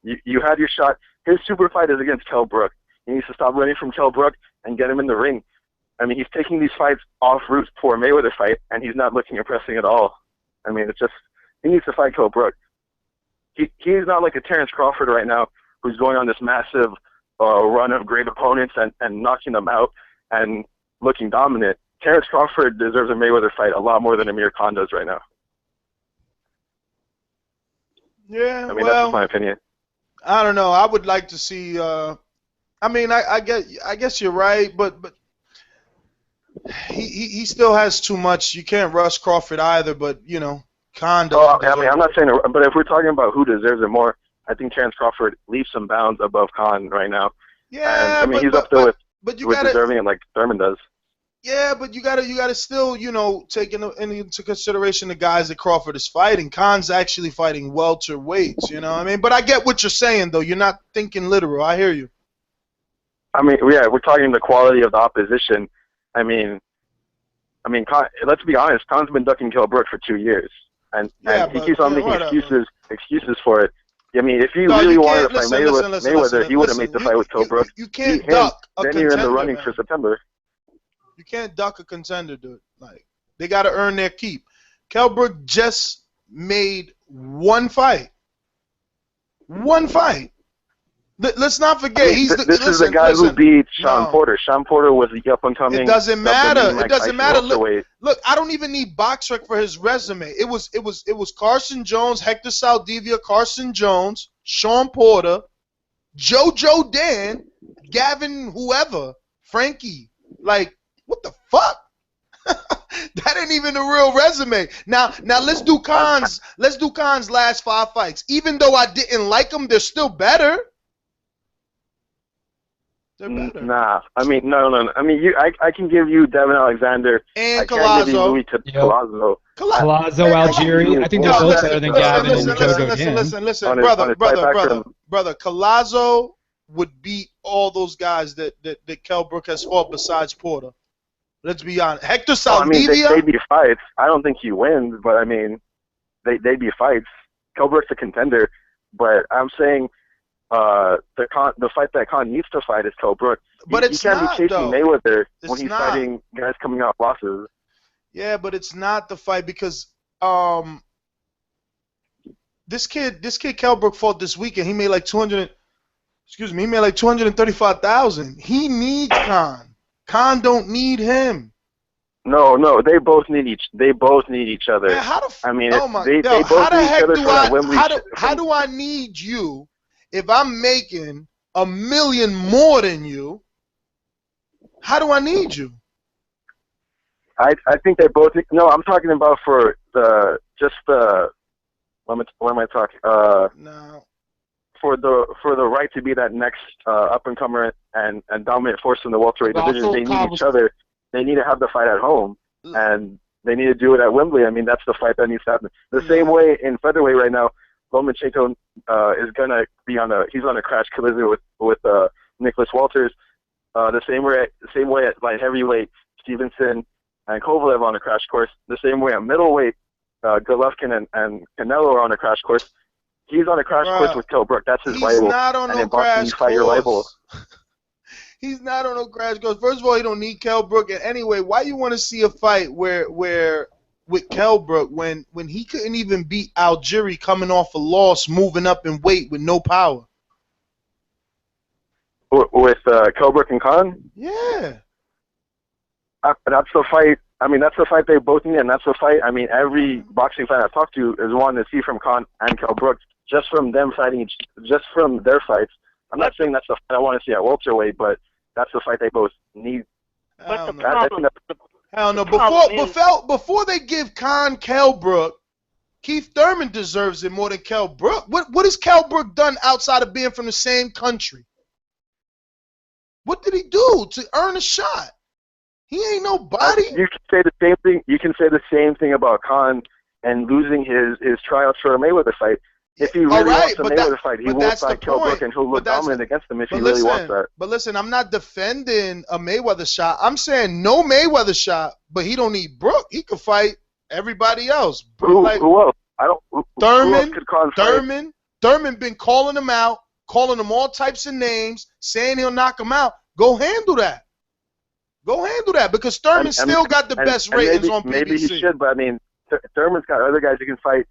you had your shot. His super fight is against Kell Brook. He needs to stop running from Kell Brook and get him in the ring. I mean, he's taking these fights off route for a Mayweather fight, and he's not looking impressive at all. I mean, it's just, he needs to fight Kell Brook. He's not like a Terrence Crawford right now, who's going on this massive run of great opponents and knocking them out and looking dominant. Terrence Crawford deserves a Mayweather fight a lot more than Amir Khan does right now. Yeah, I mean, well, that's just my opinion. I don't know. I would like to see. I mean, I guess you're right, but he still has too much. You can't rush Crawford either. But you know, Khan doesn't. I mean, I'm not saying, but if we're talking about who deserves it more, I think Terrence Crawford leaps some bounds above Khan right now. Yeah, and, I mean, he's up there with gotta, deserving it like Thurman does. Yeah, but you gotta still, you know, take into consideration the guys that Crawford is fighting. Khan's actually fighting welterweights, you know what I mean? But I get what you're saying, though. You're not thinking literal. I hear you. I mean, yeah, we're talking the quality of the opposition. I mean, Khan, let's be honest. Khan's been ducking Kell Brook for 2 years, and he keeps on making excuses for it. I mean, if he really wanted to fight Mayweather, he would have made the fight with Kell Brook. You can't duck a contender. Then you're in the running for September. You can't duck a contender, dude. Like, they got to earn their keep. Kell Brook just made one fight. One fight. Let's not forget. This is the guy who beat Sean Porter. Sean Porter was the up-and-coming. It doesn't matter. It doesn't matter. Look, I don't even need BoxRec for his resume. It was Carson Jones, Hector Saldivia, Carson Jones, Sean Porter, JoJo Dan, Gavin, whoever, Frankie. Like, what the fuck? That ain't even a real resume. Now let's do Khan's last 5 fights. Even though I didn't like them, they're still better. They're better. Nah, I mean, no. I mean, I can give you Devin Alexander and Collazo. Collazo. Collazo, Algieri. I think they're both better than Gavin and JoJo Dan. Listen, brother. Collazo would beat all those guys that Kell Brook has fought besides Porter. Let's be honest. Hector Saldivia. I mean, they be fights. I don't think he wins, but I mean, they be fights. Kell Brook's a contender, but I'm saying the fight that Khan needs to fight is Kell Brook. But you can't be chasing Mayweather when he's fighting guys coming off losses. Yeah, but it's not the fight because this kid Kell Brook fought this weekend. He made like he made like $235,000. He needs Khan. Khan don't need him. No, they both need each other. Man, I mean, they both need each other for that Wembley. How do I need you if I'm making $1 million more than you? How do I need you? I think they both. No, I'm talking about for the what am I talking? No. For the right to be that next up and comer and dominant force in the welterweight division, they need each other. They need to have the fight at home, and they need to do it at Wembley. I mean, that's the fight that needs to happen. The same way in featherweight right now, Lomachenko is gonna be on a crash collision with Nicholas Walters. The same way at light heavyweight, Stevenson and Kovalev on a crash course. The same way at middleweight, Golovkin and Canelo are on a crash course. He's on a crash course with Kell Brook. That's his rival. He's not on no crash course. Your rival. He's not on no crash course. First of all, he don't need Kell Brook. And anyway, why you want to see a fight where with Kell Brook when he couldn't even beat Algieri coming off a loss, moving up in weight with no power? With Kell Brook and Khan? Yeah. That's the fight. I mean, that's the fight they both need, and that's the fight. I mean, every boxing fan I've talked to is wanting to see from Khan and Kell Brook, just from them fighting, just from their fights. I'm not saying that's the fight I want to see at welterweight, but that's the fight they both need. But the problem, hell no. Before they give Khan Kell Brook, Keith Thurman deserves it more than Kell Brook. What has Kell Brook done outside of being from the same country? What did he do to earn a shot? He ain't nobody. You can say the same thing. You can say the same thing about Khan and losing his tryouts for a Mayweather fight. If he really wants a Mayweather fight, he will fight Kell Brook and he'll look dominant against him if he really wants that. But listen, I'm not defending a Mayweather shot. I'm saying no Mayweather shot, but he don't need Brook. He could fight everybody else. Who else? I don't. Thurman been calling him out, calling him all types of names, saying he'll knock him out. Go handle that. Go handle that because Thurman still got the best ratings on PBC. Maybe he should, but I mean, Thurman's got other guys who can fight.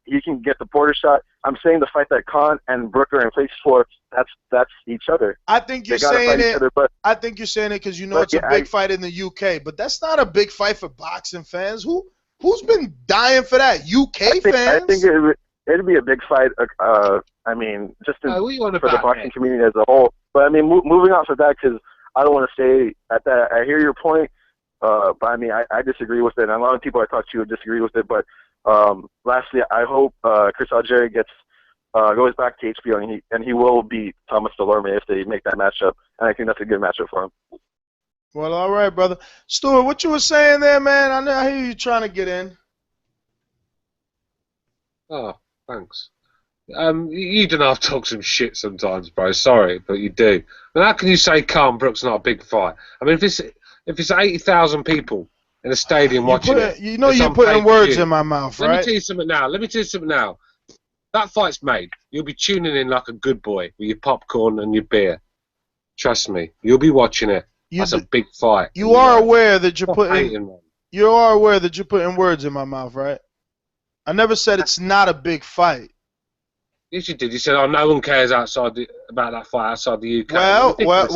He can get the Porter shot. I'm saying the fight that Khan and Brook are in place for, that's each other. I think you're saying it. I think you're saying it because you know it's a big fight in the UK, but that's not a big fight for boxing fans. Who's been dying for that? UK fans? I think it'd be a big fight. I mean, just for the boxing community as a whole. But I mean, moving off of that, because I don't want to say at that. I hear your point, but I mean, I disagree with it, and a lot of people I talk to would disagree with it. But lastly, I hope Chris Algieri goes back to HBO and he will beat Thomas Delorme if they make that matchup, and I think that's a good matchup for him. Well, all right, brother. Stuart, what you were saying there, man? I hear you trying to get in. Oh, thanks. You don't have to talk some shit sometimes, bro. Sorry, but you do. And how can you say Khan Brook's not a big fight? I mean, if it's 80,000 people in a stadium watching it, you know you're putting words in my mouth, right? Let me tell you something now. That fight's made. You'll be tuning in like a good boy with your popcorn and your beer. Trust me, you'll be watching it. That's a big fight. You are aware that you're putting words in my mouth, right? I never said it's not a big fight. Yes, you did. You said, "Oh, no one cares about that fight outside the UK." Well.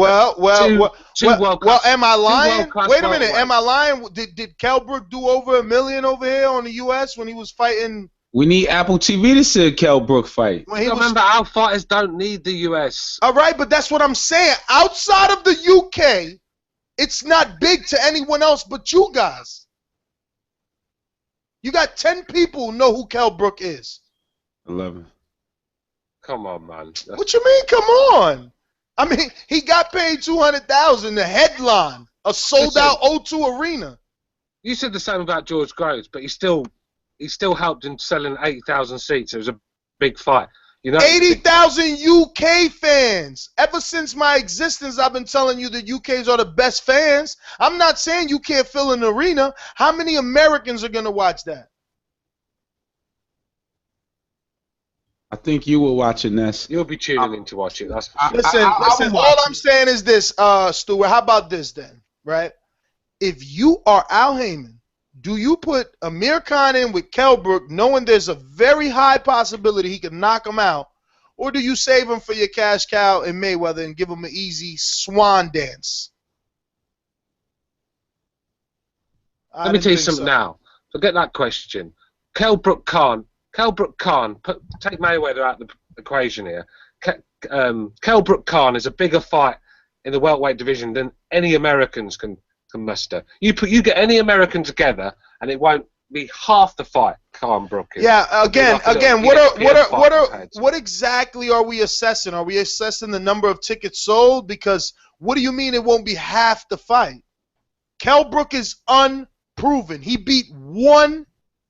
Am I lying? Wait a minute. Am I lying? Did Kell Brook do over $1 million over here on the US when he was fighting? We need Apple TV to see a Kell Brook fight. Remember, our fighters don't need the US. All right, but that's what I'm saying. Outside of the UK, it's not big to anyone else but you guys. You got 10 people who know who Kell Brook is. 11. Come on, man. What you mean, come on? I mean, he got paid $200,000 to headline a sold-out O2 arena. You said the same about George Groves, but he still helped in selling 80,000 seats. It was a big fight. You know, 80,000 UK fans. Ever since my existence, I've been telling you that UKs are the best fans. I'm not saying you can't fill an arena. How many Americans are going to watch that? I think you were watching this. You'll be tuning in to watch it. That's listen. All I'm saying is this, Stuart. How about this then, right? If you are Al Heyman, do you put Amir Khan in with Kell Brook, knowing there's a very high possibility he can knock him out, or do you save him for your cash cow in Mayweather and give him an easy swan dance? Let me tell you something now. Forget that question. Kell Brook Khan. Take Mayweather out of the equation here. Kell Brook Khan is a bigger fight in the welterweight division than any Americans can muster. You get any American together, and it won't be half the fight Khan Brook is. Yeah. Again, what exactly are we assessing? Are we assessing the number of tickets sold? Because what do you mean it won't be half the fight? Kell Brook is unproven. He beat one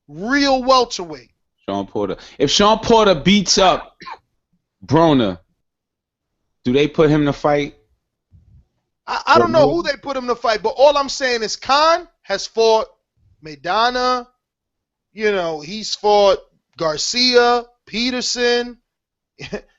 real welterweight. Sean Porter. If Sean Porter beats up Broner, do they put him to fight? I don't know who they put him to fight, but all I'm saying is Khan has fought Maidana. You know, he's fought Garcia, Peterson.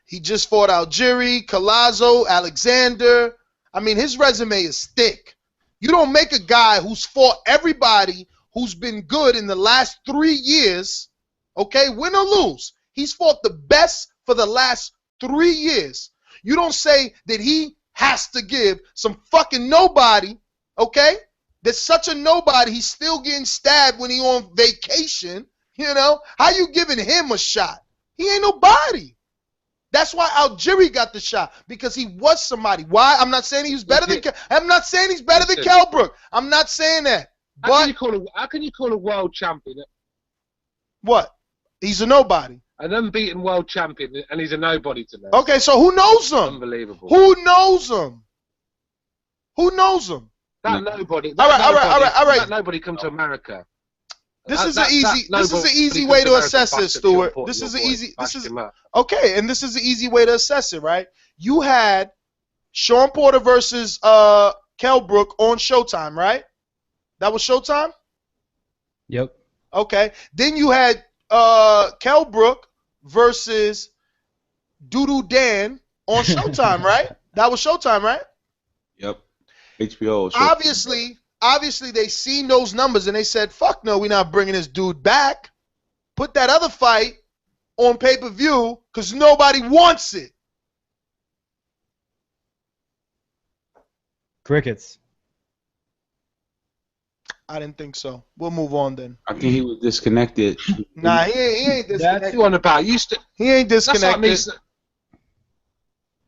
He just fought Algieri, Collazo, Alexander. I mean, his resume is thick. You don't make a guy who's fought everybody who's been good in the last 3 years, okay, win or lose. He's fought the best for the last 3 years. You don't say that he has to give some fucking nobody, okay? There's such a nobody, he's still getting stabbed when he on vacation, you know? How you giving him a shot? He ain't nobody. That's why Algieri got the shot, because he was somebody. Why? I'm not saying he was better than Kell Brook. I'm not saying that. How can you call a world champion? What? He's a nobody. An unbeaten world champion, and he's a nobody to them. Okay, so who knows him? Unbelievable. Who knows him? Who knows him? That nobody. All right. That nobody come to America. This is an easy way to assess it, Stuart. This is okay, and this is an easy way to assess it, right? You had Sean Porter versus Kell Brook on Showtime, right? That was Showtime? Yep. Okay. Then you had Kell Brook versus Doodoo Dan on Showtime, right? That was Showtime, right? Yep. HBO. Obviously, they seen those numbers and they said, fuck no, we're not bringing this dude back. Put that other fight on pay-per-view because nobody wants it. Crickets. I didn't think so. We'll move on then. I think he was disconnected. Nah, he ain't disconnected. That's what about. He ain't disconnected.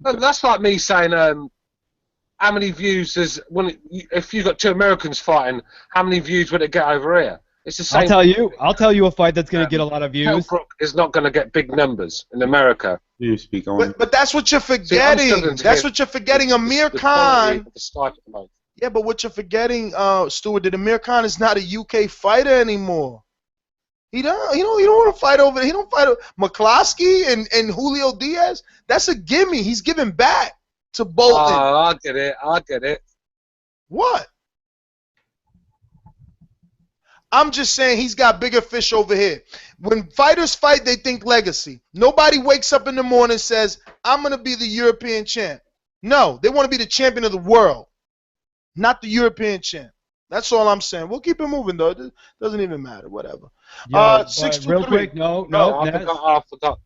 That's like me saying, how many views if you got two Americans fighting, how many views would it get over here? It's the same. I'll tell you a fight that's going to get a lot of views. Kell Brook is not going to get big numbers in America. You speak on. But that's what you're forgetting. That's what you're forgetting. Amir Khan. Yeah, but what you're forgetting, Stuart, that Amir Khan is not a UK fighter anymore. He don't want to fight over. He don't fight over McCloskey and Julio Diaz. That's a gimme. He's giving back to Bolton. Oh, I get it. What? I'm just saying he's got bigger fish over here. When fighters fight, they think legacy. Nobody wakes up in the morning and says, I'm going to be the European champ. No, they want to be the champion of the world, not the European champ. That's all I'm saying. We'll keep it moving, though. It doesn't even matter. Whatever. Real quick, no. I forgot.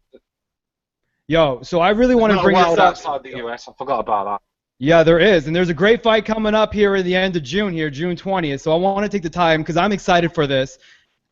Yo, so I really want to bring this up. Outside the US. I forgot about that. Yeah, there is, and there's a great fight coming up here at the end of June, June 20th. So I want to take the time because I'm excited for this.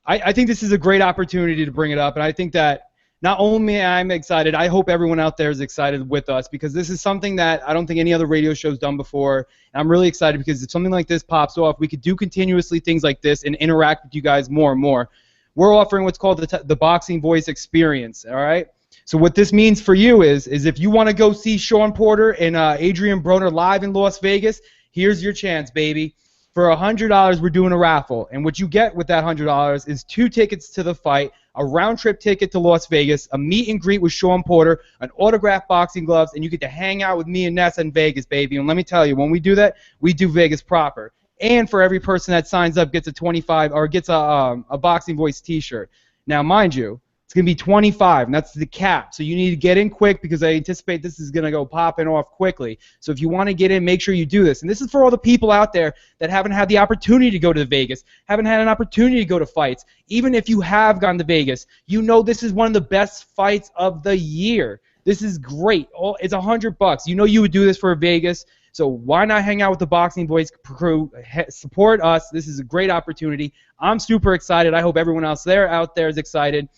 I think this is a great opportunity to bring it up, and I think that not only I'm excited, I hope everyone out there is excited with us because this is something that I don't think any other radio show's done before. And I'm really excited because if something like this pops off, we could do continuously things like this and interact with you guys more and more. We're offering what's called the Boxing Voice Experience, all right? So what this means for you is if you want to go see Sean Porter and Adrian Broner live in Las Vegas, here's your chance, baby. For $100, we're doing a raffle, and what you get with that $100 is 2 tickets to the fight, a round-trip ticket to Las Vegas, a meet and greet with Sean Porter, an autographed boxing gloves, and you get to hang out with me and Ness in Vegas, baby. And let me tell you, when we do that, we do Vegas proper. And for every person that signs up, gets a Boxing Voice T-shirt. Now, mind you, it's going to be 25, and that's the cap. So you need to get in quick because I anticipate this is going to go popping off quickly. So if you want to get in, make sure you do this. And this is for all the people out there that haven't had the opportunity to go to Vegas, haven't had an opportunity to go to fights. Even if you have gone to Vegas, you know this is one of the best fights of the year. This is great. It's $100. You know you would do this for Vegas. So why not hang out with the Boxing Voice crew, support us. This is a great opportunity. I'm super excited. I hope everyone else out there is excited.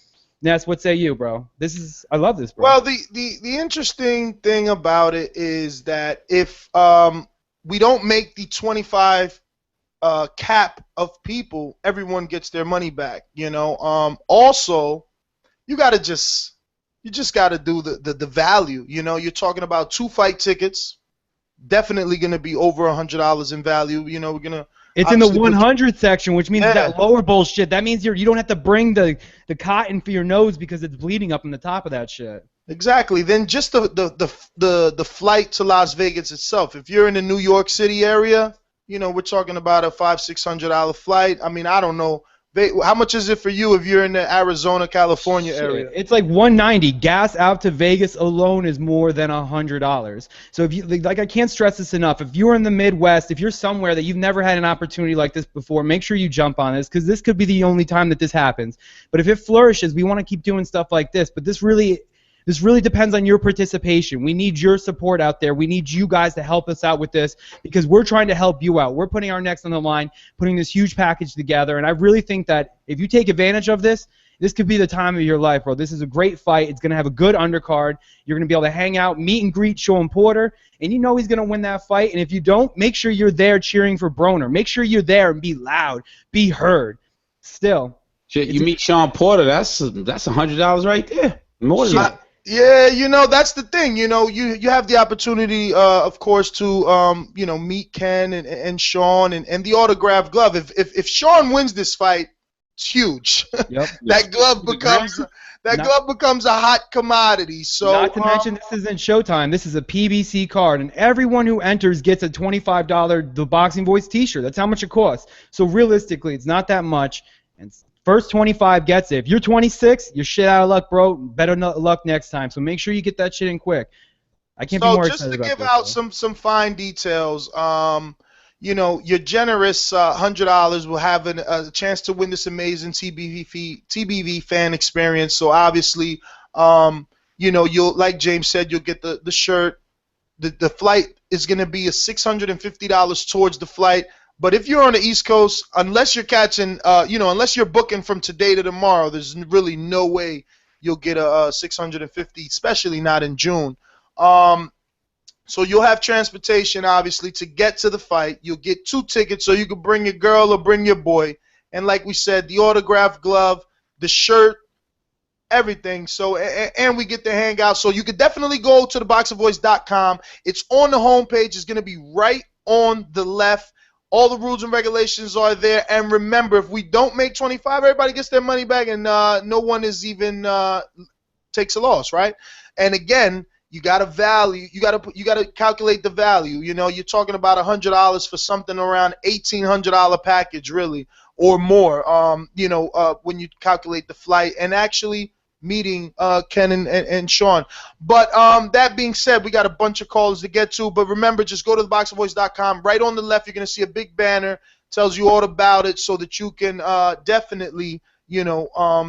Ness, what say you, bro? I love this, bro. Well, the interesting thing about it is that if we don't make the 25 cap of people, everyone gets their money back. Also, you just gotta do the value. You're talking about 2 fight tickets, definitely gonna be over $100 in value. We're gonna. It's in the 100 section, which means that lower bullshit. That means you don't have to bring the cotton for your nose because it's bleeding up in the top of that shit. Exactly. Then just the flight to Las Vegas itself. If you're in the New York City area, we're talking about a $500-600 flight. I mean, I don't know. How much is it for you if you're in the Arizona, California area? It's like $190. Gas out to Vegas alone is more than $100. So if you I can't stress this enough. If you're in the Midwest, if you're somewhere that you've never had an opportunity like this before, make sure you jump on this because this could be the only time that this happens. But if it flourishes, we want to keep doing stuff like this. But this really depends on your participation. We need your support out there. We need you guys to help us out with this because we're trying to help you out. We're putting our necks on the line, putting this huge package together, and I really think that if you take advantage of this, this could be the time of your life, bro. This is a great fight. It's going to have a good undercard. You're going to be able to hang out, meet and greet Sean Porter, and you know he's going to win that fight. And if you don't, make sure you're there cheering for Broner. Make sure you're there and be loud, be heard. Still. Shit, you meet Sean Porter, that's $100 right there. More than that. Yeah, that's the thing. You have the opportunity, of course, to meet Ken and Sean and the autographed glove. If Sean wins this fight, it's huge. Yep. That glove becomes a hot commodity. So not to mention, this isn't Showtime. This is a PBC card, and everyone who enters gets a $25 The Boxing Voice T-shirt. That's how much it costs. So realistically, it's not that much. And first 25 gets it. If you're 26, you're shit out of luck, bro. Better luck next time. So make sure you get that shit in quick. I can't be more excited about this. So just to give out some fine details, your generous $100 will have a chance to win this amazing TBV fan experience. So obviously, you'll, like James said, you'll get the shirt. The flight is going to be $650 towards the flight. But if you're on the East Coast, unless you're catching, unless you're booking from today to tomorrow, there's really no way you'll get a 650, especially not in June. So you'll have transportation, obviously, to get to the fight. You'll get 2 tickets, so you can bring your girl or bring your boy. And like we said, the autographed glove, the shirt, everything. So and we get to hang out. So you could definitely go to TheBoxingVoice.com. It's on the homepage. It's going to be right on the left. All the rules and regulations are there. And remember, if we don't make 25, everybody gets their money back, and no one is even takes a loss, right? And again, you got to value. You got to calculate the value. You're talking about $100 for something around $1,800 package, really, or more. When you calculate the flight and actually meeting Ken and Sean. But that being said, we got a bunch of callers to get to. But remember, just go to TheBoxingVoice.com. Right on the left, you're going to see a big banner. Tells you all about it so that you can definitely,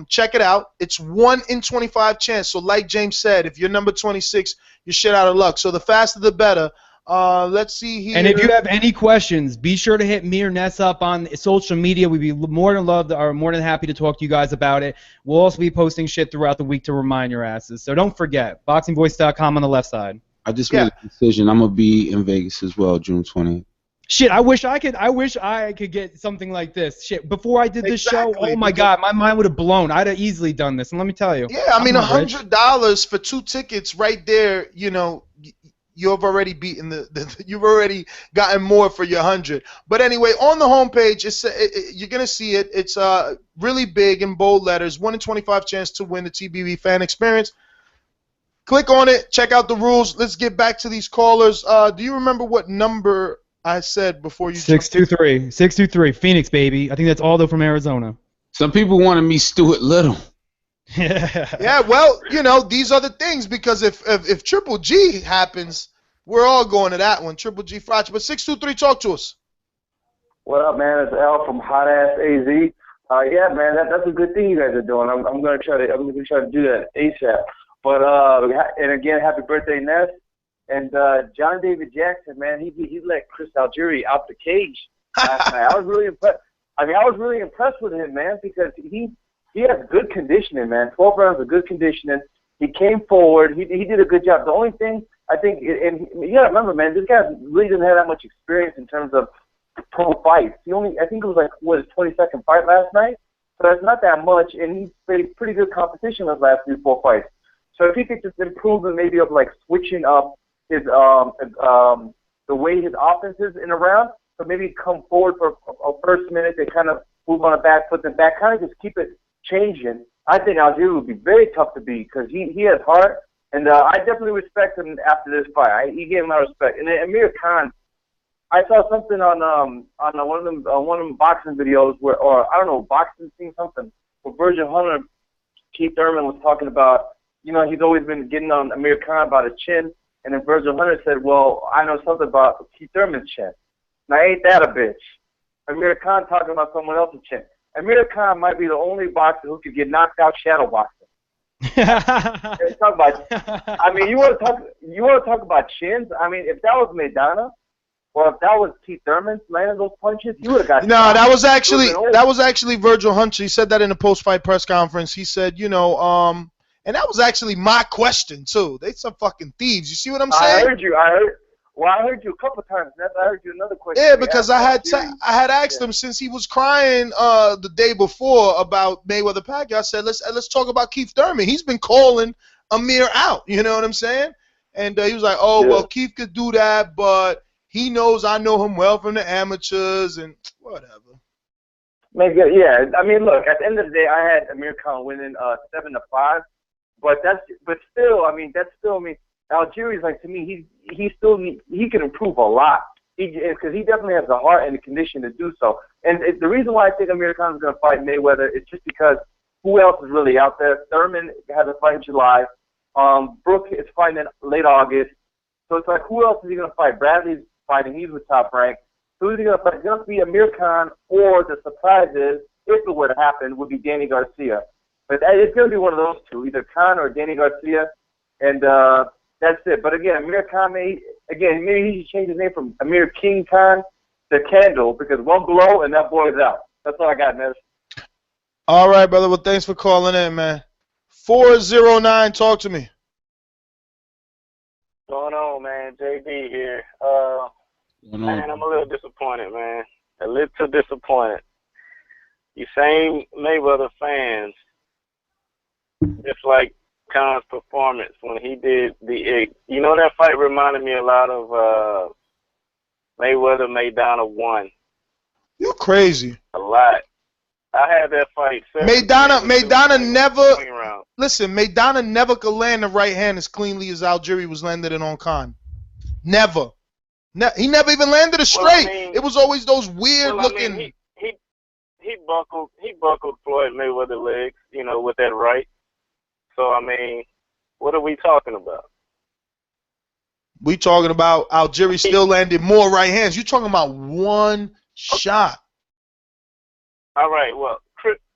check it out. It's 1 in 25 chance. So like James said, if you're number 26, you're shit out of luck. So the faster the better. Let's see here. And if you have any questions, be sure to hit me or Ness up on social media. We'd be more than happy to talk to you guys about it. We'll also be posting shit throughout the week to remind your asses. So don't forget, BoxingVoice.com on the left side. I just made a decision. I'm gonna be in Vegas as well, June 20th. Shit, I wish I could get something like this. Shit, before I did this show, oh my God, my mind would have blown. I'd have easily done this, and let me tell you. Yeah, I mean, $100 for 2 tickets right there. You've already beaten you've already gotten more for your 100. But anyway, on the homepage, you're gonna see it. It's really big in bold letters. 1 in 25 chance to win the TBV fan experience. Click on it. Check out the rules. Let's get back to these callers. Do you remember what number I said before you? 623. 623. Phoenix, baby. I think that's Aldo from Arizona. Some people wanted me Stuart Little. Yeah, well, these are the things, because if Triple G happens, we're all going to that one. Triple G Fracture. But 623, talk to us. What up, man? It's Al from Hot Ass AZ. Yeah, man, that's a good thing you guys are doing. I'm gonna try to do that ASAP. But and again, happy birthday, Ness. And John David Jackson, man, he let Chris Algieri out the cage last night. I was really impressed. I was really impressed with him, man, because he has good conditioning, man. 12 rounds of good conditioning. He came forward. He did a good job. The only thing, I think, and you got to remember, man, this guy really didn't have that much experience in terms of pro fights. I think it was his 22nd fight last night. So that's not that much, and he's played pretty good competition those last 3-4 fights. So if he could just improve and maybe of switching up his the way his offense is in a round, so maybe come forward for a first minute, they kind of move on a back foot, then back, kind of just keep it changing. I think Algieri would be very tough to beat because he has heart, and I definitely respect him after this fight. He gave him my respect. And then Amir Khan, I saw something on one of them boxing videos or I don't know, boxing thing, something, where Virgil Hunter, Keith Thurman was talking about, he's always been getting on Amir Khan about his chin, and then Virgil Hunter said, well, I know something about Keith Thurman's chin. Now, ain't that a bitch? Amir Khan talking about someone else's chin. Amir Khan might be the only boxer who could get knocked out shadow boxing. Talk about, you want to talk about chins? If that was Maidana, or if that was Keith Thurman landing those punches, you would have got. No, that was actually Virgil Hunter. He said that in a post-fight press conference. He said, and that was actually my question too. They some fucking thieves. You see what I'm saying? I heard you. I heard you a couple of times. I heard you another question. Yeah, because I had asked him, since he was crying the day before about Mayweather Pacquiao. I said, let's talk about Keith Thurman. He's been calling Amir out. You know what I'm saying? And he was like, oh, well, Keith could do that, but he knows I know him well from the amateurs and whatever. Maybe, yeah. I mean, look, at the end of the day, I had Amir Khan winning 7-5, but still, I mean, Algieri's like, to me, he can improve a lot. Because he definitely has the heart and the condition to do so. And the reason why I think Amir Khan is going to fight Mayweather is just because who else is really out there? Thurman has a fight in July. Brooke is fighting in late August. So it's like, who else is he going to fight? Bradley's fighting. He's with Top Rank. So who's he going to fight? It's going to be Amir Khan, or the surprise is, if it were to happen, would be Danny Garcia. But it's going to be one of those two, either Khan or Danny Garcia. And that's it. But again, Amir Khan, maybe he should change his name from Amir King Khan to Candle, because one blow and that boy's out. That's all I got, man. All right, brother. Well, thanks for calling in, man. 409, talk to me. What's going on, man? JD here. Man, I'm a little disappointed, man. A little disappointed. You same Mayweather fans, just like Khan's performance when he did that fight reminded me a lot of Mayweather Maidana 1. You're crazy. A lot. I had that fight. Maidana never could land the right hand as cleanly as Algieri was landing it on Khan. Never. He never even landed it straight. Well, I mean, it was always those weird looking. I mean, he buckled Floyd Mayweather legs, with that right. So I mean, what are we talking about? We talking about Algieri still landed more right hands. You talking about one shot? All right. Well,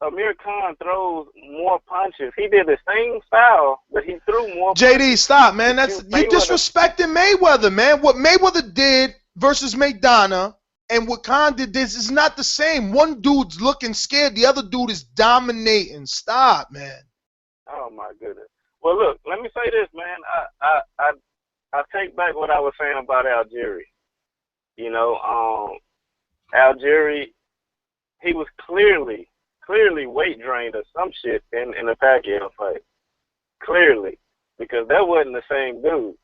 Amir Khan throws more punches. He did the same style, but he threw more. JD, stop, man. You disrespecting Mayweather, man. What Mayweather did versus Maidana and what Khan did, this is not the same. One dude's looking scared, the other dude is dominating. Stop, man. Oh my goodness. Well, look, let me say this, man. I take back what I was saying about Algieri. Algieri, he was clearly weight drained or some shit in the Pacquiao fight. Clearly, because that wasn't the same dude.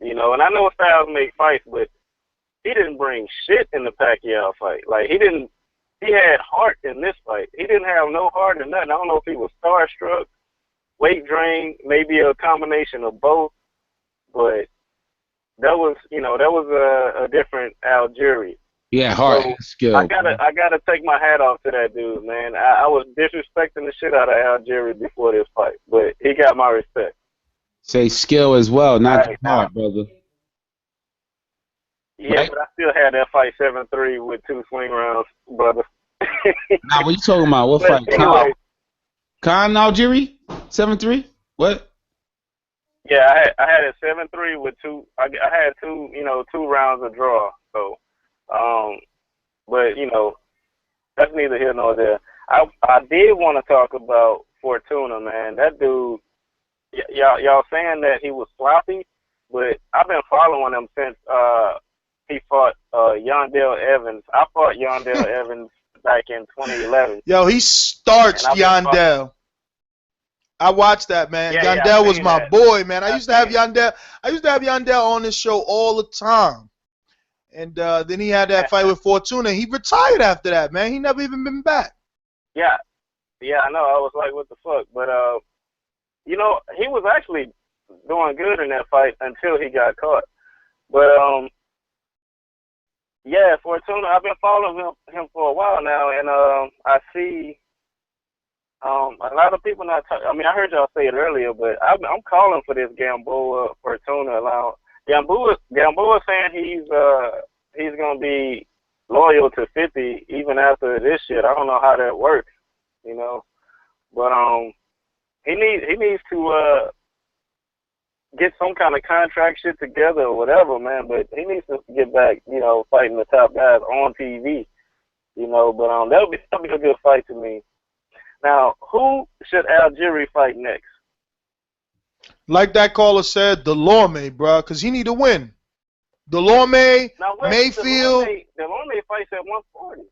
And I know styles make fights, but he didn't bring shit in the Pacquiao fight. Like he had heart in this fight. He didn't have no heart in nothing. I don't know if he was starstruck, weight drain, maybe a combination of both, but that was a different Algieri. Yeah, hard skill. I gotta take my hat off to that dude, man. I was disrespecting the shit out of Algieri before this fight, but he got my respect. Say skill as well, not the heart, brother. Yeah, right? But I still had that fight 7-3 with 2 swing rounds, brother. Nah, what you talking about? What fight? Anyway, Khan Algieri? 7-3? What? Yeah, I had it 7-3 with 2. I had 2 rounds of draw. So, but that's neither here nor there. I did want to talk about Fortuna, man. That dude, y'all saying that he was sloppy, but I've been following him since he fought Yandel Evans. I fought Yandel Evans back in 2011. Yo, he starched Yandel. I watched that, man. Yeah, Yandel was my boy, man. I used to have Yandel on this show all the time. And then he had that fight with Fortuna. He retired after that, man. He never even been back. Yeah, I know. I was like, what the fuck? But, he was actually doing good in that fight until he got caught. But, yeah, Fortuna, I've been following him for a while now, and I see a lot of people not I heard y'all say it earlier, but I'm calling for this Gamboa Fortuna allowance. Gamboa saying he's gonna be loyal to 50 even after this shit. I don't know how that works, but he needs to get some kind of contract shit together or whatever, man. But he needs to get back, fighting the top guys on TV, But that'll be a good fight to me. Now, who should Algieri fight next? Like that caller said, Delorme, bro, because he need to win. Delorme, Mayfield. Delorme fights at 140.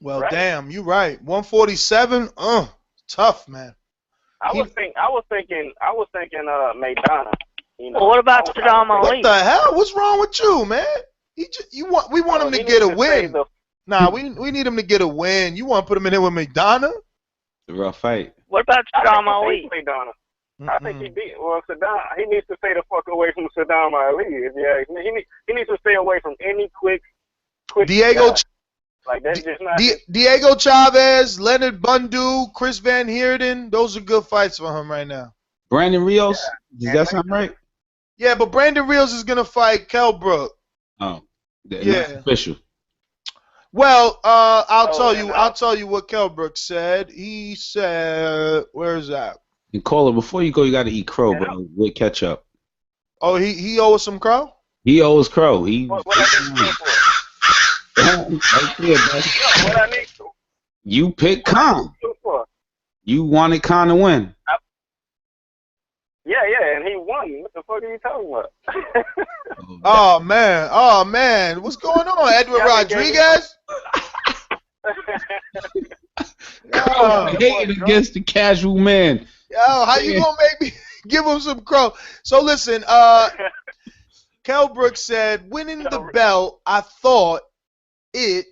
Well, right? Damn, you right. 147, tough, man. I was thinking Maidana. You know, Well, what about Saddam Ali? What the hell? What's wrong with you, man? We want him to get a win. Nah, we need him to get a win. You want to put him in there with McDonough? The rough fight. What about Saddam Ali? I think he beat Saddam. He needs to stay the fuck away from Saddam Ali. Yeah, he needs to stay away from any quick Diego. guy. Like that's just not. Diego Chavez, Leonard Bundu, Chris Van Heerden. Those are good fights for him right now. Brandon Rios. Does that sound right? Yeah, but Brandon Rios is gonna fight Kell Brook. Oh, that's yeah. official. Well, I'll tell you what Kell Brook said. He said, "Where's that?" And Caller, before you go, you got to eat crow, bro. We'll catch up. Oh, he owes some crow. He owes crow. He. What I right there, buddy. What I need to. You picked Khan. You wanted Khan to win. Yeah, and he won. What the fuck are you talking about? Oh man, what's going on, Edward Rodriguez? Hating against the casual man. Yo, how you gonna make me give him some crow? So listen, Kell Brook said, winning the belt, I thought the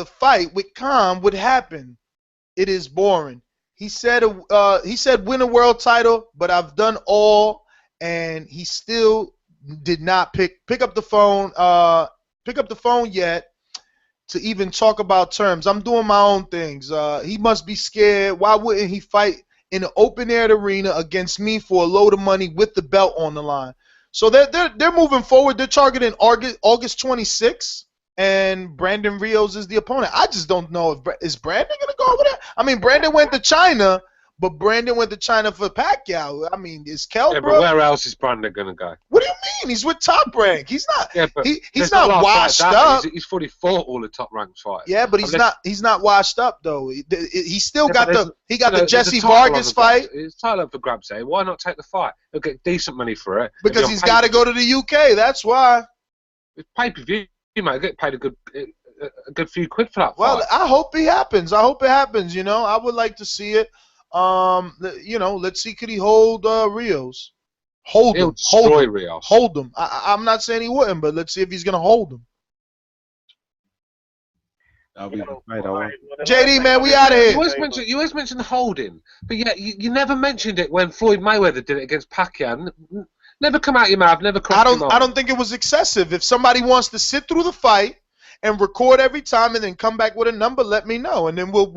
fight with Khan would happen. It is boring. He said win a world title, but I've done all, and he still did not pick up the phone yet to even talk about terms. I'm doing my own things. He must be scared. Why wouldn't he fight in an open air arena against me for a load of money with the belt on the line? So they're moving forward. They're targeting August 26th. And Brandon Rios is the opponent. I just don't know is Brandon gonna go over there. I mean, Brandon went to China, but Brandon went to China for Pacquiao. I mean, is Kell Brook? But where else is Brandon gonna go? What do you mean? He's with Top Rank. He's not. Yeah, but he's not washed up. He's fully fought all the top ranked fighters. Yeah, but he's not washed up though. He still got the Jesse Vargas fight. It's title up for grabs. Eh? Why not take the fight? He'll get decent money for it. Because he's got to go to the UK. That's why. It's pay-per-view. You might get paid a good few quid for that fight. Well, I hope it happens. You know, I would like to see it. You know, let's see, could he hold Rios? Hold him. Hold him. I'm not saying he wouldn't, but let's see if he's gonna hold him. That'll be the fight. JD, man, we out of here. You always mention holding, but yeah, you never mentioned it when Floyd Mayweather did it against Pacquiao. Never come out your mouth. Never crossed your mind. I don't think it was excessive. If somebody wants to sit through the fight and record every time and then come back with a number, let me know, and then we'll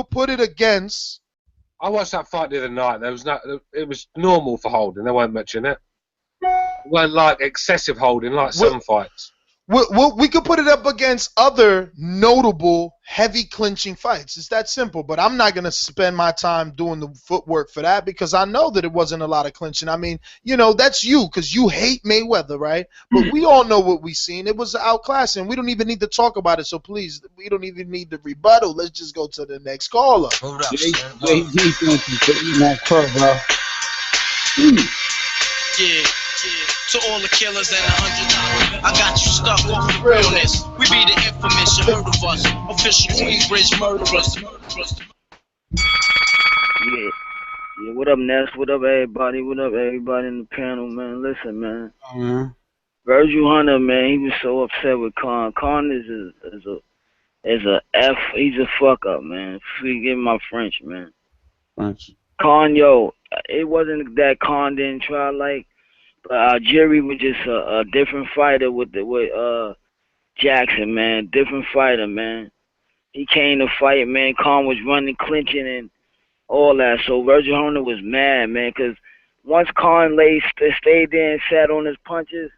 put it against. I watched that fight the other night. It was normal for holding. There weren't much in it. It weren't like excessive holding like some fights. We could put it up against other notable heavy clinching fights. It's that simple. But I'm not going to spend my time doing the footwork for that because I know that it wasn't a lot of clinching. I mean, you know, that's you because you hate Mayweather, right? But we all know what we've seen. It was outclassing. We don't even need to talk about it. So please, we don't even need the rebuttal. Let's just go to the next caller. Hold up, Yeah. To all the killers and $100, I got you stuck off the realness. We be the infamous, you heard of us. Official Queensbridge murderers. Yeah, what up, Ness? What up, everybody? What up, everybody in the panel, man? Listen, man. Virgil Hunter, man, he was so upset with Khan. Khan is a F. He's a fuck up, man. Forgive my French, man. Khan, yo, it wasn't that Khan didn't try like. Algieri was just a different fighter with Jackson, man. Different fighter, man. He came to fight, man. Khan was running, clinching, and all that. So Virgil Hunter was mad, man, because once Khan stayed there and sat on his punches,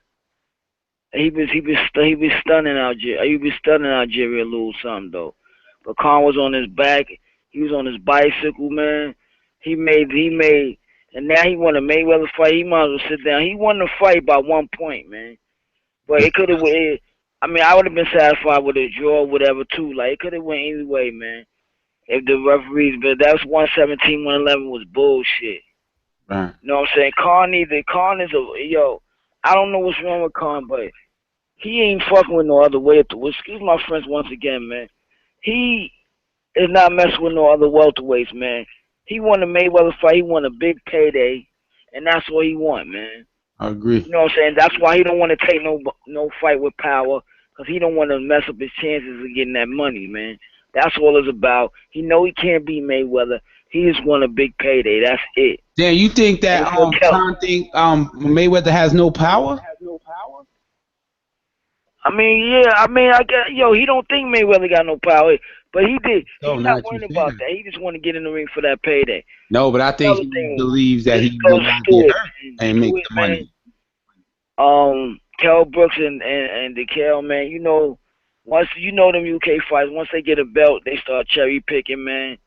he was stunning Algieri. He was stunning Algieri a little something though. But Khan was on his back. He was on his bicycle, man. He made. And now he won a Mayweather fight. He might as well sit down. He won the fight by 1 point, man. But it could have went. I mean, I would have been satisfied with a draw or whatever, too. Like, it could have went either way, man. If the referees, but that's 117, 111 was bullshit. Right. You know what I'm saying? Khan is yo, I don't know what's wrong with Khan, but he ain't fucking with no other way. Excuse my friends once again, man. is not messing with no other welterweights, man. He won a Mayweather fight. He won a big payday, and that's what he want, man. I agree. You know what I'm saying? That's why he don't want to take no fight with power, because he don't want to mess up his chances of getting that money, man. That's all it's about. He know he can't beat Mayweather. He just won a big payday. That's it. Dan, you think that Khan think Mayweather has no power? I mean, yeah. I mean, I guess, he don't think Mayweather got no power, but he did. He's not worrying about that. He just want to get in the ring for that payday. No, but I think he believes that he will not get hurt and make the money. Kell Brooks and DeKale, man, once them UK fights, once they get a belt, they start cherry picking, man.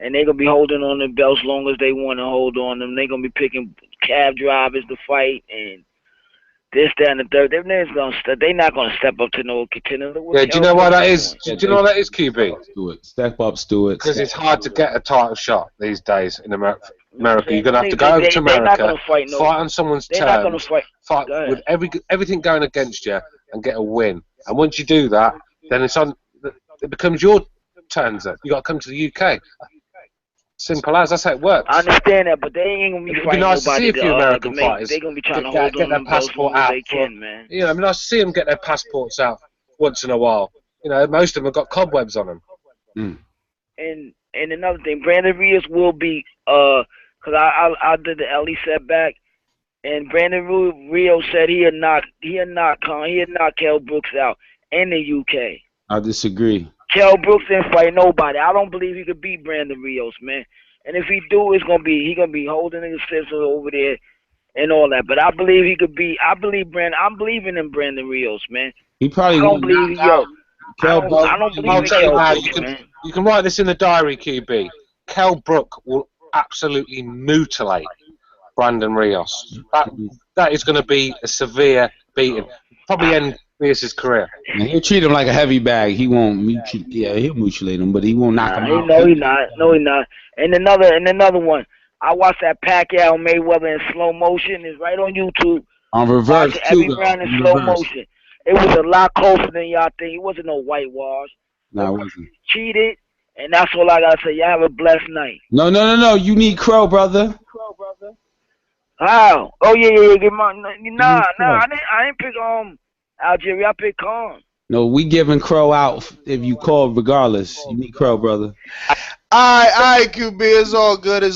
And they're going to be holding on the belts long as they want to hold on them. They're going to be picking cab drivers to fight and this, that, and the third. They're not going to step up to no contender. Yeah, do you know why that is? Do you know why that is, QB? Stewart. Step up, Stewart. Because it's hard to get a title shot these days in America. You're going to have to go over to America, fight on someone's terms, fight with everything going against you and get a win. And once you do that, then it becomes your turns. You got to come to the UK. Simple as. That's how it works. I understand that, but they ain't gonna be fighting nice nobody. To see a few American fighters. They're gonna be trying to hold on their passport out. They can, man. Yeah, I mean, I see them get their passports out once in a while. Most of them have got cobwebs on them. And another thing, Brandon Rios will be because I did the LE setback, and Brandon Rios said he had knocked Kell Brooks out in the UK. I disagree. Kell Brooks didn't fight nobody. I don't believe he could beat Brandon Rios, man. And if he do, he gonna be holding his sisters over there and all that. But I believe he could beat. I'm believing in Brandon Rios, man. He probably won't knock out Kell Brooks. I don't believe in Kell Brooks, man. You can write this in the diary, QB. Kell Brook will absolutely mutilate Brandon Rios. That is going to be a severe beating. Probably end Rios' career. And he'll treat him like a heavy bag. He won't mutilate. Yeah, he'll mutilate him, but he won't knock him out. No, he's not. No, he's not. And another one. I watched that Pacquiao Mayweather in slow motion. It's right on YouTube. On reverse, too. Every round in slow motion. It was a lot closer than y'all think. It wasn't no whitewash. No, it wasn't. Cheated, and that's all I gotta say. Y'all have a blessed night. No. You need Crow, brother. How? Oh yeah. Get my nah. I didn't pick Algieri. I picked Khan. No, we giving Crow out if you call regardless. You need Crow, brother. All right, QB. It's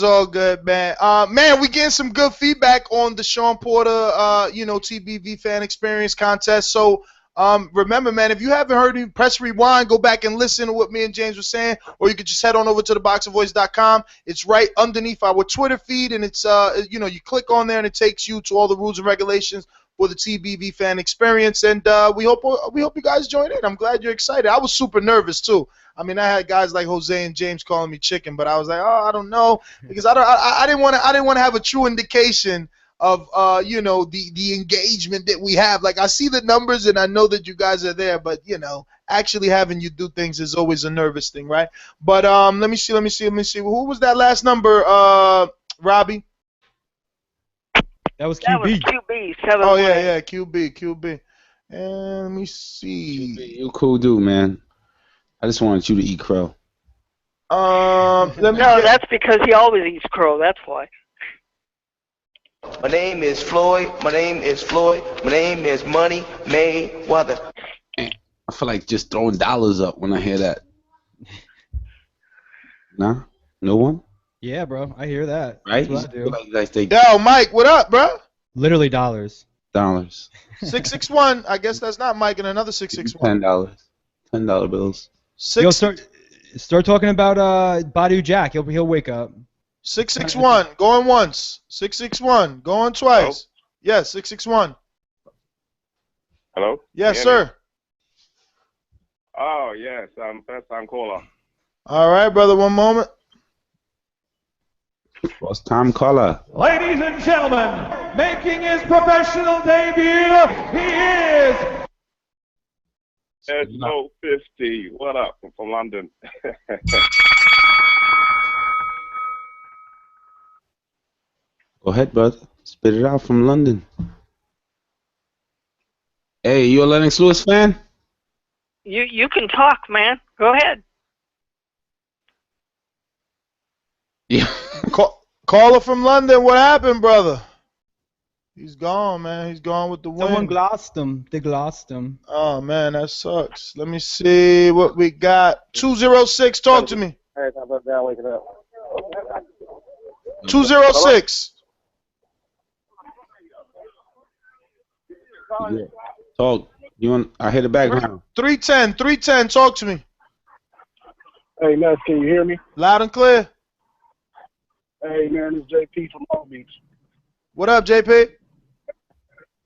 all good, man. Man, we getting some good feedback on the Sean Porter, TBV fan experience contest. So, remember, man, if you haven't heard me, press rewind, go back and listen to what me and James were saying, or you could just head on over to ThaBoxingvoice.com. It's right underneath our Twitter feed, and it's you click on there and it takes you to all the rules and regulations for the TBV fan experience, and we hope you guys join in. I'm glad you're excited. I was super nervous too. I mean, I had guys like Jose and James calling me chicken, but I was like, I don't know, because I didn't want to have a true indication of the engagement that we have. Like, I see the numbers and I know that you guys are there, but actually having you do things is always a nervous thing, right? But let me see. Who was that last number, Robbie? That was QB. That was QB. Oh yeah, QB. And let me see. QB, you cool dude, man. I just wanted you to eat crow. That's because he always eats crow. That's why. My name is Floyd. My name is Money Mayweather. I feel like just throwing dollars up when I hear that. Nah? No one? Yeah, bro. I hear that. Right? That's what I do. Yo, Mike, what up, bro? Literally dollars. 661. I guess that's not Mike, and another 661. $10 bills. Yo, start talking about Badu Jack. He'll wake up. 661. Going once. 661. Going twice. Hello? Yes, 661. Hello? Yes, sir. Oh, yes. I'm first time caller. All right, brother. One moment. First time caller. Ladies and gentlemen, making his professional debut, he is... It's no 50. What up? I'm from London. Go ahead, brother. Spit it out from London. Hey, you a Lennox Lewis fan? You can talk, man. Go ahead. Yeah. Caller from London, what happened, brother? He's gone, man. He's gone with the wind. Someone glossed him. They glossed him. Oh, man, that sucks. Let me see what we got. 206, talk to me. Hey, how about that? Wake it up. 206. Yeah. Talk. You want? I hear the background. 310, talk to me. Hey, Ness, can you hear me? Loud and clear. Hey, man, it's JP from Long Beach. What up, JP?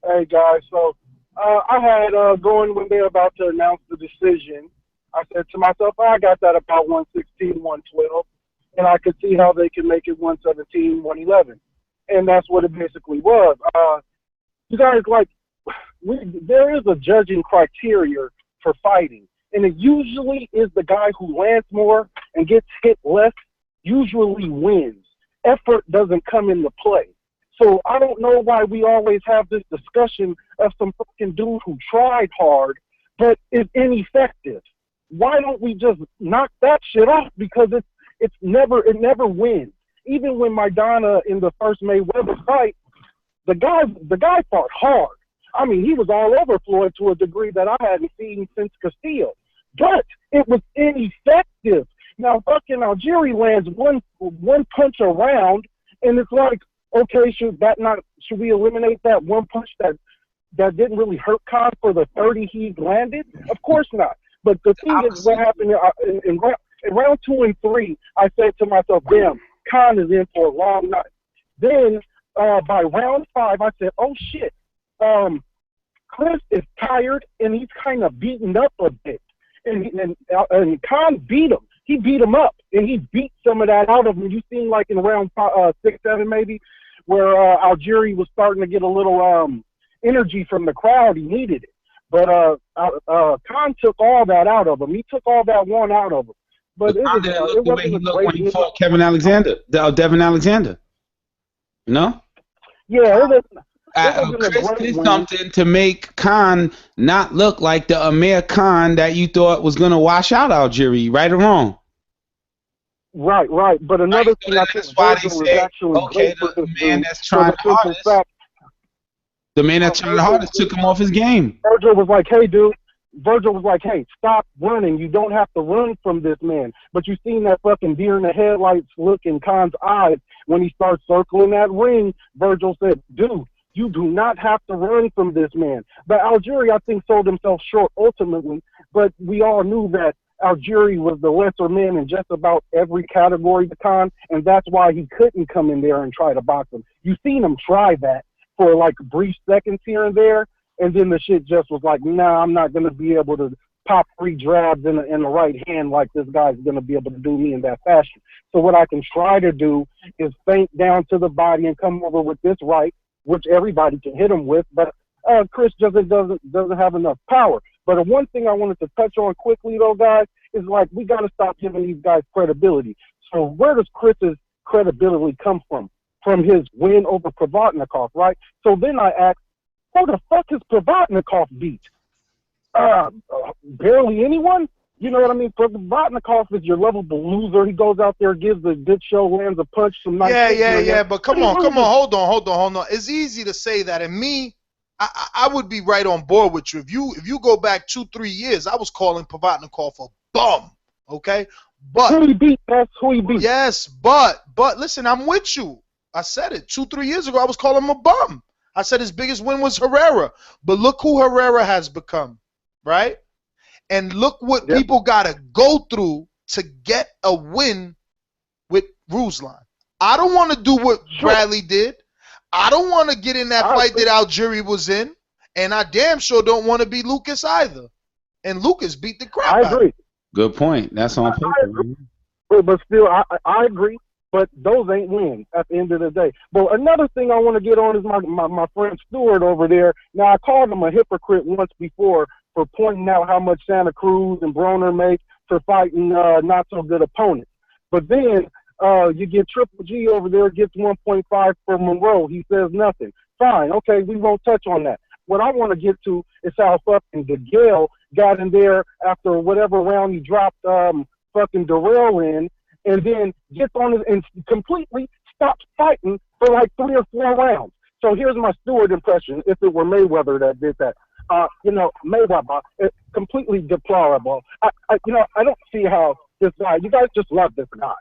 Hey, guys. So I had going when they're about to announce the decision, I said to myself, I got that about 116, 112, and I could see how they could make it 117, 111. And that's what it basically was. You guys, like, there is a judging criteria for fighting, and it usually is the guy who lands more and gets hit less usually wins. Effort doesn't come into play. So I don't know why we always have this discussion of some fucking dude who tried hard but is ineffective. Why don't we just knock that shit off? Because it never wins. Even when Maidana in the first Mayweather fight, the guy fought hard. I mean, he was all over Floyd to a degree that I hadn't seen since Castillo. But it was ineffective. Now fucking Algieri lands one punch around, and it's like, okay, should we eliminate that one punch that didn't really hurt Khan for the 30 he landed? Of course not. But the thing is, what happened in round 2 and 3, I said to myself, damn, Khan is in for a long night. Then by round 5, I said, oh shit, Chris is tired and he's kind of beaten up a bit. And Khan beat him. He beat him up, and he beat some of that out of him. You seen like in round 6, 7 maybe, where Algieri was starting to get a little energy from the crowd. He needed it. But Khan took all that out of him. He took all that one out of him. But it wasn't a great when he fought Devin Alexander. You know? Yeah, it wasn't Chris did something to make Khan not look like the Amir Khan that you thought was going to wash out Algieri, right or wrong? Right. But another thing I think Virgil was actually great for the man that's trying the hardest. The man that's trying the hardest took him off his game. Virgil was like, hey, stop running. You don't have to run from this man. But you seen that fucking deer in the headlights look in Khan's eyes when he starts circling that ring. Virgil said, dude, you do not have to run from this man. But Algieri, I think, sold himself short ultimately. But we all knew that Algieri was the lesser man in just about every category to Khan, and that's why he couldn't come in there and try to box him. You seen him try that for like brief seconds here and there, and then the shit just was like, nah, I'm not going to be able to pop 3 jabs in the right hand like this guy's going to be able to do me in that fashion. So what I can try to do is feint down to the body and come over with this right, which everybody can hit him with, but Chris just doesn't have enough power. But one thing I wanted to touch on quickly, though, guys, is like we got to stop giving these guys credibility. So where does Chris's credibility come from? From his win over Provodnikov, right? So then I asked, who the fuck is Provodnikov beat? Barely anyone? You know what I mean? Provodnikov is your lovable loser. He goes out there, gives a good show, lands a punch, some nice. Yeah. But come on. Hold on. It's easy to say that, and me, I would be right on board with you. If you go back 2-3 years, I was calling Provodnikov a bum. Okay, but who he beat? That's who he beat. Yes, but listen, I'm with you. I said it 2-3 years ago. I was calling him a bum. I said his biggest win was Herrera, but look who Herrera has become, right? And look what people got to go through to get a win with Ruslan. I don't want to do what Bradley did. I don't want to get in that fight that Algieri was in. And I damn sure don't want to be Lucas either. And Lucas beat the crap out of him. I agree. Good point. That's on paper. But still, I agree. But those ain't wins at the end of the day. But another thing I want to get on is my friend Stewart over there. Now, I called him a hypocrite once before for pointing out how much Santa Cruz and Broner make for fighting not so good opponents. But then you get Triple G over there, gets 1.5 for Monroe. He says nothing. Fine, okay, we won't touch on that. What I want to get to is how fucking DeGale got in there after whatever round he dropped fucking Darrell in, and then gets on it and completely stops fighting for like 3 or 4 rounds. So here's my Stewart impression if it were Mayweather that did that. Mayweather, it's completely deplorable. I don't see how this guy, you guys just love this guy.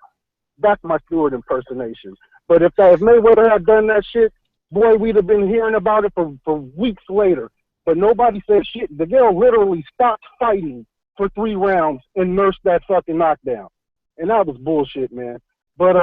That's my Stewart impersonation. But if Mayweather had done that shit, boy, we'd have been hearing about it for weeks later. But nobody said shit. The girl literally stopped fighting for 3 rounds and nursed that fucking knockdown. And that was bullshit, man. But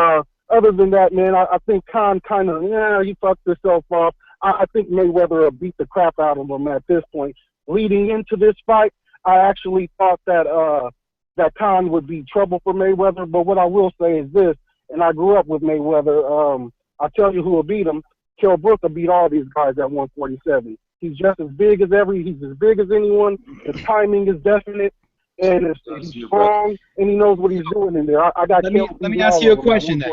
other than that, man, I think Khan kind of, he fucked himself off. I think Mayweather will beat the crap out of him at this point. Leading into this fight, I actually thought that that Khan would be trouble for Mayweather. But what I will say is this, and I grew up with Mayweather. I'll tell you who will beat him. Kell Brook will beat all these guys at 147. He's just as big as he's as big as anyone. His timing is definite, and he's strong, and he knows what he's doing in there. Let me ask you a question then.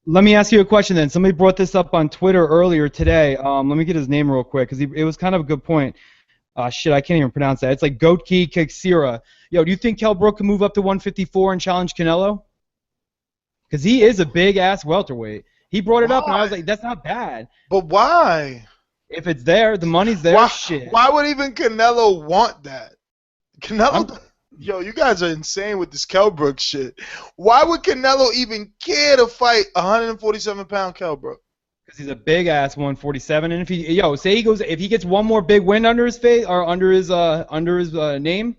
Let me ask you a question then. Somebody brought this up on Twitter earlier today. Let me get his name real quick because it was kind of a good point. Shit, I can't even pronounce that. It's like Goatki Kixira. Yo, do you think Kell Brook can move up to 154 and challenge Canelo? Because he is a big-ass welterweight. He brought it up, and I was like, that's not bad. But why? If it's there, the money's there. Shit. Why would even Canelo want that? Canelo... Yo, you guys are insane with this Kell Brook shit. Why would Canelo even care to fight 147-pound Kell Brook? Because he's a big ass 147, and if he gets one more big win under his face or under his name,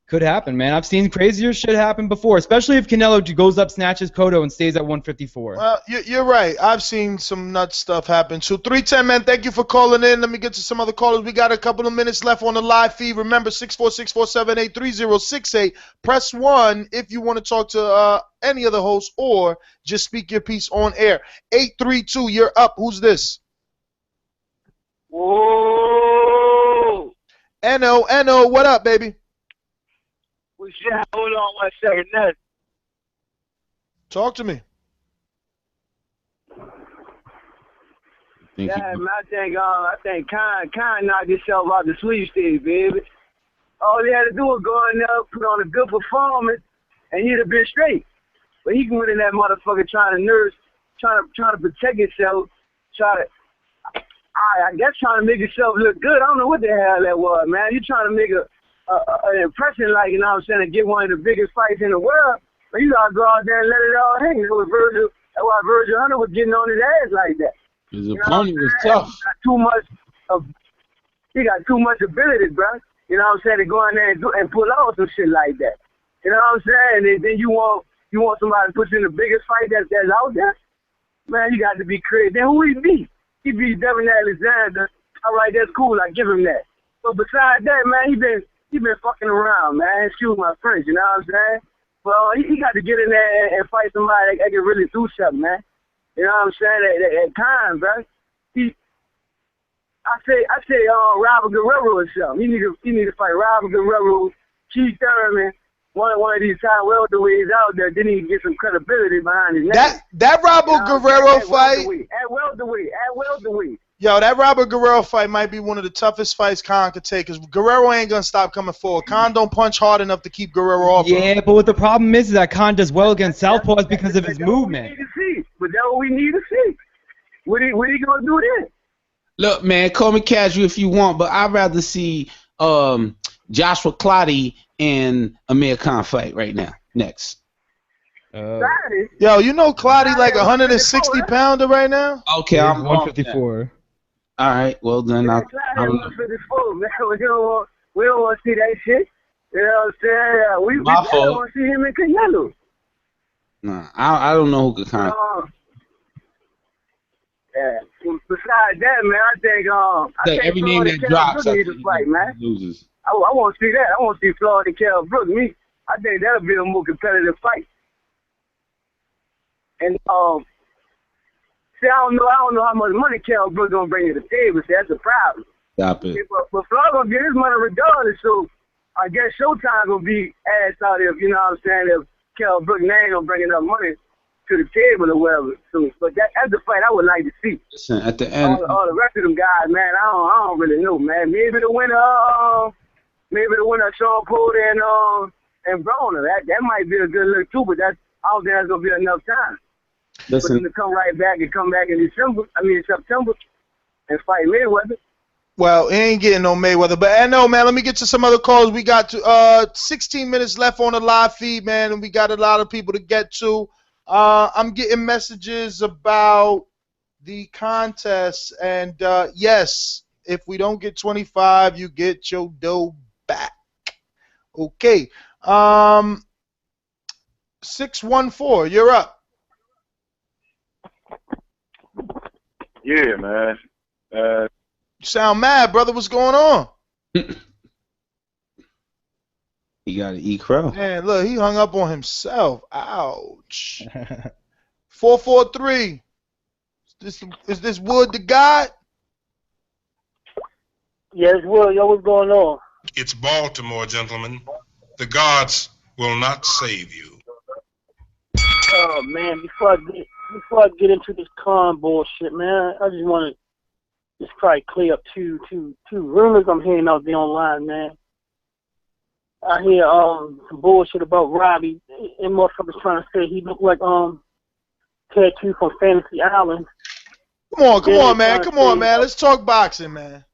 could happen, man. I've seen crazier shit happen before, especially if Canelo goes up, snatches Cotto, and stays at 154. Well, you're right. I've seen some nuts stuff happen. So 310, man, thank you for calling in. Let me get to some other callers. We got a couple of minutes left on the live feed. Remember, 646-478-3068. Press 1 if you want to talk to any other host or just speak your piece on air. 832, you're up. Who's this? Whoa! N.O., what up, baby? Well, shit, hold on 1 second. Now. Talk to me. Yeah, man, I think Khan knocked himself out the sweepstakes, baby. All he had to do was go in there, put on a good performance, and he'd have been straight. But he went in that motherfucker trying to nurse, trying to protect himself, I guess trying to make himself look good. I don't know what the hell that was, man. You trying to make an impression, like, you know what I'm saying, to get one of the biggest fights in the world, but you gotta go out there and let it all hang. That's why Virgil Hunter was getting on his ass like that. His opponent was tough. He got too much ability, bro. You know what I'm saying, to go in there and pull off some shit like that. You know what I'm saying? And then you want somebody to put you in the biggest fight that's out there? Man, you got to be crazy. Then who he beat? He beat Devin Alexander. All right, that's cool. I give him that. But besides that, man, he been fucking around, man. Excuse my French, you know what I'm saying? Well, he got to get in there and fight somebody that can really do something, man. You know what I'm saying? At times, bro. I say, Robert Guerrero or something. He need to fight Robert Guerrero, Keith Thurman, one of these top welterweights out there. Then he can get some credibility behind his name. That Robert Guerrero fight. At welterweight. Yo, that Robert Guerrero fight might be one of the toughest fights Khan could take, because Guerrero ain't going to stop coming forward. Khan don't punch hard enough to keep Guerrero off. Yeah, but what the problem is that Khan does well against southpaws because of his movement. But that's what we need to see. What he going to do then? Look, man, call me casual if you want, but I'd rather see Joshua Clottey and Amir Khan fight right now. Next. Yo, you know Clottey like 160-pounder right now? Okay, I'm 154. All right, well then I'm 154, man. We don't want to see that shit. You know what I'm saying? We My fault. want to see him in Canelo. Nah, I don't know who could Khan. Yeah. Besides that, man, I think every name that drops, I fight, man. Loses. I want to see that. I want to see Floyd and Kell Brook. I think that'll be a more competitive fight. And see, I don't know how much money Kell Brook gonna bring to the table. See, that's the problem. Stop it. But Floyd gonna get his money regardless. So I guess Showtime gonna be asked out if, you know what I'm saying, if Kell Brook ain't gonna bring enough money to the table or whatever. So, but that's the fight I would like to see. Listen, at the end, all the rest of them guys, man, I don't really know, man. Maybe the winner, Sean Porter and Broner. That might be a good look too. But I don't think that's gonna be enough time. Listen. For them to come right back and come back in September, and fight Mayweather. Well, he ain't getting no Mayweather. But I know, man, let me get to some other calls. We got 16 minutes left on the live feed, man, and we got a lot of people to get to. I'm getting messages about the contest, and yes, if we don't get 25, you get your dough back. Okay. 614, you're up. Yeah, man. You sound mad, brother. What's going on? He got to eat crow. Man, look, he hung up on himself. Ouch. 443. Is this Wood the God? Yes, Wood. Yo, what's going on? It's Baltimore, gentlemen. The gods will not save you. Oh man, before I get into this con bullshit, man, I just want to just try to clear up two rumors I'm hearing out there online, man. I hear some bullshit about Robbie and motherfuckers trying to say he looked like Tattoo from Fantasy Island. Come on, man. Let's talk boxing, man.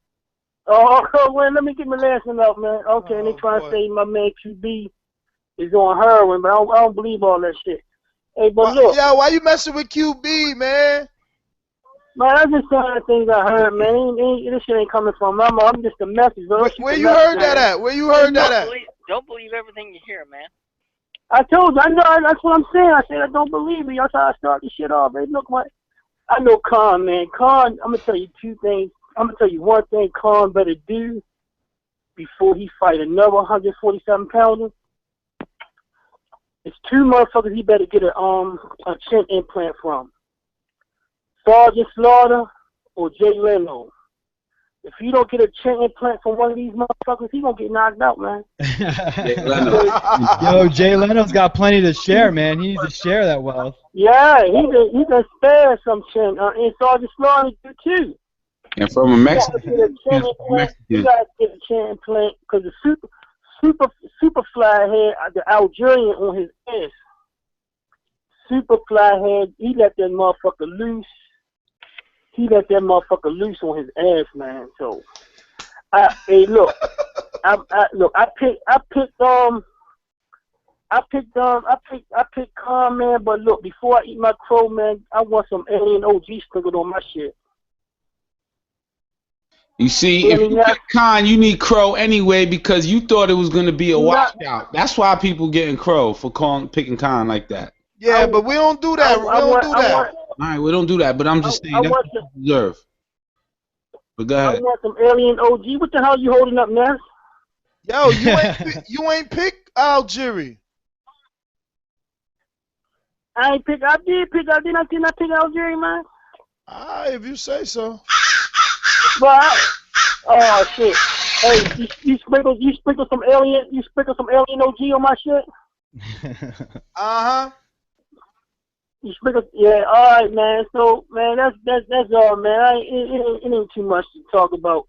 Oh, well, let me get my last one out, man. Okay, and they trying to say my man QB is on heroin, but I don't believe all that shit. Hey, but look. Yeah, why you messing with QB, man? Man, that's just some of the things I heard, man. This shit ain't coming from my mom. I'm just a message, bro. Where you heard that at? Where you heard that at? Don't believe everything you hear, man. I told you, I know, that's what I'm saying. I said I don't believe it. That's how I start this shit off. They look like, I know Khan, man. Khan, I'm going to tell you two things. I'm going to tell you one thing Khan better do before he fight another 147-pounder. It's two motherfuckers he better get a chin implant from. Sergeant Slaughter or Jay Leno. If you don't get a chin implant from one of these motherfuckers, he gonna get knocked out, man. Yo, Jay Leno's got plenty to share, man. He needs to share that wealth. Yeah, he can spare some chin. And Sergeant Slaughter do too. And from a Mexican. You gotta get a chin implant because the Superfly had the Algerian on his ass. Superfly had, he let that motherfucker loose. He let that motherfucker loose on his ass, man. So, hey, look, I picked Khan, man. But look, before I eat my crow, man, I want some alien OG sprinkled on my shit. You see, if you pick Khan, you need crow anyway because you thought it was going to be a washout. That's why people getting crow for picking Khan like that. Yeah, but we don't do that. All right, we don't do that, but I'm just saying that's what you deserve. But go ahead. I want some alien OG. What the hell you holding up, man? Yo, you ain't pick Algieri. I did not pick Algieri, man. If you say so. But oh shit! Hey, you sprinkle some alien OG on my shit. You sprinkle, yeah. All right, man. So, man, that's all, man. It ain't too much to talk about.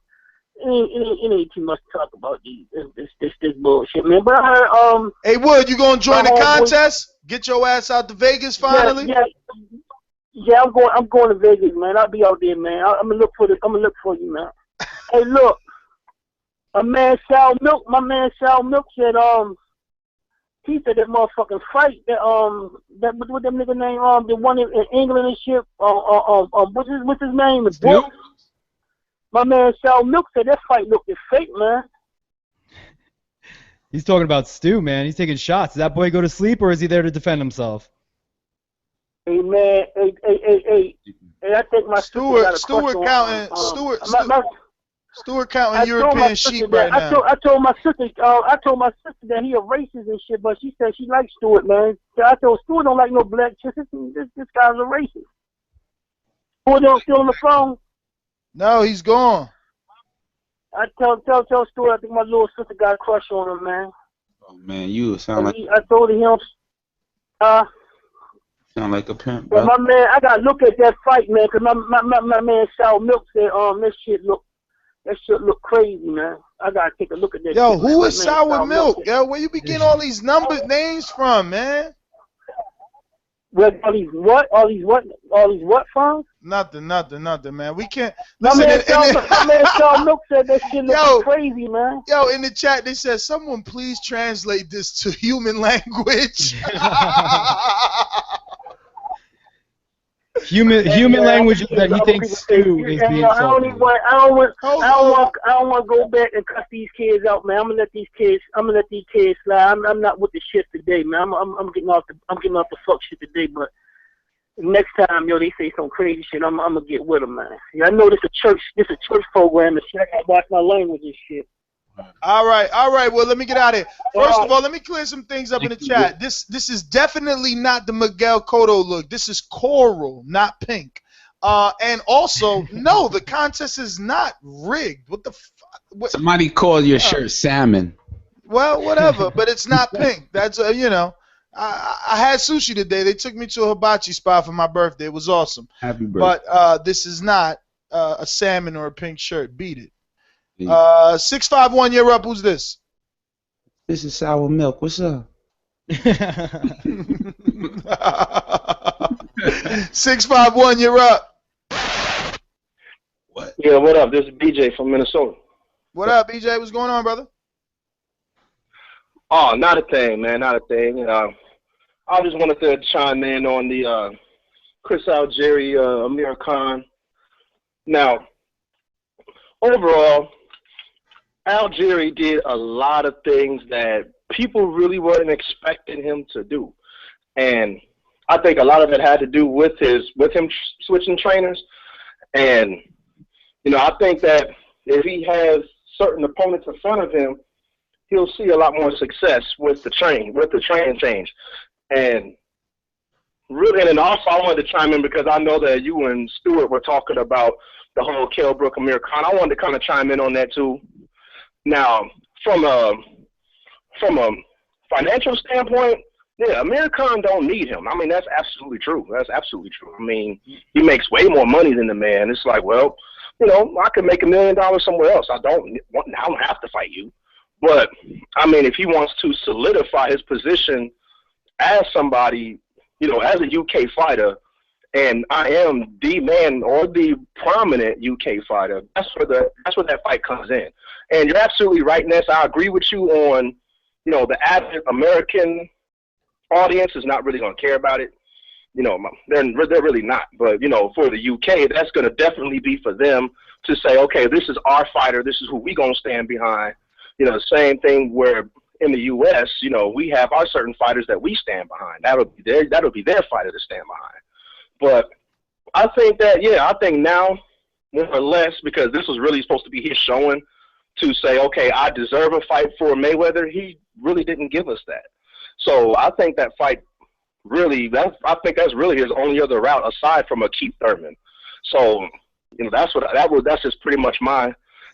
It ain't too much to talk about this bullshit, man. But I heard Hey, Wood, you gonna join the contest? Get your ass out to Vegas finally. Yeah, I'm going to Vegas, man. I'll be out there, man. I'm gonna look for you, man. Hey, look, my man Sal Milk said he said that motherfucking fight that what them nigga name the one in England and shit what's his name? The book. My man Sal Milk said that fight looked fake, man. He's talking about Stu, man. He's taking shots. Does that boy go to sleep or is he there to defend himself? Hey man, hey, I think my Stewart counting European sheep right now. I told my sister that he a racist and shit, but she said she likes Stewart, man. So I told Stewart don't like no black chicks. This guy's a racist. Stewart still on the phone? No, he's gone. I tell Stewart I think my little sister got a crush on him, man. Oh man, you sound like I told him sound like a pimp, bro. bro. My man, I gotta look at that fight, man, cause my man Sal Milk said that shit look crazy, man. I gotta take a look at that. Yo, shit. who is Sour Milk? Yo, where you be getting all these names from, man? With all these what? All these what songs? Nothing, man. We can't. My Listen, man Charles Milk said that shit looks crazy, man. Yo, in the chat they said, someone please translate this to human language. Human language that he thinks Stu is being I don't want to go back and cut these kids out, man. I'm gonna let these kids slide. I'm not with the shit today, man. I'm getting off the fuck shit today, but next time, yo, they say some crazy shit, I'm gonna get with them, man. Yeah, I know this a church program and shit. I gotta watch my language and shit. All right. Well, let me get out of here. First of all, let me clear some things up in the chat. This is definitely not the Miguel Cotto look. This is coral, not pink. And also, no, the contest is not rigged. What the fuck? Somebody called your shirt salmon. Well, whatever, but it's not pink. That's you know. I had sushi today. They took me to a hibachi spot for my birthday. It was awesome. Happy birthday. But this is not a salmon or a pink shirt. Beat it. 651, you're up. Who's this? This is Sour Milk. What's up? 651, you're up. What? Yeah, what up? This is BJ from Minnesota. What up, BJ? What's going on, brother? Oh, not a thing, man. Not a thing. I just wanted to chime in on the Chris Algieri, Amir Khan. Now, overall, Algieri did a lot of things that people really weren't expecting him to do, and I think a lot of it had to do with him switching trainers. And you know, I think that if he has certain opponents in front of him, he'll see a lot more success with the training change. And really, and also I wanted to chime in because I know that you and Stuart were talking about the whole Kell Brook Amir Khan. I wanted to kind of chime in on that too. Now, from a financial standpoint, yeah, Amir Khan don't need him. I mean, that's absolutely true. That's absolutely true. I mean, he makes way more money than the man. It's like, well, you know, I could make $1 million somewhere else. I don't have to fight you. But I mean, if he wants to solidify his position as somebody, you know, as a UK fighter, and I am the man or the prominent UK fighter, that's where that fight comes in. And you're absolutely right, Ness. I agree with you on, you know, the average American audience is not really going to care about it. You know, they're really not. But, you know, for the UK, that's going to definitely be for them to say, okay, this is our fighter. This is who we going to stand behind. You know, the same thing where in the U.S., you know, we have our certain fighters that we stand behind. That'll be their fighter to stand behind. But I think that, yeah, I think now, more or less, because this was really supposed to be his showing to say, okay, I deserve a fight for Mayweather, he really didn't give us that. So I think that fight really, I think that's really his only other route aside from a Keith Thurman. So, you know, that's just pretty much my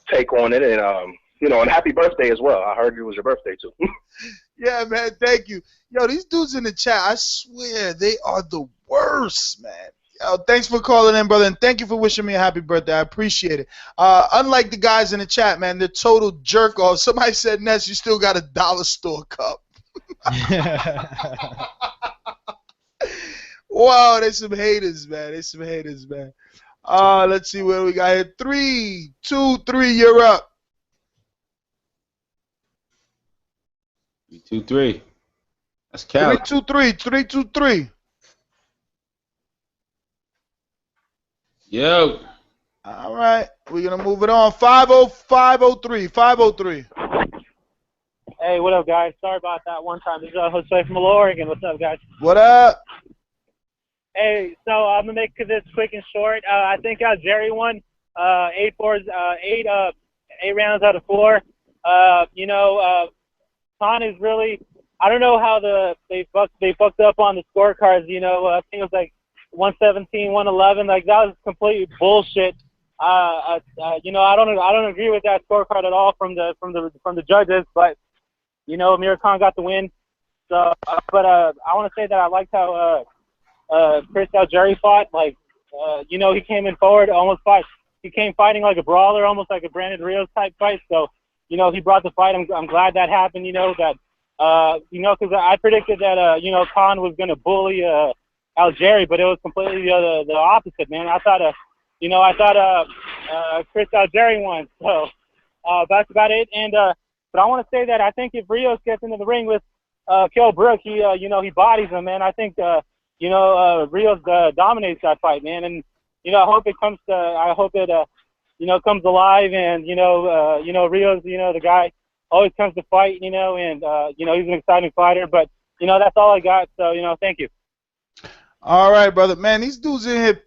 take on it. And, you know, and happy birthday as well. I heard it was your birthday too. Yeah, man, thank you. Yo, these dudes in the chat, I swear, they are the worst, man. Yo, thanks for calling in, brother, and thank you for wishing me a happy birthday. I appreciate it. Unlike the guys in the chat, man, they're total jerk-offs. Somebody said, Ness, you still got a dollar store cup. Wow, there's some haters, man. Let's see where we got here. 3, 2, 3, you're up. 3, 2, 3. That's Cal. 3, 2, 3. 3, 2, 3. Yo. All right, we're gonna move it on. 503. 503. Hey, what up, guys? Sorry about that one time. This is Jose from Oregon. What's up, guys? What up? Hey, so I'm gonna make this quick and short. I think Algieri won 8 rounds out of 4. You know, Khan is really. I don't know how they fucked up on the scorecards. You know, I think it was like 117, 111. Like that was completely bullshit. You know, I don't agree with that scorecard at all from the judges. But you know, Amir Khan got the win. So, but I want to say that I liked how Chris Algieri fought. Like, you know, he came in forward, he came fighting like a brawler, almost like a Brandon Rios type fight. So, you know, he brought the fight. I'm glad that happened. You know that. You know, because I predicted that you know, Khan was gonna bully Algieri, but it was completely the opposite, man. I thought Chris Algieri won. So that's about it. And but I want to say that I think if Rios gets into the ring with Kell Brook, he bodies him, man. I think Rios dominates that fight, man. And I hope it comes alive, and Rios, the guy always comes to fight, and he's an exciting fighter. But that's all I got. So thank you. All right, brother. Man, these dudes in here,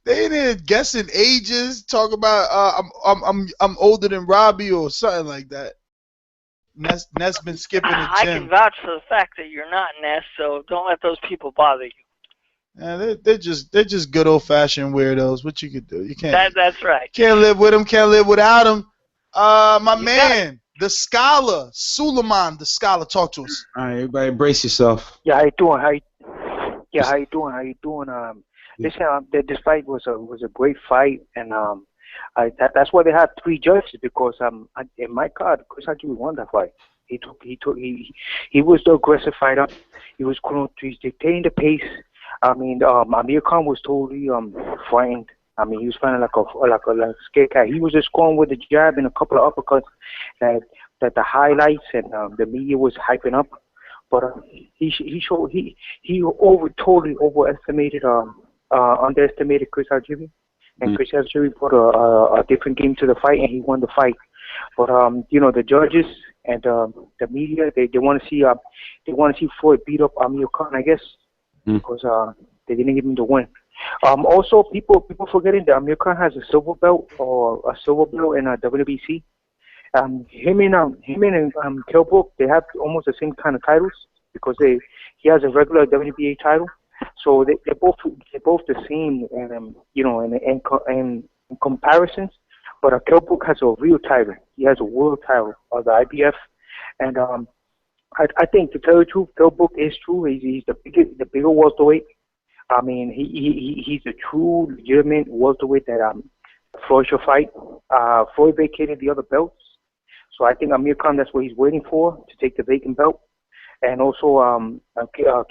they in here guessing ages, talk about I'm older than Robbie or something like that. Ness been skipping the I gym. can vouch for the fact that you're not Ness, so don't let those people bother you. Yeah, they're just good old fashioned weirdos. What you could do? You can't. That's right. Can't live with them. Can't live without them. My man, the scholar, Suleiman, the scholar, talk to us. All right, everybody, brace yourself. Yeah, how you doing? How you doing? Listen, this fight was a great fight, and that's why they had 3 judges, because in my card, Chris Algieri won that fight. He was the aggressive fighter. He's dictating the pace. I mean, Amir Khan was totally frightened. I mean, he was fighting like a scared cat. He was just going with the jab and a couple of uppercuts that the highlights and the media was hyping up. But he totally underestimated Chris Algieri, and Chris Algieri brought a different game to the fight, and he won the fight. But the judges and the media, they want to see Floyd beat up Amir Khan, I guess, because they didn't give him the win. Also, people forgetting that Amir Khan has a silver belt in WBC. Him and Kell Brook, they have almost the same kind of titles, because he has a regular WBA title, so they're both the same, and in comparisons. But Kell Brook has a real title. He has a world title of the IBF, and I think, to tell you the truth, Kell Brook is true. He's the bigger welterweight. I mean, he's a true, legitimate welterweight that Floyd should fight. Floyd vacated the other belts, so I think Amir Khan, that's what he's waiting for, to take the vacant belt. And also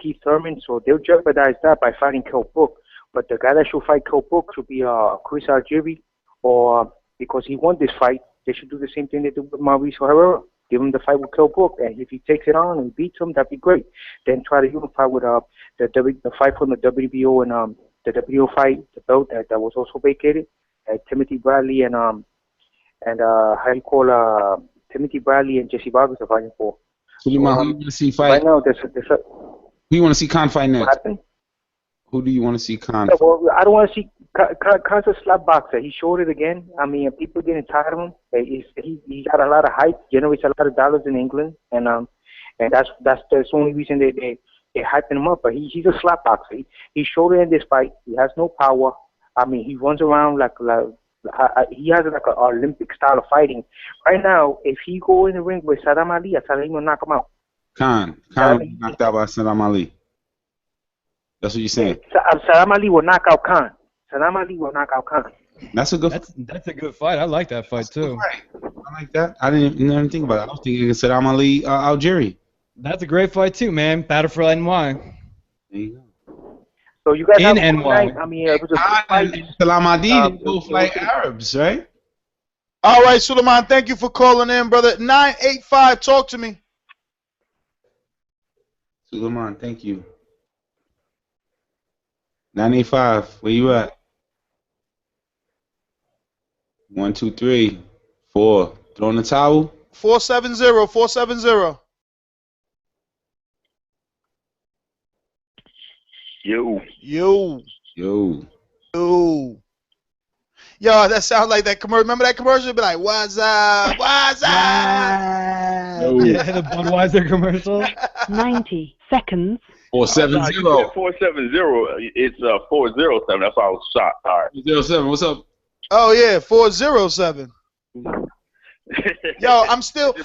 Keith Thurman, so they'll jeopardize that by fighting Kell Brook. But the guy that should fight Kell Brook should be Chris Algieri, or because he won this fight, they should do the same thing they did with Mauricio Herrera. Give him the fight with Kell Brook, and if he takes it on and beats him, that'd be great. Then try to unify with the fight from the WBO and the WBO fight, the belt that was also vacated. Timothy Bradley and Timothy Bradley and Jesse Vargas are fighting for. Who do you want to see fight? Right now, who do you want to see Khan fight next? What happened? Who do you want to see Khan? Yeah, well, I don't want to see Khan's a slap boxer. He showed it again. I mean, people getting tired of him. He got a lot of hype, generates a lot of dollars in England, and that's the only reason they're hyping him up. But he's a slap boxer. He showed it in this fight. He has no power. I mean, he runs around like he has like an Olympic style of fighting. Right now, if he go in the ring with Saddam Ali, Saddam will knock him out. Khan knocked out by Saddam Ali. That's what you're saying. Saddam Ali will knock out Khan. Saddam Ali will knock out Khan. That's a good. That's a good fight. I like that fight too. I like that. I didn't even think about it. I was thinking Saddam Ali, Algieri. That's a great fight too, man. Battle for NY. There you go. So you guys in have NY. Night. I mean, it was a fight. Salam Adi, they both like Arabs, right? All right, Suleiman, thank you for calling in, brother. 985, talk to me. Suleiman, thank you. 985, where you at? 1, 2, 3, 4. Throwing the towel? 470. Yo, that sounds like that commercial. Remember that commercial? Be like, what's up? What's up? Yeah, the Budweiser commercial. 90 seconds. 470. 470. It's 407. That's why I was shocked. All right. 407. What's up? Oh yeah, 407. Yo, I'm still.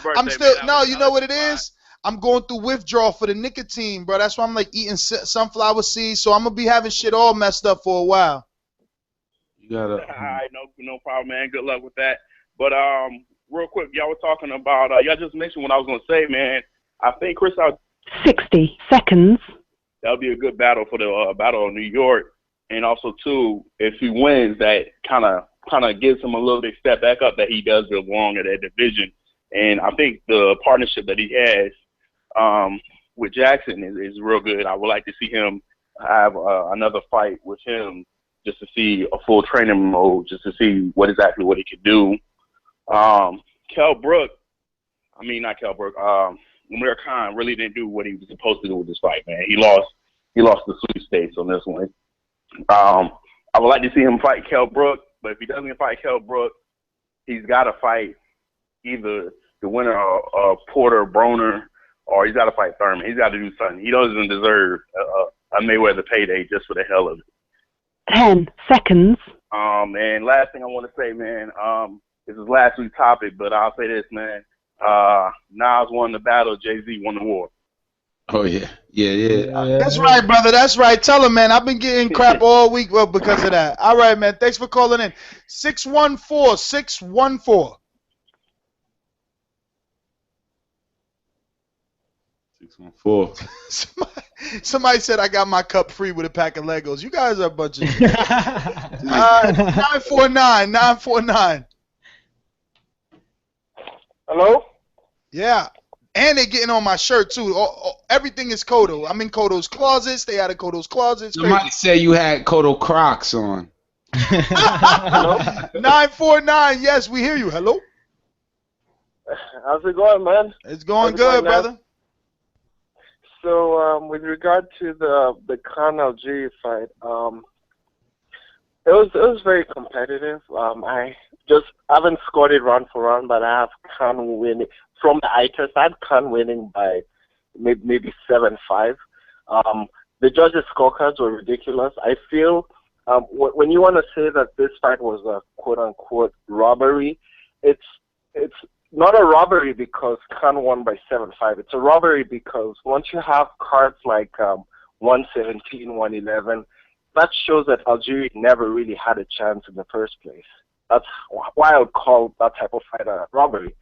No, you know what it is? I'm going through withdrawal for the nicotine, bro. That's why I'm like eating sunflower seeds. So I'm gonna be having shit all messed up for a while. You gotta. All right, no problem, man. Good luck with that. But real quick, y'all were talking about. Y'all just mentioned what I was gonna say, man. I think Chris 60 seconds. that'll be a good battle for the Battle of New York. And also, too, if he wins, that kind of gives him a little bit step back up that he does belong at that division. And I think the partnership that he has with Jackson is real good. I would like to see him have another fight with him just to see a full training mode, just to see what he could do. Amir Khan really didn't do what he was supposed to do with this fight, man. He lost the sweepstakes on this one. I would like to see him fight Kell Brook, but if he doesn't fight Kell Brook, he's got to fight either the winner of Porter Broner, or he's got to fight Thurman. He's got to do something. He doesn't deserve a Mayweather payday just for the hell of it. 10 seconds. And last thing I want to say, man, this is last week's topic, but I'll say this, man. Nas won the battle, Jay-Z won the war. Oh, yeah. Yeah. That's right, brother. That's right. Tell him, man. I've been getting crap all week because of that. All right, man. Thanks for calling in. 614-614. 614. Somebody said I got my cup free with a pack of Legos. You guys are a bunch of 949. Hello? Yeah. And they're getting on my shirt, too. Everything is Kodo. I'm in Kodo's closets. They out of Kodo's closets. Somebody said you had Kodo Crocs on. 949. Yes, we hear you. Hello? How's it going, man? It's going good, brother. So, with regard to the Khan Algieri fight, it was very competitive. I haven't scored it round for round, but I have Khan winning from the eye test. I had Khan winning by maybe 7-5. The judges' scorecards were ridiculous. I feel when you want to say that this fight was a quote unquote robbery, it's not a robbery because Khan won by 7-5. It's a robbery because once you have cards like 117, 111, that shows that Algieri never really had a chance in the first place. That's why I would call that type of fight a robbery.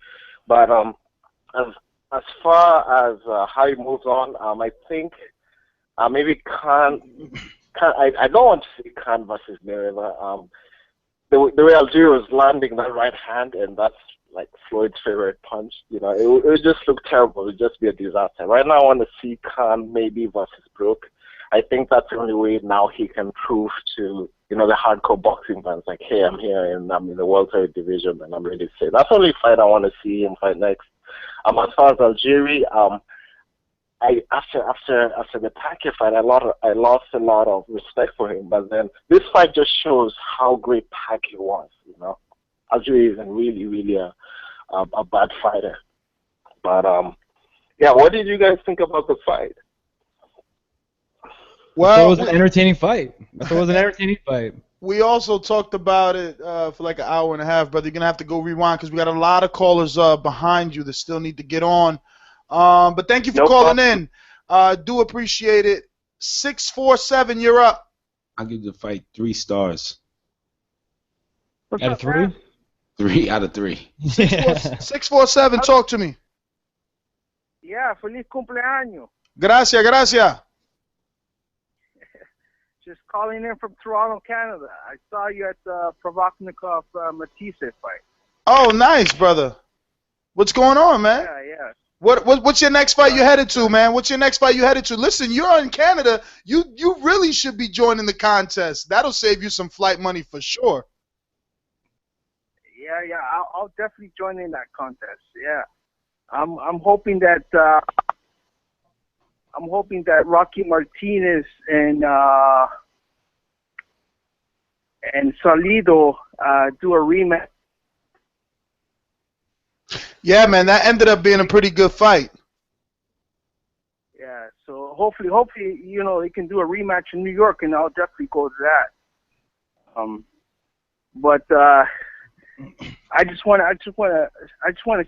But as far as how he moves on, I think maybe Khan. I don't want to say Khan versus Mayweather. The way Algieri was landing that right hand, and that's like Floyd's favorite punch. You know, it would just look terrible. It would just be a disaster. Right now, I want to see Khan maybe versus Brook. I think that's the only way now he can prove to, you know, the hardcore boxing fans, like, hey, I'm here and I'm in the welterweight division and I'm ready to say. That's the only fight I want to see him fight next. As far as Algieri, after the Pacquiao fight, I lost a lot of respect for him. But then this fight just shows how great Pacquiao was. You know, Algieri isn't really a bad fighter. But yeah, what did you guys think about the fight? Well, it was an entertaining fight. It was an entertaining fight. We also talked about it for like an hour and a half, brother. You're gonna have to go rewind because we got a lot of callers behind you that still need to get on. But thank you for calling in. Do appreciate it. 647, you're up. I'll give the fight 3 stars. Out of 3? 3 out of 3. 647, talk to me. Yeah, feliz cumpleaños. Gracias. Just calling in from Toronto, Canada. I saw you at the Provodnikov Matisse fight. Oh, nice, brother. What's going on, man? Yeah. What's your next fight you headed to, man? What's your next fight you headed to? Listen, you're in Canada. You really should be joining the contest. That'll save you some flight money for sure. Yeah. I'll definitely join in that contest. Yeah. I'm hoping that Rocky Martinez and Salido do a rematch. Yeah, man, that ended up being a pretty good fight. Yeah, so hopefully, you know, they can do a rematch in New York, and I'll definitely go to that. But I just want to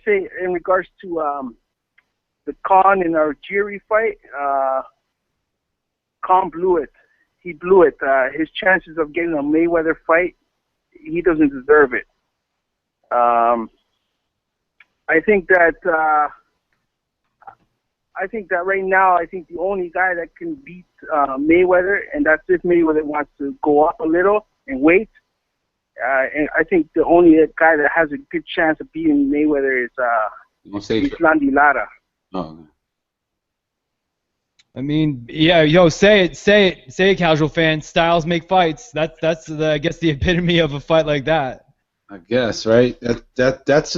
say in regards to the Khan and Algieri fight, Khan blew it. He blew it. His chances of getting a Mayweather fight, he doesn't deserve it. I think that I think that right now, I think the only guy that can beat Mayweather, and that's if Mayweather wants to go up a little and wait. And I think the only guy that has a good chance of beating Mayweather is Islandi Lara. Oh. I mean, yeah, yo, say it, casual fan. Styles make fights. That's I guess the epitome of a fight like that. I guess, right? That's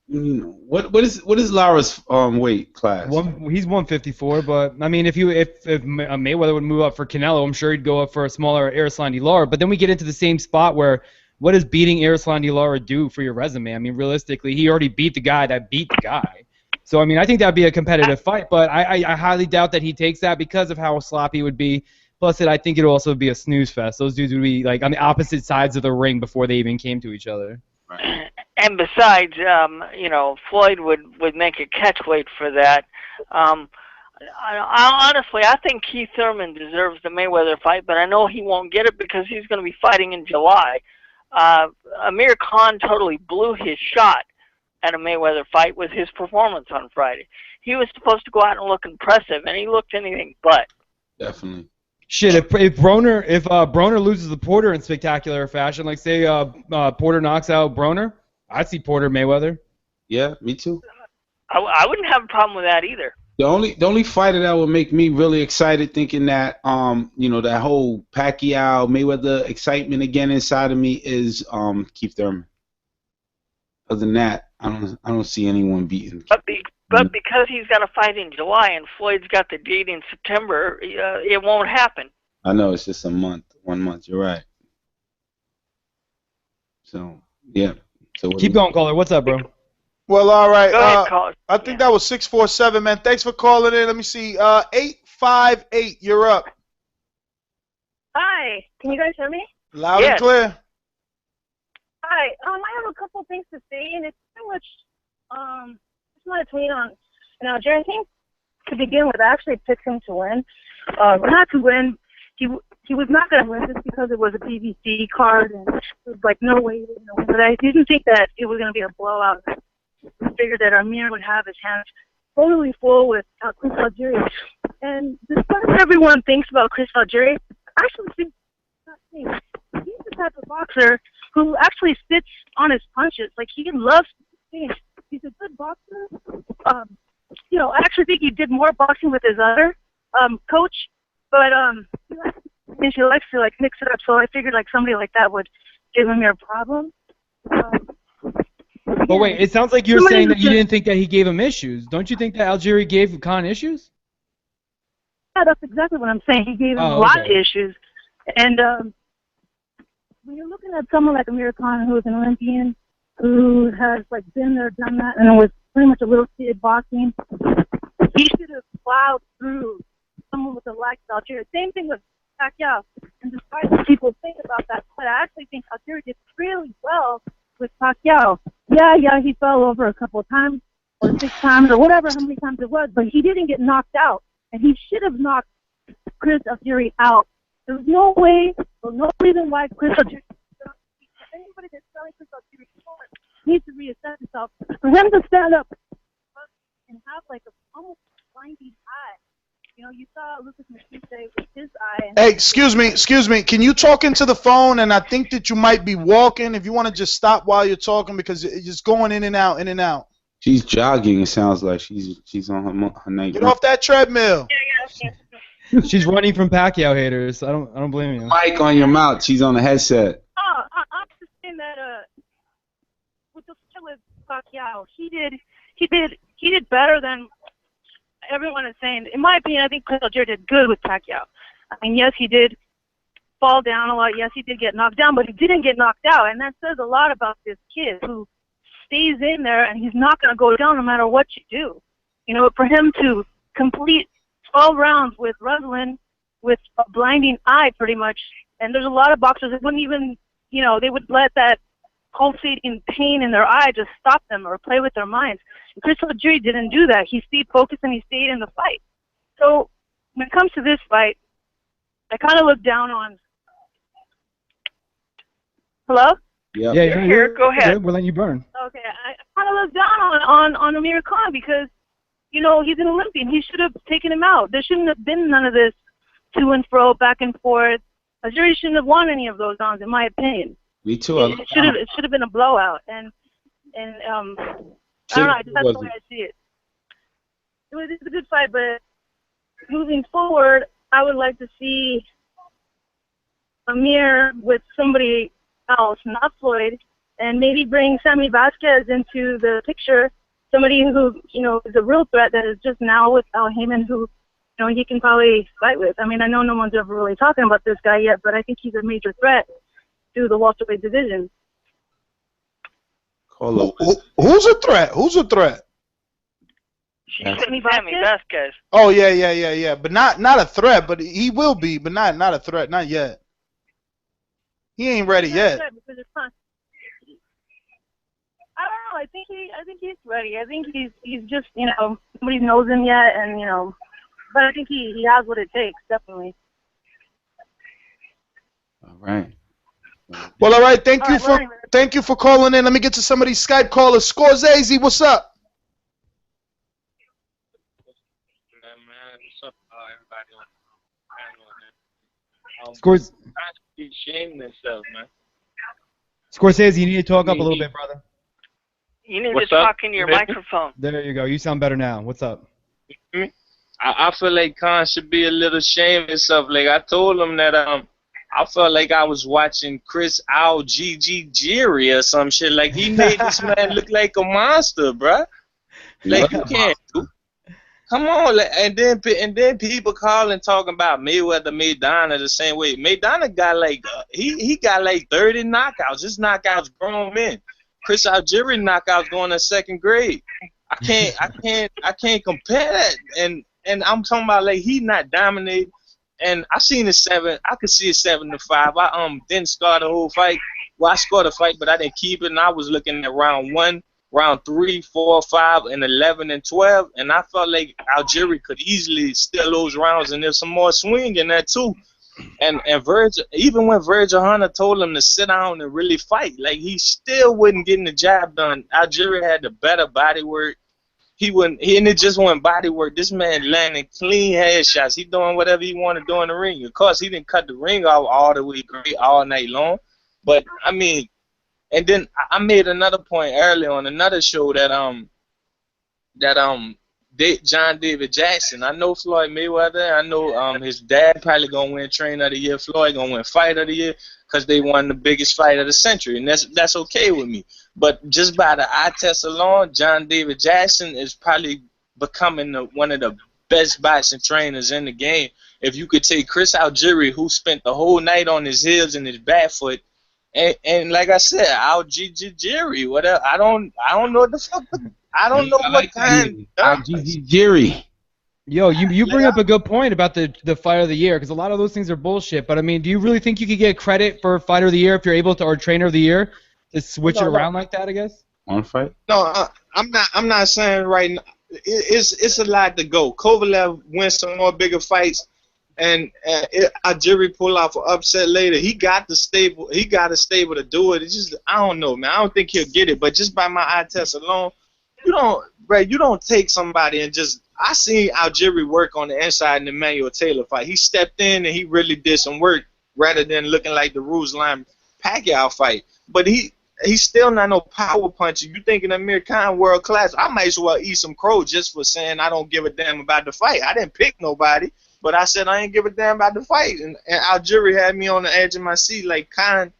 what is Lara's weight class? He's 154, but I mean, if Mayweather would move up for Canelo, I'm sure he'd go up for a smaller Arislandi Lara. But then we get into the same spot where what does beating Arislandi Lara do for your resume? I mean, realistically, he already beat the guy that beat the guy. So I mean, I think that'd be a competitive fight, but I highly doubt that he takes that because of how sloppy it would be. Plus, I think it'll also be a snooze fest. Those dudes would be like on the opposite sides of the ring before they even came to each other. Right. And besides, Floyd would make a catch weight for that. Honestly, I think Keith Thurman deserves the Mayweather fight, but I know he won't get it because he's going to be fighting in July. Amir Khan totally blew his shot at a Mayweather fight with his performance on Friday. He was supposed to go out and look impressive, and he looked anything but. Definitely. Shit, if Broner loses to Porter in spectacular fashion, like say Porter knocks out Broner, I'd see Porter Mayweather. Yeah, me too. I wouldn't have a problem with that either. The only fighter that would make me really excited, thinking that that whole Pacquiao Mayweather excitement again inside of me, is Keith Thurman. Other than that, I don't see anyone beating. But because he's got a fight in July and Floyd's got the date in September, it won't happen. I know, it's just 1 month. You're right. So yeah. So keep going, caller. What's up, bro? Well, all right. Go ahead, caller. I think that was 647, man. Thanks for calling in. Let me see. 858. You're up. Hi. Can you guys hear me? Loud and clear. Hi. I have a couple things to say, and it's pretty much just want to tweet on. Algieri, I think to begin with, I actually picked him to win. Not to win. He was not going to win just because it was a PBC card, and it was like no way he was going to win. But I didn't think that it was going to be a blowout. I figured that Amir would have his hands totally full with Chris Algieri. And despite what everyone thinks about Chris Algieri, I actually think he's the type of boxer who actually sits on his punches. Like, he loves things. He's a good boxer. I actually think he did more boxing with his other coach, but he likes to like mix it up. So I figured like somebody like that would give him a problem. But wait, it sounds like you're saying that you didn't think that he gave him issues. Don't you think that Algieri gave Khan issues? Yeah, that's exactly what I'm saying. He gave him a lot of issues. And when you're looking at someone like Amir Khan, who is an Olympian, who has like been there, done that, and was pretty much a little kid boxing, he should have plowed through someone with a like Algieri. Same thing with Pacquiao. And despite what people think about that, but I actually think Algieri did really well with Pacquiao. Yeah, he fell over a couple of times, or 6 times, or whatever, how many times it was, but he didn't get knocked out. And he should have knocked Chris Algieri out. There was no way, or no reason why Chris Algieri, anybody that's selling Chris Algieri needs to reassess himself. For him to stand up and have like a almost blinding eye. You saw Lucas Mesquite with his eye. Hey, excuse me. Can you talk into the phone? And I think that you might be walking. If you want to just stop while you're talking, because it's just going in and out, in and out. She's jogging. It sounds like she's on her night. Get off that treadmill. Yeah. She's running from Pacquiao haters. I don't blame you. Mic on your mouth. She's on the headset. I'm just saying that with the fight with Pacquiao, he did better than everyone is saying. In my opinion, I think Chris Algieri did good with Pacquiao. I mean, yes, he did fall down a lot. Yes, he did get knocked down, but he didn't get knocked out, and that says a lot about this kid who stays in there, and he's not going to go down no matter what you do. For him to complete 12 rounds with Ruslan with a blinding eye pretty much, and there's a lot of boxers that wouldn't even, they would let that pulsating pain in their eye just stop them or play with their minds. And Chris Algieri didn't do that. He stayed focused and he stayed in the fight. So when it comes to this fight, I kind of look down on... Hello? Yeah, you're here. Go ahead. We're letting you burn. Okay, I kind of look down on Amir Khan because you know, he's an Olympian. He should have taken him out. There shouldn't have been none of this to and fro, back and forth. Algieri shouldn't have won any of those rounds, in my opinion. Me too. It should have been a blowout. And I don't know. That's the way I see it. It's a good fight, but moving forward, I would like to see Amir with somebody else, not Floyd, and maybe bring Sammy Vasquez into the picture. Somebody who, you know, is a real threat that is just now with Al Heyman, who, you know, he can probably fight with. I mean, I know no one's ever really talking about this guy yet, but I think he's a major threat to the welterweight division. Who's a threat? Who's a threat? Sammy Vasquez. Oh yeah. But not a threat. But he will be. But not a threat. Not yet. He ain't ready yet. I don't know. I think he's ready. I think he's just, you know, nobody knows him yet, and you know, but I think he has what it takes, definitely. All right. Well, all right. Thank you for calling in. Let me get to some of these Skype callers. Scorsese, what's up? Scores. He's shaming himself, man. Scorsese, you need to talk up a little bit, brother. You need to talk in your microphone. There you go. You sound better now. What's up? I feel like Khan should be a little ashamed of himself. Like, I told him that I felt like I was watching Chris Algieri or some shit. Like, he made this man look like a monster, bruh. Like, you can't do. Come on, like, and then people calling talking about Mayweather, Maidana the same way. Maidana got like he got like 30 knockouts. His knockouts grown men. Chris Algieri knockouts going to second grade. I can't compare that. And I'm talking about like he not dominating. And I seen a 7. I could see a 7-5. I didn't score the whole fight. Well, I scored a fight, but I didn't keep it. And I was looking at round 1. Round 3, 4, 5, and 11 and 12, and I felt like Algieri could easily steal those rounds, and there's some more swing in that too. And Virgil, even when Virgil Hunter told him to sit down and really fight, like he still wasn't getting the job done. Algieri had the better body work. And it just wasn't body work. This man landing clean headshots. He doing whatever he wanted to do in the ring. Of course, he didn't cut the ring off all the way great all night long, but I mean. And then I made another point earlier on another show that John David Jackson. I know Floyd Mayweather. I know his dad probably gonna win Trainer of the Year. Floyd gonna win Fight of the Year because they won the biggest fight of the century, and that's okay with me. But just by the eye test alone, John David Jackson is probably becoming one of the best boxing trainers in the game. If you could take Chris Algieri, who spent the whole night on his heels and his back foot. And like I said, Algieri, whatever. I don't know what the fuck. I don't know what kind. Algieri. Yo, you bring up a good point about the fighter of the year, because a lot of those things are bullshit. But I mean, do you really think you could get credit for fighter of the year if you're able to, or trainer of the year, to switch it around like that? I guess. One fight. No, I'm not saying right now. It's a lot to go. Kovalev wins some more bigger fights. And Algieri pull off an upset later. He got the stable. He got a stable to do it. It's just I don't know, man. I don't think he'll get it. But just by my eye test alone, you don't take somebody and just. I seen Algieri work on the inside in the Emmanuel Taylor fight. He stepped in and he really did some work rather than looking like the Ruslan Pacquiao fight. But he's still not no power puncher. You thinking Amir Khan world class? I might as well eat some crow just for saying I don't give a damn about the fight. I didn't pick nobody. But I said I ain't give a damn about the fight, and Algieri had me on the edge of my seat like Khan.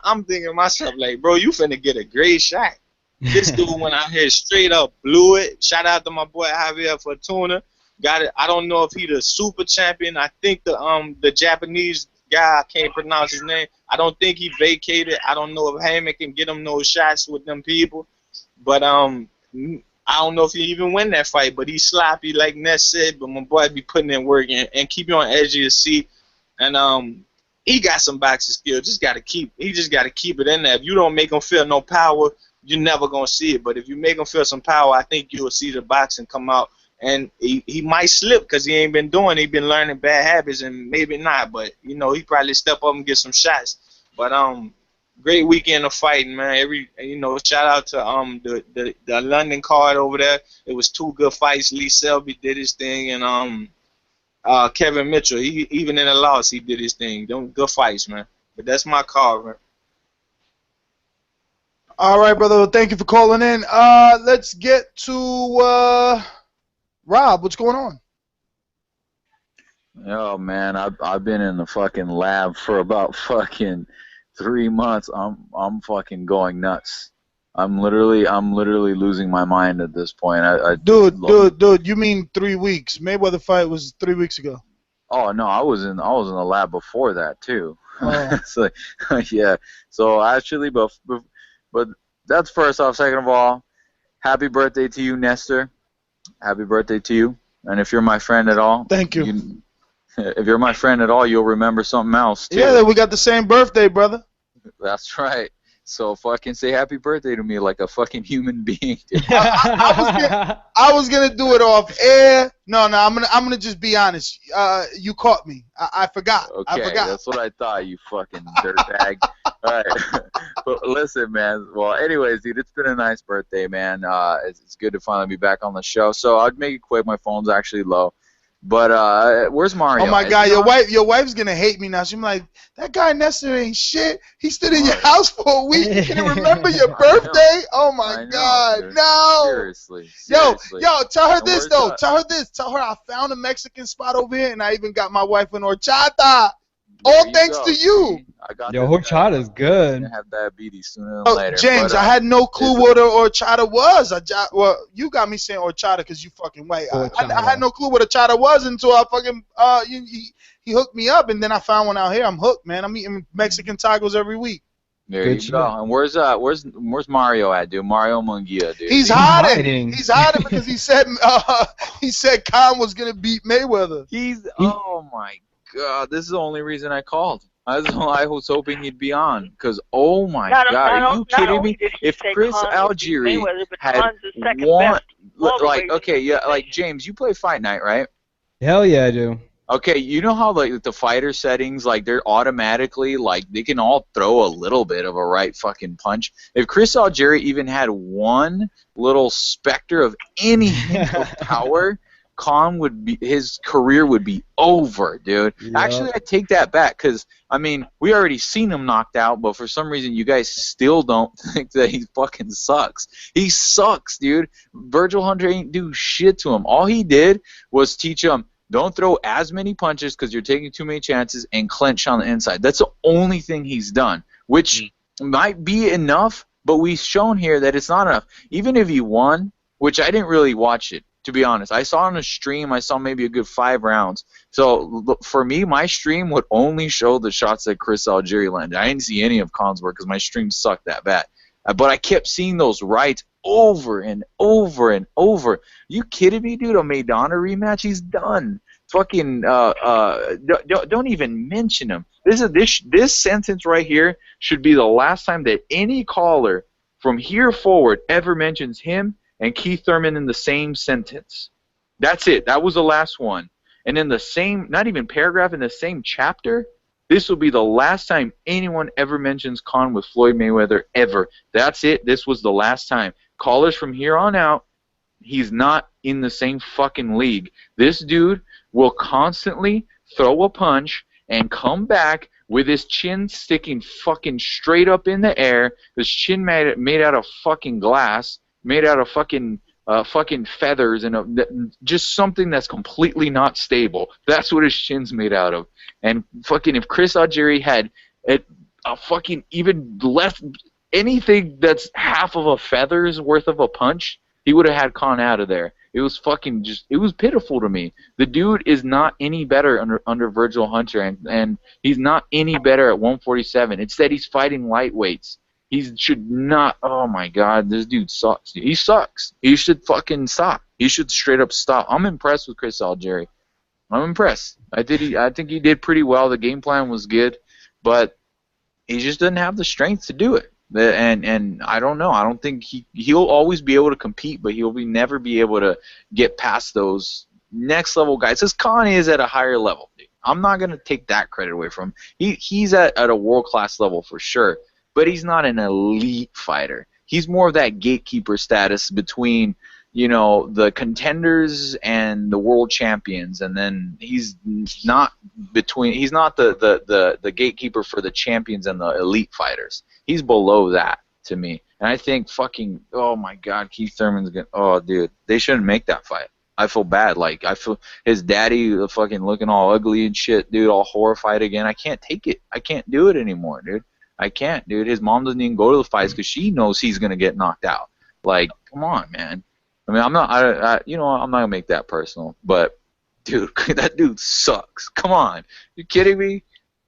I'm thinking to myself like, bro, you finna get a great shot. This dude went out here straight up, blew it. Shout out to my boy Javier Fortuna. Got it. I don't know if he the super champion. I think the Japanese guy, I can't pronounce his name. I don't think he vacated. I don't know if Heyman can get him those shots with them people, but I don't know if he even win that fight, but he's sloppy, like Ness said. But my boy be putting in work and keep you on the edge of your seat. And he got some boxing skill. He just got to keep it in there. If you don't make him feel no power, you're never gonna see it. But if you make him feel some power, I think you'll see the boxing come out. And he might slip because he ain't been doing. He been learning bad habits, and maybe not. But you know, he probably step up and get some shots. But great weekend of fighting, man. Shout out to the London card over there. It was 2 good fights. Lee Selby did his thing, and Kevin Mitchell, even in the loss, he did his thing. Good fights, man. But that's my card, man. All right, brother. Well, thank you for calling in. Let's get to Rob. What's going on? Oh man, I've been in the fucking lab for about fucking 3 months. I'm fucking going nuts. I'm literally losing my mind at this point. Dude, you mean 3 weeks? Mayweather fight was 3 weeks ago. Oh no, I was in the lab before that too. Oh. It's like, yeah. So actually, but that's first off. Second of all, happy birthday to you, Nestor. Happy birthday to you. And if you're my friend at all, thank you. If you're my friend at all, you'll remember something else too. Yeah, we got the same birthday, brother. That's right. So fucking say happy birthday to me like a fucking human being. I was gonna do it off air. No, I'm gonna just be honest. You caught me. I forgot. Okay, I forgot. That's what I thought. You fucking dirtbag. All right. But listen, man. Well, anyways, dude, it's been a nice birthday, man. It's good to finally be back on the show. So I'd make it quick. My phone's actually low. But where's Mario? Oh my God, your wife's gonna hate me now. She's like, that guy Nestor ain't shit. He stood in your house for a week. You can't remember your birthday? Oh my God, dude. no. Seriously. Yo, tell her this though. that? Tell her this. Tell her I found a Mexican spot over here, and I even got my wife an horchata. All thanks to you. I got Yo, horchata's good. I have diabetes sooner than later. James, but, I had no clue what a horchata was. Well, you got me saying horchata because you fucking white. I had no clue what a horchata was until I fucking he hooked me up, and then I found one out here. I'm hooked, man. I'm eating Mexican tacos every week. There you go. And where's Mario at, dude? Mario Munguia, dude. He's hiding. He's hiding because he said Khan was gonna beat Mayweather. Oh my God, this is the only reason I called. I was hoping he'd be on, because oh my God, are you kidding me? If Chris Algieri had won, like James, you play Fight Night, right? Hell yeah, I do. Okay, you know how like the fighter settings, like they're automatically like they can all throw a little bit of a right fucking punch. If Chris Algieri even had one little specter of any hint of power, his career would be over, dude. Yep. Actually, I take that back, because I mean we already seen him knocked out, but for some reason you guys still don't think that he fucking sucks. He sucks, dude. Virgil Hunter ain't do shit to him. All he did was teach him, don't throw as many punches because you're taking too many chances, and clench on the inside. That's the only thing he's done, which might be enough, but we've shown here that it's not enough. Even if he won, which I didn't really watch it, to be honest. I saw on a stream, I saw maybe a good 5 rounds. So for me, my stream would only show the shots that Chris Algieri landed. I didn't see any of Khan's work because my stream sucked that bad. But I kept seeing those rights over and over and over. You kidding me, dude? A Maidana rematch? He's done. Fucking don't even mention him. This sentence right here should be the last time that any caller from here forward ever mentions him and Keith Thurman in the same sentence. That's it. That was the last one. And in the same, not even paragraph, in the same chapter, this will be the last time anyone ever mentions Khan with Floyd Mayweather ever. That's it. This was the last time. Callers from here on out, he's not in the same fucking league. This dude will constantly throw a punch and come back with his chin sticking fucking straight up in the air, his chin made out of fucking glass, made out of fucking feathers, and just something that's completely not stable. That's what his chin's made out of. And fucking if Chris Algieri had a fucking even less, anything that's half of a feather's worth of a punch, he would have had Khan out of there. It was fucking just, it was pitiful to me. The dude is not any better under Virgil Hunter, and he's not any better at 147. Instead, he's fighting lightweights. He should not. Oh my God, this dude sucks. He sucks. He should fucking stop. He should straight up stop. I'm impressed with Chris Algieri. I'm impressed. I think he did pretty well. The game plan was good, but he just doesn't have the strength to do it. And I don't know. I don't think he'll always be able to compete, but he'll never be able to get past those next level guys. Because Khan is at a higher level. I'm not gonna take that credit away from him. He's at a world class level for sure. but he's not an elite fighter. He's more of that gatekeeper status between, you know, the contenders and the world champions, and then he's not the gatekeeper for the champions and the elite fighters. He's below that to me. And I think fucking, oh my God, Keith Thurman's gonna, oh dude, they shouldn't make that fight. I feel bad. Like, I feel his daddy fucking looking all ugly and shit, dude, all horrified again. I can't take it. I can't do it anymore, dude. I can't, dude. His mom doesn't even go to the fights because she knows he's gonna get knocked out. Like, come on, man. I mean, I'm not gonna make that personal, but dude, that dude sucks. Come on, you kidding me?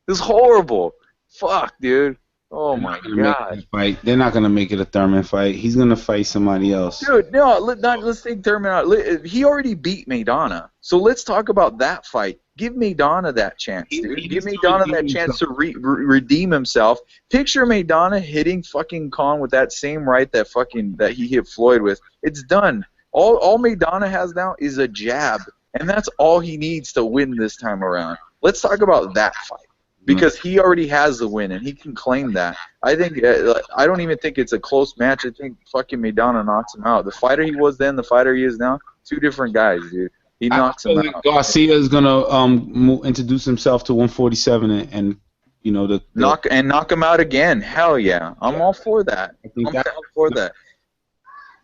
This is horrible. Fuck, dude. Oh my God. They're not gonna make it a Thurman fight. He's gonna fight somebody else. Dude, no, let's take Thurman out. He already beat Maidana, so let's talk about that fight. Give Maidana that chance, dude. Give Maidana that chance to redeem himself. Picture Maidana hitting fucking Khan with that same right that he hit Floyd with. It's done. All Maidana has now is a jab, and that's all he needs to win this time around. Let's talk about that fight. Because he already has the win, and he can claim that. I think I don't even think it's a close match. I think fucking Maidana knocks him out. The fighter he was then, the fighter he is now, two different guys, dude. He knocks him out. Garcia is gonna introduce himself to 147 and you know knock him out again. Hell yeah, I'm all for that. I'm all for that.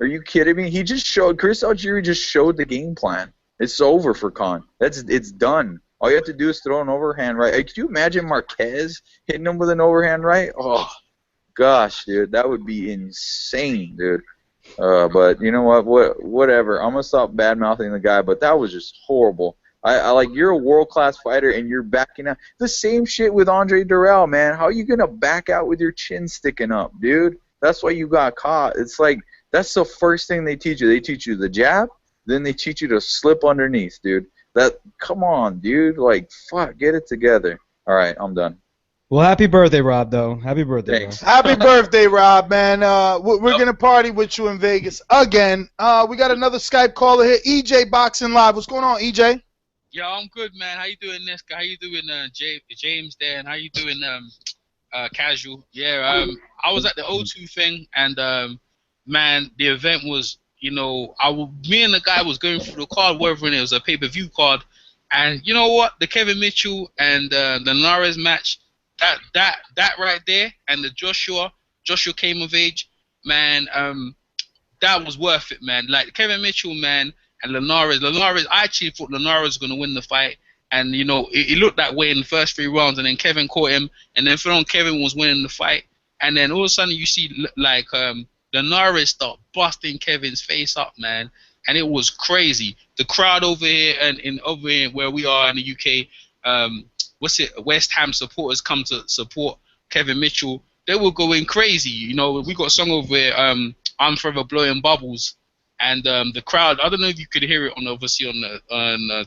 Are you kidding me? He just showed Chris Algieri just showed the game plan. It's over for Khan. It's done. All you have to do is throw an overhand right. Hey, could you imagine Marquez hitting him with an overhand right? Oh, gosh, dude, that would be insane, dude. But you know what? Whatever. I'm gonna stop bad mouthing the guy, but that was just horrible. I like, you're a world class fighter and you're backing out. The same shit with Andre Durrell, man. How are you gonna back out with your chin sticking up, dude? That's why you got caught. It's like that's the first thing they teach you. They teach you the jab, then they teach you to slip underneath, dude. Come on, dude. Like, fuck, get it together. All right, I'm done. Well, happy birthday, Rob, though. Happy birthday. Thanks. Happy birthday, Rob, man. We're going to party with you in Vegas again. We got another Skype caller here. EJ Boxing Live. What's going on, EJ? Yo, I'm good, man. How you doing, Nesca? How you doing, James there? And how you doing, Casual? Yeah, I was at the O2 thing, and, man, the event was... You know, me and the guy was going through the card, whatever it was, a pay-per-view card, and you know what? The Kevin Mitchell and the Linares match, that right there, and the Joshua came of age, man. That was worth it, man. Like Kevin Mitchell, man, and Linares. I actually thought Linares was gonna win the fight, and you know, it looked that way in the first 3 rounds, and then Kevin caught him, and then Kevin was winning the fight, and then all of a sudden you see like Linares start busting Kevin's face up, man, and it was crazy. The crowd over here and over here where we are in the UK, West Ham supporters come to support Kevin Mitchell. They were going crazy. You know, we got a song over here, I'm Forever Blowing Bubbles, and the crowd. I don't know if you could hear it on the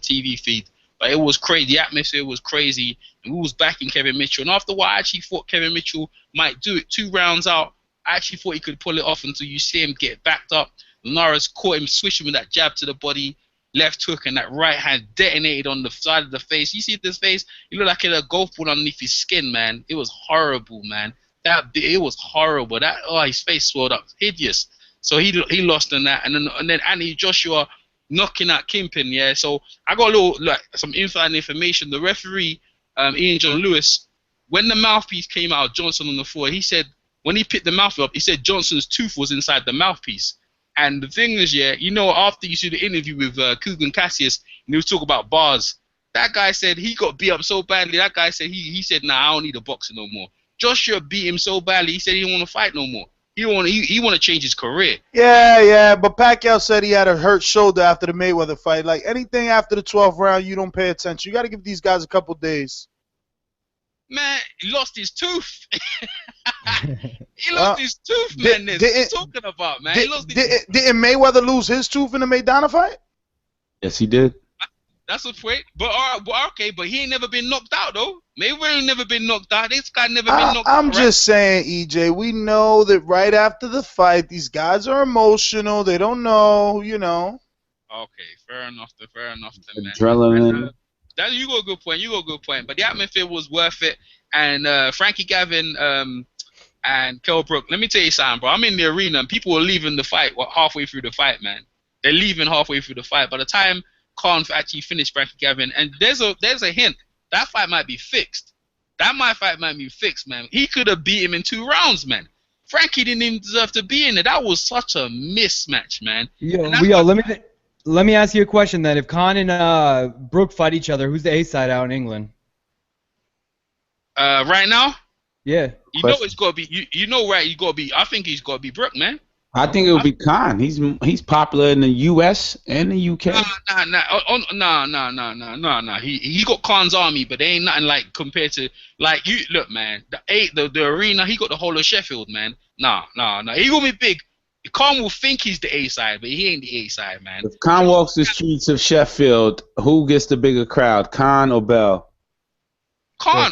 TV feed, but it was crazy. The atmosphere was crazy, and we was backing Kevin Mitchell. And after a while, I actually thought Kevin Mitchell might do it 2 rounds out. I actually thought he could pull it off until you see him get backed up. Linares caught him swishing with that jab to the body, left hook, and that right hand detonated on the side of the face. You see this face? It looked like it had a golf ball underneath his skin, man. It was horrible, man. It was horrible. His face swelled up, hideous. So he lost on that, and then Anthony Joshua knocking out Kimpin. Yeah. So I got a little some inside information. The referee, Ian John Lewis, when the mouthpiece came out of Johnson on the floor, he said. When he picked the mouthpiece up, he said Johnson's tooth was inside the mouthpiece. And the thing is, yeah, you know, after you see the interview with Kugan Cassius, and he was talking about bars, that guy said he got beat up so badly. That guy said he said, nah, I don't need a boxer no more. Joshua beat him so badly, he said he didn't want to fight no more. He want to change his career. Yeah, but Pacquiao said he had a hurt shoulder after the Mayweather fight. Like, anything after the 12th round, you don't pay attention. You got to give these guys a couple days. Man, he lost his tooth. He lost his tooth, man. What you talking about, man? Didn't Mayweather lose his tooth in the Maidana fight? Yes, he did. That's a point. But okay, but he ain't never been knocked out, though. Mayweather ain't never been knocked out. This guy never been knocked out. I'm just saying, EJ, we know that right after the fight, these guys are emotional. They don't know, you know. Okay, fair enough, man. Adrenaline. You got a good point. But the atmosphere was worth it. And Frankie Gavin and Kell Brook. Let me tell you something, bro. I'm in the arena and people are leaving the fight halfway through the fight, man. They're leaving halfway through the fight. By the time Khan actually finished Frankie Gavin, and there's a hint that fight might be fixed. Fight might be fixed, man. He could have beat him in 2 rounds, man. Frankie didn't even deserve to be in it. That was such a mismatch, man. Let me ask you a question then. If Khan and Brook fight each other, who's the A side out in England? Right now? Yeah. You know it's gotta be. You know, right? You gotta be. I think he's gotta be Brook, man. I think it would be Khan. He's popular in the U.S. and the U.K. Nah. He got Khan's army, but they ain't nothing like compared to like you. Look, man, the arena. He got the whole of Sheffield, man. Nah. He gonna be big. Khan will think he's the A side, but he ain't the A side, man. If Khan walks the streets of Sheffield, who gets the bigger crowd, Khan or Bell? Khan,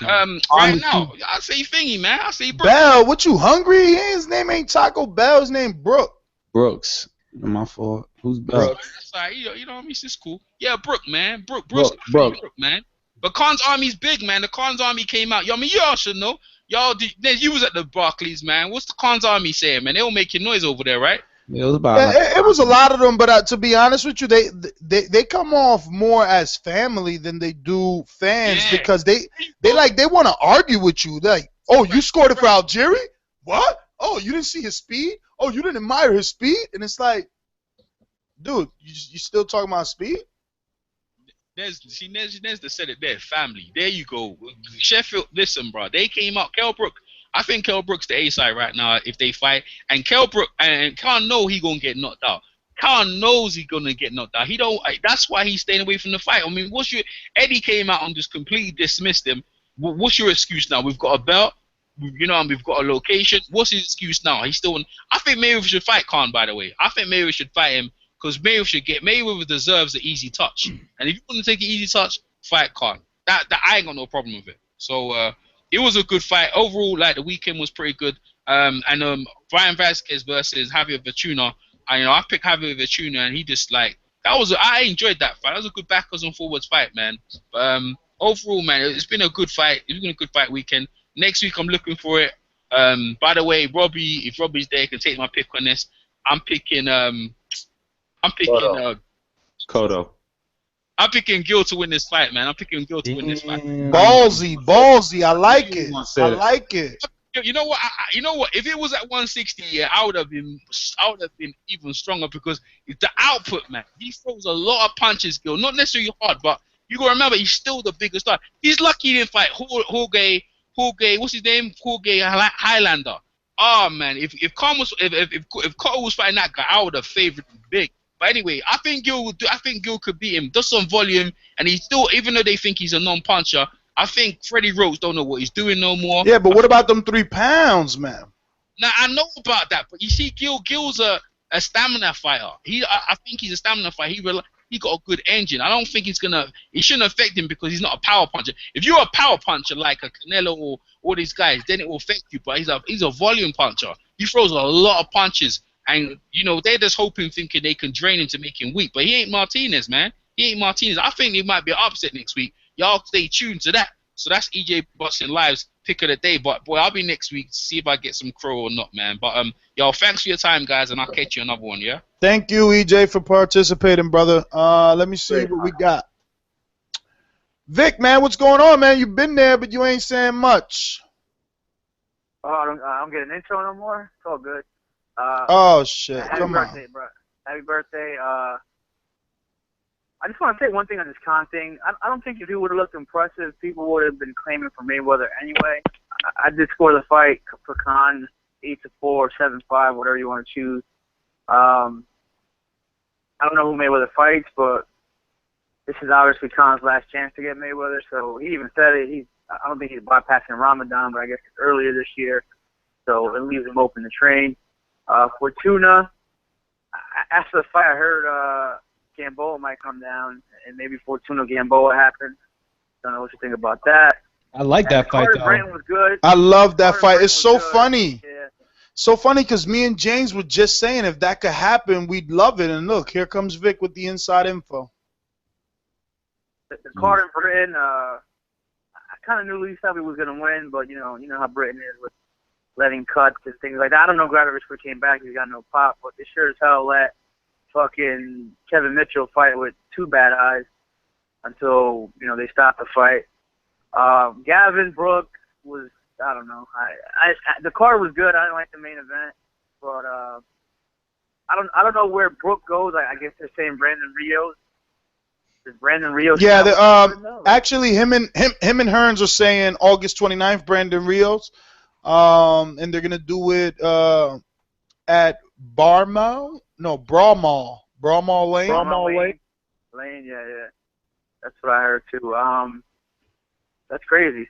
right now, I say Thingy, man. I say Brook. Bell, what you hungry? His name ain't Taco Bell. His name Brook. Brooks. My fault. Who's Bell? That's all right. You know what I mean? It's cool. Yeah, Brook, man. Brook, man. But Khan's army's big, man. The Khan's army came out. I mean, y'all should know. You was at the Barclays, man. What's the Khan's army saying, man? They don't make noise over there, right? It was a lot of them, but to be honest with you, they come off more as family than they do fans because they want to argue with you. They're like, oh, you scored it for Algieri? What? Oh, you didn't see his speed? Oh, you didn't admire his speed? And it's like, dude, you still talking about speed? There's the said it there, family. There you go. Sheffield, listen, bro. They came out. Kell Brook. I think Kell Brook's the A side right now if they fight. And Kell Brook and Khan know he gonna get knocked out. Khan knows he's gonna get knocked out. He don't. That's why he's staying away from the fight. I mean, Eddie came out and just completely dismissed him. What's your excuse now? We've got a belt. You know, and we've got a location. What's his excuse now? He's still. I think Mayweather should fight Khan. By the way, I think Mayweather should fight him because Mayweather deserves an easy touch. And if you want to take an easy touch, fight Khan. That I ain't got no problem with it. So. It was a good fight. Overall, like, the weekend was pretty good. Brian Vasquez versus Javier Vachuna. I picked Javier Vachuna, and he just, like, I enjoyed that fight. That was a good backwards and forwards fight, man. But overall, man, it's been a good fight. It's been a good fight weekend. Next week, I'm looking for it. By the way, if Robbie's there, he can take my pick on this. I'm picking Cotto. I'm picking Gil to win this fight, man. Ballsy. I like it. You know what? You know what? If it was at 160, yeah, I would have been even stronger because it's the output, man. He throws a lot of punches, Gil. Not necessarily hard, but you gotta remember he's still the biggest star. He's lucky he didn't fight Jorge. What's his name? Jorge Highlander. Oh man, if Cotto was fighting that guy, I would have favored him big. But anyway, I think Gil could beat him. Does some volume, and he's still, even though they think he's a non-puncher, I think Freddie Rhodes don't know what he's doing no more. Yeah, but what about them 3 pounds, man? Now I know about that, but you see, Gil's a stamina fighter. I think he's a stamina fighter. He got a good engine. I don't think it shouldn't affect him because he's not a power puncher. If you're a power puncher like a Canelo or all these guys, then it will affect you. But he's a volume puncher. He throws a lot of punches. And, you know, they're just thinking they can drain him to make him weak. But he ain't Martinez, man. He ain't Martinez. I think it might be an upset next week. Y'all stay tuned to that. So that's EJ Boxing Live's pick of the day. But, boy, I'll be next week to see if I get some crow or not, man. But, y'all, thanks for your time, guys, and I'll catch you another one, yeah? Thank you, EJ, for participating, brother. Let me see what we got. Vic, man, what's going on, man? You've been there, but you ain't saying much. Oh, I don't get an intro no more? It's all good. Oh shit! Happy birthday, bro. Happy birthday. I just want to say one thing on this Khan thing. I don't think if he would have looked impressive, people would have been claiming for Mayweather anyway. I did score the fight for Khan 8-4, 7-5, whatever you want to choose. I don't know who Mayweather fights, but this is obviously Khan's last chance to get Mayweather. So he even said it. I don't think he's bypassing Ramadan, but I guess it's earlier this year, so it leaves him open to train. Fortuna, after the fight, I heard Gamboa might come down, and maybe Fortuna Gamboa happen. Don't know what you think about that. I like that fight, though. Brandon was good. I love that fight. It's so funny. Yeah. So funny because me and James were just saying if that could happen, we'd love it. And look, here comes Vic with the inside info. The Carter and Britain, I kind of knew Lee Selby was going to win, but you know how Britain is with letting cuts and things like that. I don't know if Gradovich came back. He's got no pop, but they sure as hell let fucking Kevin Mitchell fight with 2 bad eyes until they stopped the fight. Gavin Brook was, I don't know. The card was good. I didn't like the main event, but I don't know where Brook goes. I guess they're saying Brandon Rios. Is Brandon Rios? Yeah, actually, him and Hearns are saying August 29th, Brandon Rios, and they're gonna do it at Brawmall Lane. Lane, yeah. That's what I heard too. That's crazy.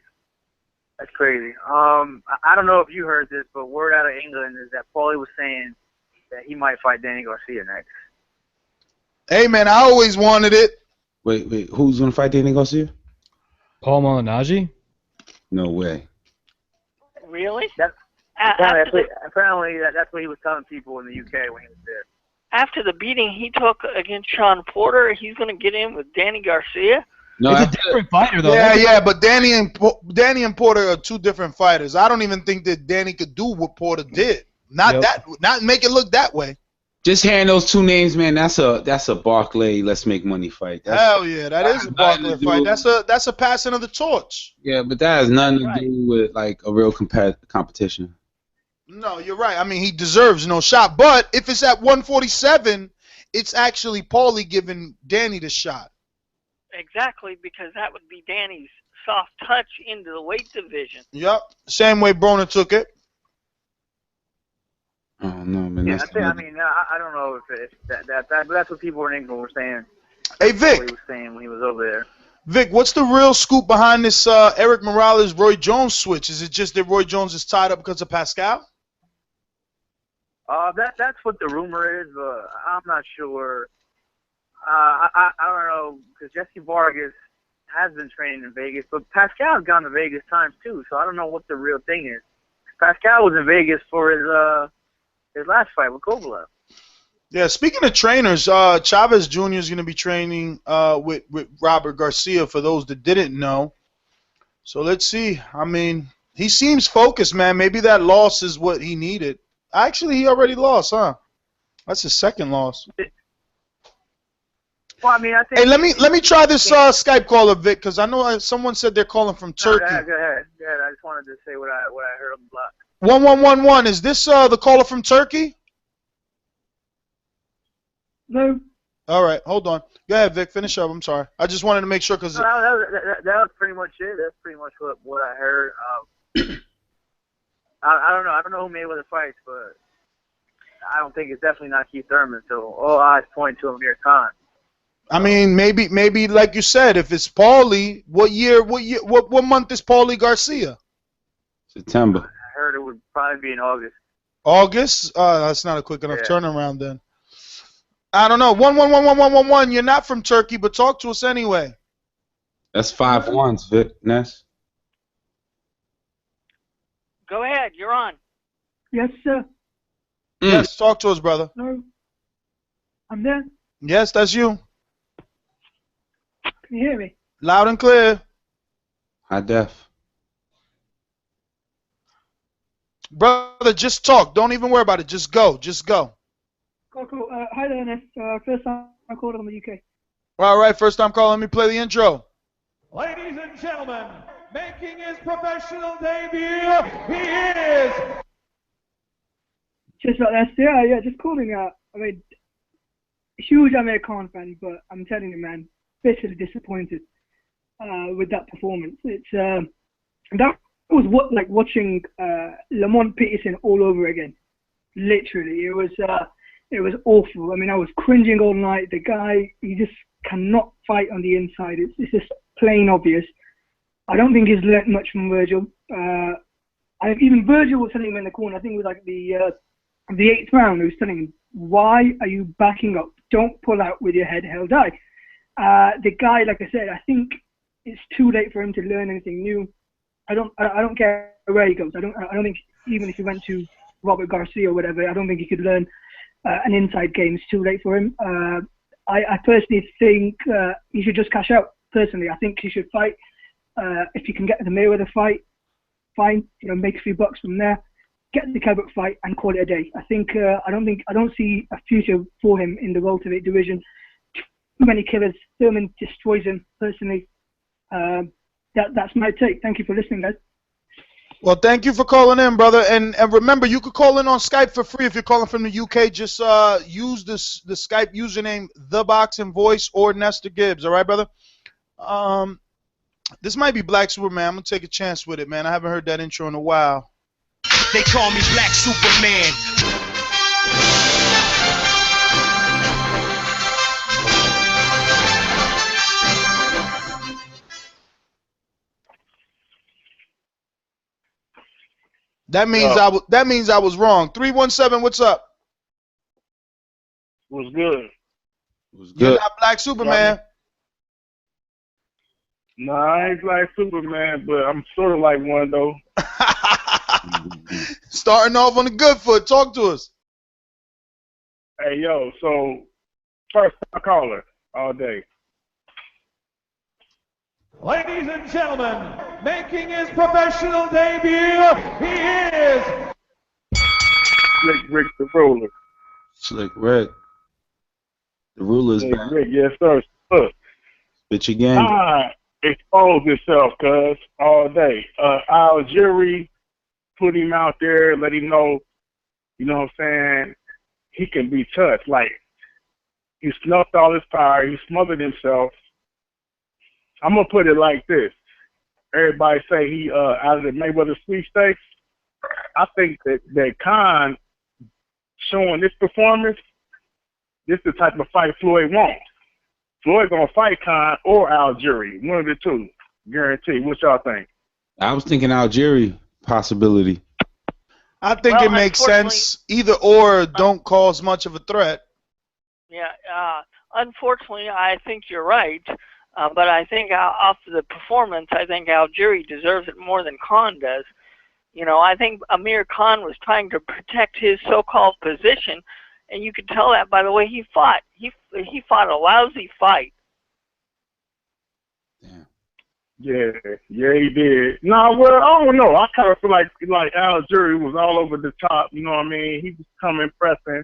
I don't know if you heard this, but word out of England is that Paulie was saying that he might fight Danny Garcia next. Hey man, I always wanted it. Wait, who's gonna fight Danny Garcia? Paul Malignaggi? No way. Really? Apparently, that's what he was telling people in the UK when he was there. After the beating he took against Sean Porter, he's going to get in with Danny Garcia? No, it's a different fighter, though. Yeah, but Danny and Porter are 2 different fighters. I don't even think that Danny could do what Porter did. Not make it look that way. Just hearing those 2 names, man, that's a Barclay let's make money fight. Hell yeah, that is a Barclay fight. That's a passing of the torch. Yeah, but that has nothing to do with like a real competition. No, you're right. I mean, he deserves no shot. But if it's at 147, it's actually Paulie giving Danny the shot. Exactly, because that would be Danny's soft touch into the weight division. Yep, same way Broner took it. Oh no, man. Yeah, I don't know if that's what people in England were saying. Hey Vic, what he was saying when he was over there. Vic, what's the real scoop behind this Eric Morales Roy Jones switch? Is it just that Roy Jones is tied up because of Pascal? That's what the rumor is, but I'm not sure. I don't know, because Jesse Vargas has been training in Vegas, but Pascal's gone to Vegas times too, so I don't know what the real thing is. Pascal was in Vegas for his last fight with Kovalev. Yeah, speaking of trainers, Chavez Jr. is going to be training with Robert Garcia, for those that didn't know. So let's see. I mean, he seems focused, man. Maybe that loss is what he needed. Actually, he already lost, huh? That's his second loss. Well, I mean, I think. Hey, let me try this Skype caller, Vic, because I know someone said they're calling from Turkey. Go ahead. I just wanted to say what I heard on the block. 1111. Is this the caller from Turkey? No. All right, hold on. Go ahead, Vic. Finish up. I'm sorry. I just wanted to make sure because that was pretty much it. That's pretty much what I heard. I don't know. I don't know who Mayweather fights, but I don't think it's definitely not Keith Thurman. So all eyes point to Amir Khan. I mean, maybe like you said, if it's Paulie, what month is Paulie Garcia? September. I heard it would probably be in August. August? That's not a quick enough turnaround then. I don't know. 111111. You're not from Turkey, but talk to us anyway. That's 5 ones, Vic Ness. Go ahead. You're on. Yes, sir. Yes, talk to us, brother. No. I'm there. Yes, that's you. Can you hear me? Loud and clear. High def. Brother, just talk. Don't even worry about it. Just go. Just go. Cool. Hi there, Ness. First time I called on the UK. All right, first time calling. Let me play the intro. Ladies and gentlemen, making his professional debut, he is... Just like that, yeah, just calling out. I mean, huge Amir Khan fan, but I'm telling you, man, bitterly disappointed with that performance. It's that was like watching Lamont Peterson all over again. Literally, it was awful. I mean, I was cringing all night. The guy, he just cannot fight on the inside. It's just plain obvious. I don't think he's learnt much from Virgil. Even Virgil was telling him in the corner. I think it was like the 8th round. He was telling him, "Why are you backing up? Don't pull out with your head held high." The guy, like I said, I think it's too late for him to learn anything new. I don't care where he goes. I don't think even if he went to Robert Garcia or whatever, I don't think he could learn an inside game. It's too late for him. I personally think he should just cash out. Personally, I think he should fight. If he can get the Mayweather fight, fine. Make a few bucks from there. get the Cabot fight and call it a day. I don't see a future for him in the welterweight division. Too many killers. Thurman destroys him personally. That's my take. Thank you for listening, guys. Well, thank you for calling in, brother. And remember, you could call in on Skype for free if you're calling from the UK. Just use the Skype username ThaBoxingVoice or Nestor Gibbs. All right, brother? This might be Black Superman. I'm going to take a chance with it, man. I haven't heard that intro in a while. They call me Black Superman. That means I was wrong. 317, what's up? Was good. You're not Black Superman. No, I ain't Black Superman, but I'm sort of like one though. Starting off on the good foot. Talk to us. Hey, yo, so first caller all day. Ladies and gentlemen, making his professional debut, he is Slick Rick the Ruler. Slick Rick. The Ruler's Slick back. Rick, yes sir. Look. Spit your game. Expose yourself, cuz, all day. Algieri put him out there, let him know, you know what I'm saying, he can be touched. Like, he snuffed all his power, he smothered himself. I'm going to put it like this. Everybody say he out of the Mayweather sweepstakes. I think that Khan showing this performance, this is the type of fight Floyd wants. Floyd gonna fight Khan or Algieri, one of the two, guaranteed. What y'all think? I was thinking Algieri possibility. I think it makes sense. Either or don't cause much of a threat. Yeah, unfortunately, I think you're right. But I think off the performance, I think Algieri deserves it more than Khan does. You know, I think Amir Khan was trying to protect his so-called position, and you could tell that by the way he fought. He fought a lousy fight. Yeah, he did. No, well, I don't know. I kind of feel like Algieri was all over the top. You know what I mean? He was coming pressing,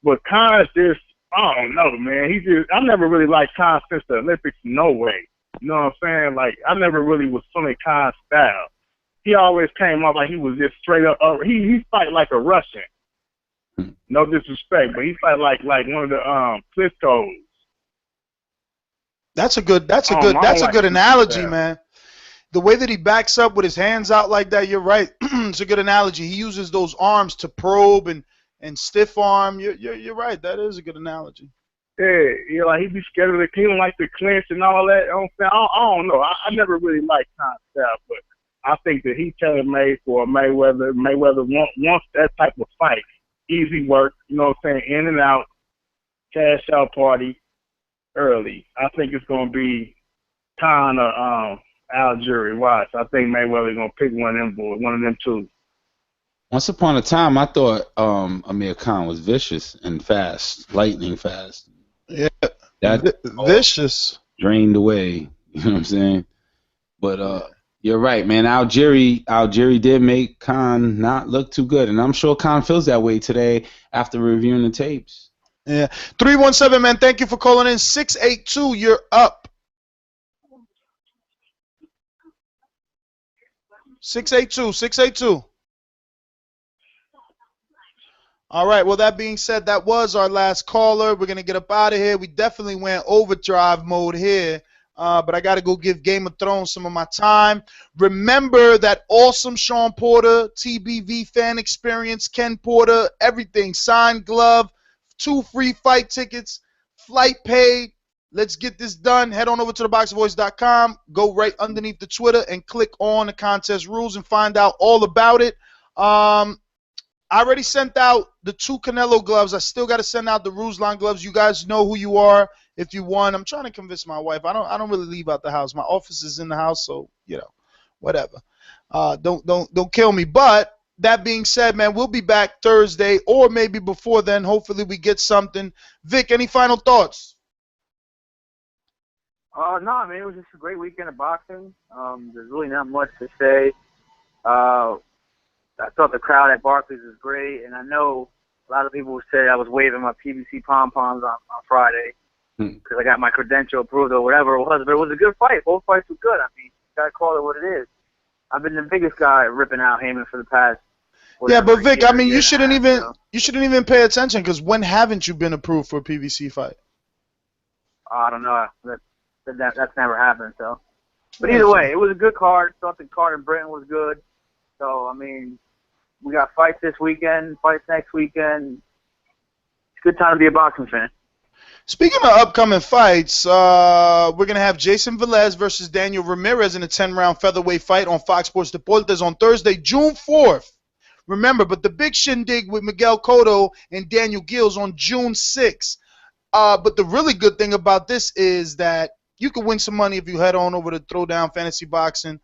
but Khan's just, I don't know, man. I never really liked Khan since the Olympics. No way. You know what I'm saying? Like, I never really was feeling Khan's style. He always came off like he was just straight up. He fight like a Russian. No disrespect, but he fight like one of the Klitschko's. That's a good analogy, man. The way that he backs up with his hands out like that, you're right. It's a good analogy. He uses those arms to probe and stiff arm. You're right. That is a good analogy. Yeah, like he be scared of he don't like to clinch and all that. I don't know. I never really liked Khan's style, but I think that he's tailor-made for Mayweather. Mayweather wants that type of fight. Easy work, you know what I'm saying, in and out, cash out party early. I think it's going to be Khan or Algieri. Watch. I think Mayweather's going to pick one of them two. Once upon a time, I thought Amir Khan was vicious and fast, lightning fast. Yeah, that vicious. Drained away, you know what I'm saying? But you're right, man. Algieri did make Khan not look too good, and I'm sure Khan feels that way today after reviewing the tapes. Yeah. 317, man. Thank you for calling in. 682, you're up. 682. All right. Well, that being said, that was our last caller. We're going to get up out of here. We definitely went overdrive mode here. But I got to go give Game of Thrones some of my time. Remember that awesome Sean Porter, TBV fan experience, Ken Porter, everything, signed glove, 2 free fight tickets, flight paid. Let's get this done. Head on over to ThaBoxingVoice.com. Go right underneath the Twitter and click on the contest rules and find out all about it. I already sent out the 2 Canelo gloves. I still got to send out the Ruslan gloves. You guys know who you are if you won. I'm trying to convince my wife. I don't really leave out the house. My office is in the house, so whatever. Don't kill me. But that being said, man, we'll be back Thursday or maybe before then. Hopefully we get something. Vic, any final thoughts? No, man, it was just a great weekend of boxing. There's really not much to say. I thought the crowd at Barclays was great, and I know a lot of people said I was waving my PVC pom-poms on Friday because I got my credential approved or whatever it was, but it was a good fight. Both fights were good. I mean, you got to call it what it is. I've been the biggest guy ripping out Heyman for the past Yeah, but Vic, I mean, you shouldn't even pay attention because when haven't you been approved for a PVC fight? I don't know. That's never happened. So, but either way, it was a good card. Thought the card in Britain was good. So I mean, we got fights this weekend, fights next weekend. It's a good time to be a boxing fan. Speaking of upcoming fights, we're going to have Jason Velez versus Daniel Ramirez in a 10-round featherweight fight on Fox Sports Deportes on Thursday, June 4th. Remember, but the big shindig with Miguel Cotto and Daniel Gills on June 6th. But the really good thing about this is that you can win some money if you head on over to Throwdown Fantasy Boxing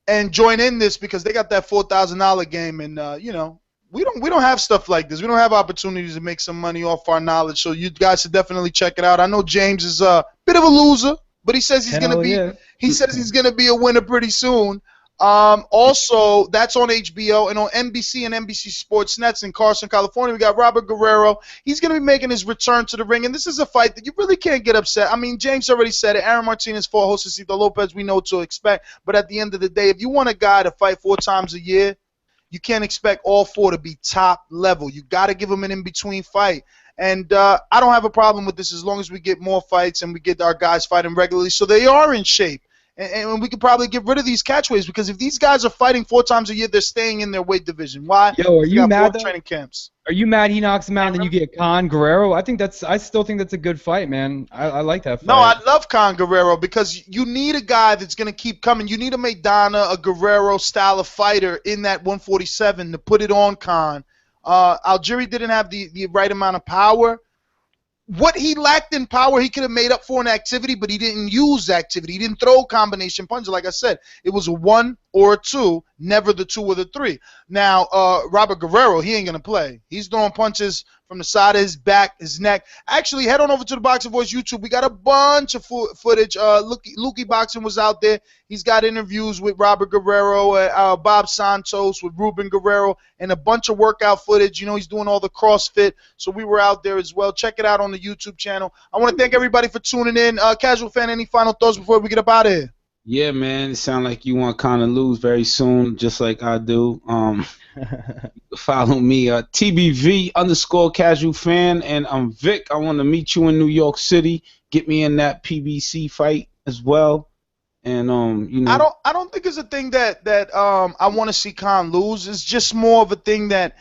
and join in this because they got that $4,000 game, and you know, we don't have stuff like this. We don't have opportunities to make some money off our knowledge. So you guys should definitely check it out. I know James is a bit of a loser, but he says he's gonna be a winner pretty soon. Also, that's on HBO and on NBC and NBC Sports Nets in Carson, California. We got Robert Guerrero. He's going to be making his return to the ring, and this is a fight that you really can't get upset. I mean, James already said it. Aaron Martinez fought Josecito Lopez. We know what to expect, but at the end of the day, if you want a guy to fight 4 times a year, you can't expect all 4 to be top level. You got to give them an in-between fight. And I don't have a problem with this as long as we get more fights and we get our guys fighting regularly so they are in shape. And we could probably get rid of these catchways because if these guys are fighting 4 times a year, they're staying in their weight division. Why? Yo, are you mad? Training camps. Are you mad he knocks him out and then you get Khan Guerrero? I still think that's a good fight, man. I like that fight. No, I love Khan Guerrero because you need a guy that's going to keep coming. You need a Maidana, a Guerrero style of fighter in that 147 to put it on Khan. Algieri didn't have the right amount of power. What he lacked in power, he could have made up for in activity, but he didn't use activity. He didn't throw combination punches. Like I said, it was a 1 or a 2, never the 2 or the 3. Now, Robert Guerrero, he ain't going to play. He's throwing punches from the side of his back, his neck. Actually, head on over to the Boxing Voice YouTube. We got a bunch of footage. Lukey Boxing was out there. He's got interviews with Robert Guerrero, Bob Santos, with Ruben Guerrero, and a bunch of workout footage. You know, he's doing all the CrossFit, so we were out there as well. Check it out on the YouTube channel. I want to thank everybody for tuning in. Casual Fan, any final thoughts before we get up out of here? Yeah, man. It sounds like you want Khan to lose very soon, just like I do. Follow me, TBV_Casual Fan, and I'm Vic. I want to meet you in New York City. Get me in that PBC fight as well. And you know, I don't think it's a thing that I want to see Khan lose. It's just more of a thing that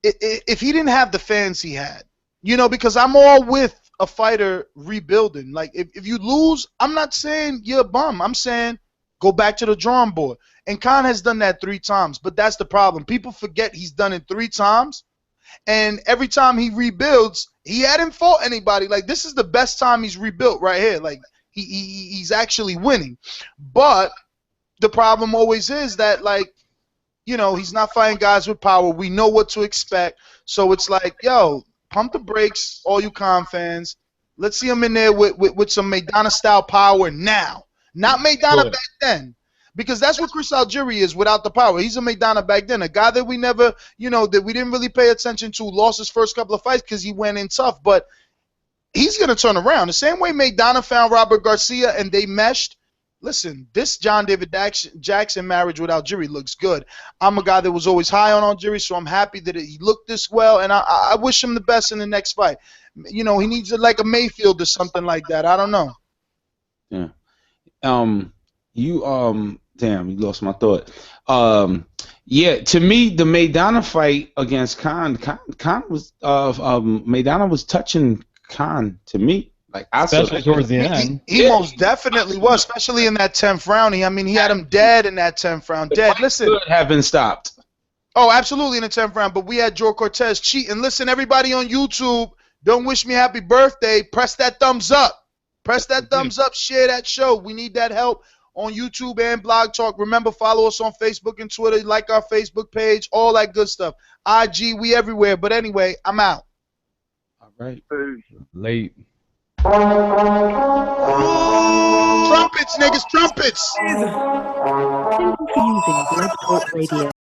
if he didn't have the fans he had, you know, because I'm all with a fighter rebuilding. Like if you lose, I'm not saying you're a bum. I'm saying go back to the drawing board. And Khan has done that 3 times, but that's the problem. People forget he's done it 3 times, and every time he rebuilds, he hadn't fought anybody. Like this is the best time he's rebuilt right here. Like he's actually winning. But the problem always is that, like, you know, he's not fighting guys with power. We know what to expect. So it's like, yo, pump the brakes, all you Khan fans. Let's see him in there with some Maidana-style power now. Not Maidana back then. Because that's what Chris Algieri is without the power. He's a Maidana back then. A guy that we never, you know, that we didn't really pay attention to, lost his first couple of fights because he went in tough. But he's going to turn around. The same way Maidana found Robert Garcia and they meshed. Listen, this John David Jackson marriage with Algieri looks good. I'm a guy that was always high on Algieri, so I'm happy that he looked this well, and I wish him the best in the next fight. You know, he needs like a Mayfield or something like that. I don't know. Yeah. Damn, you lost my thought. Yeah, to me, the Maidana fight against Khan was Maidana was touching Khan to me. Like especially towards the end. He most definitely was, especially in that 10th round. I mean, he had him dead in that 10th round. Dead. Listen. Could have been stopped. Oh, absolutely in the 10th round. But we had Joe Cortez cheating. Listen, everybody on YouTube, don't wish me happy birthday. Press that thumbs up. Press that thumbs up. Share that show. We need that help on YouTube and Blog Talk. Remember, follow us on Facebook and Twitter. Like our Facebook page. All that good stuff. IG, we everywhere. But anyway, I'm out. All right. Late. Trumpets, niggas, trumpets. Thank you for using Blog Talk Radio.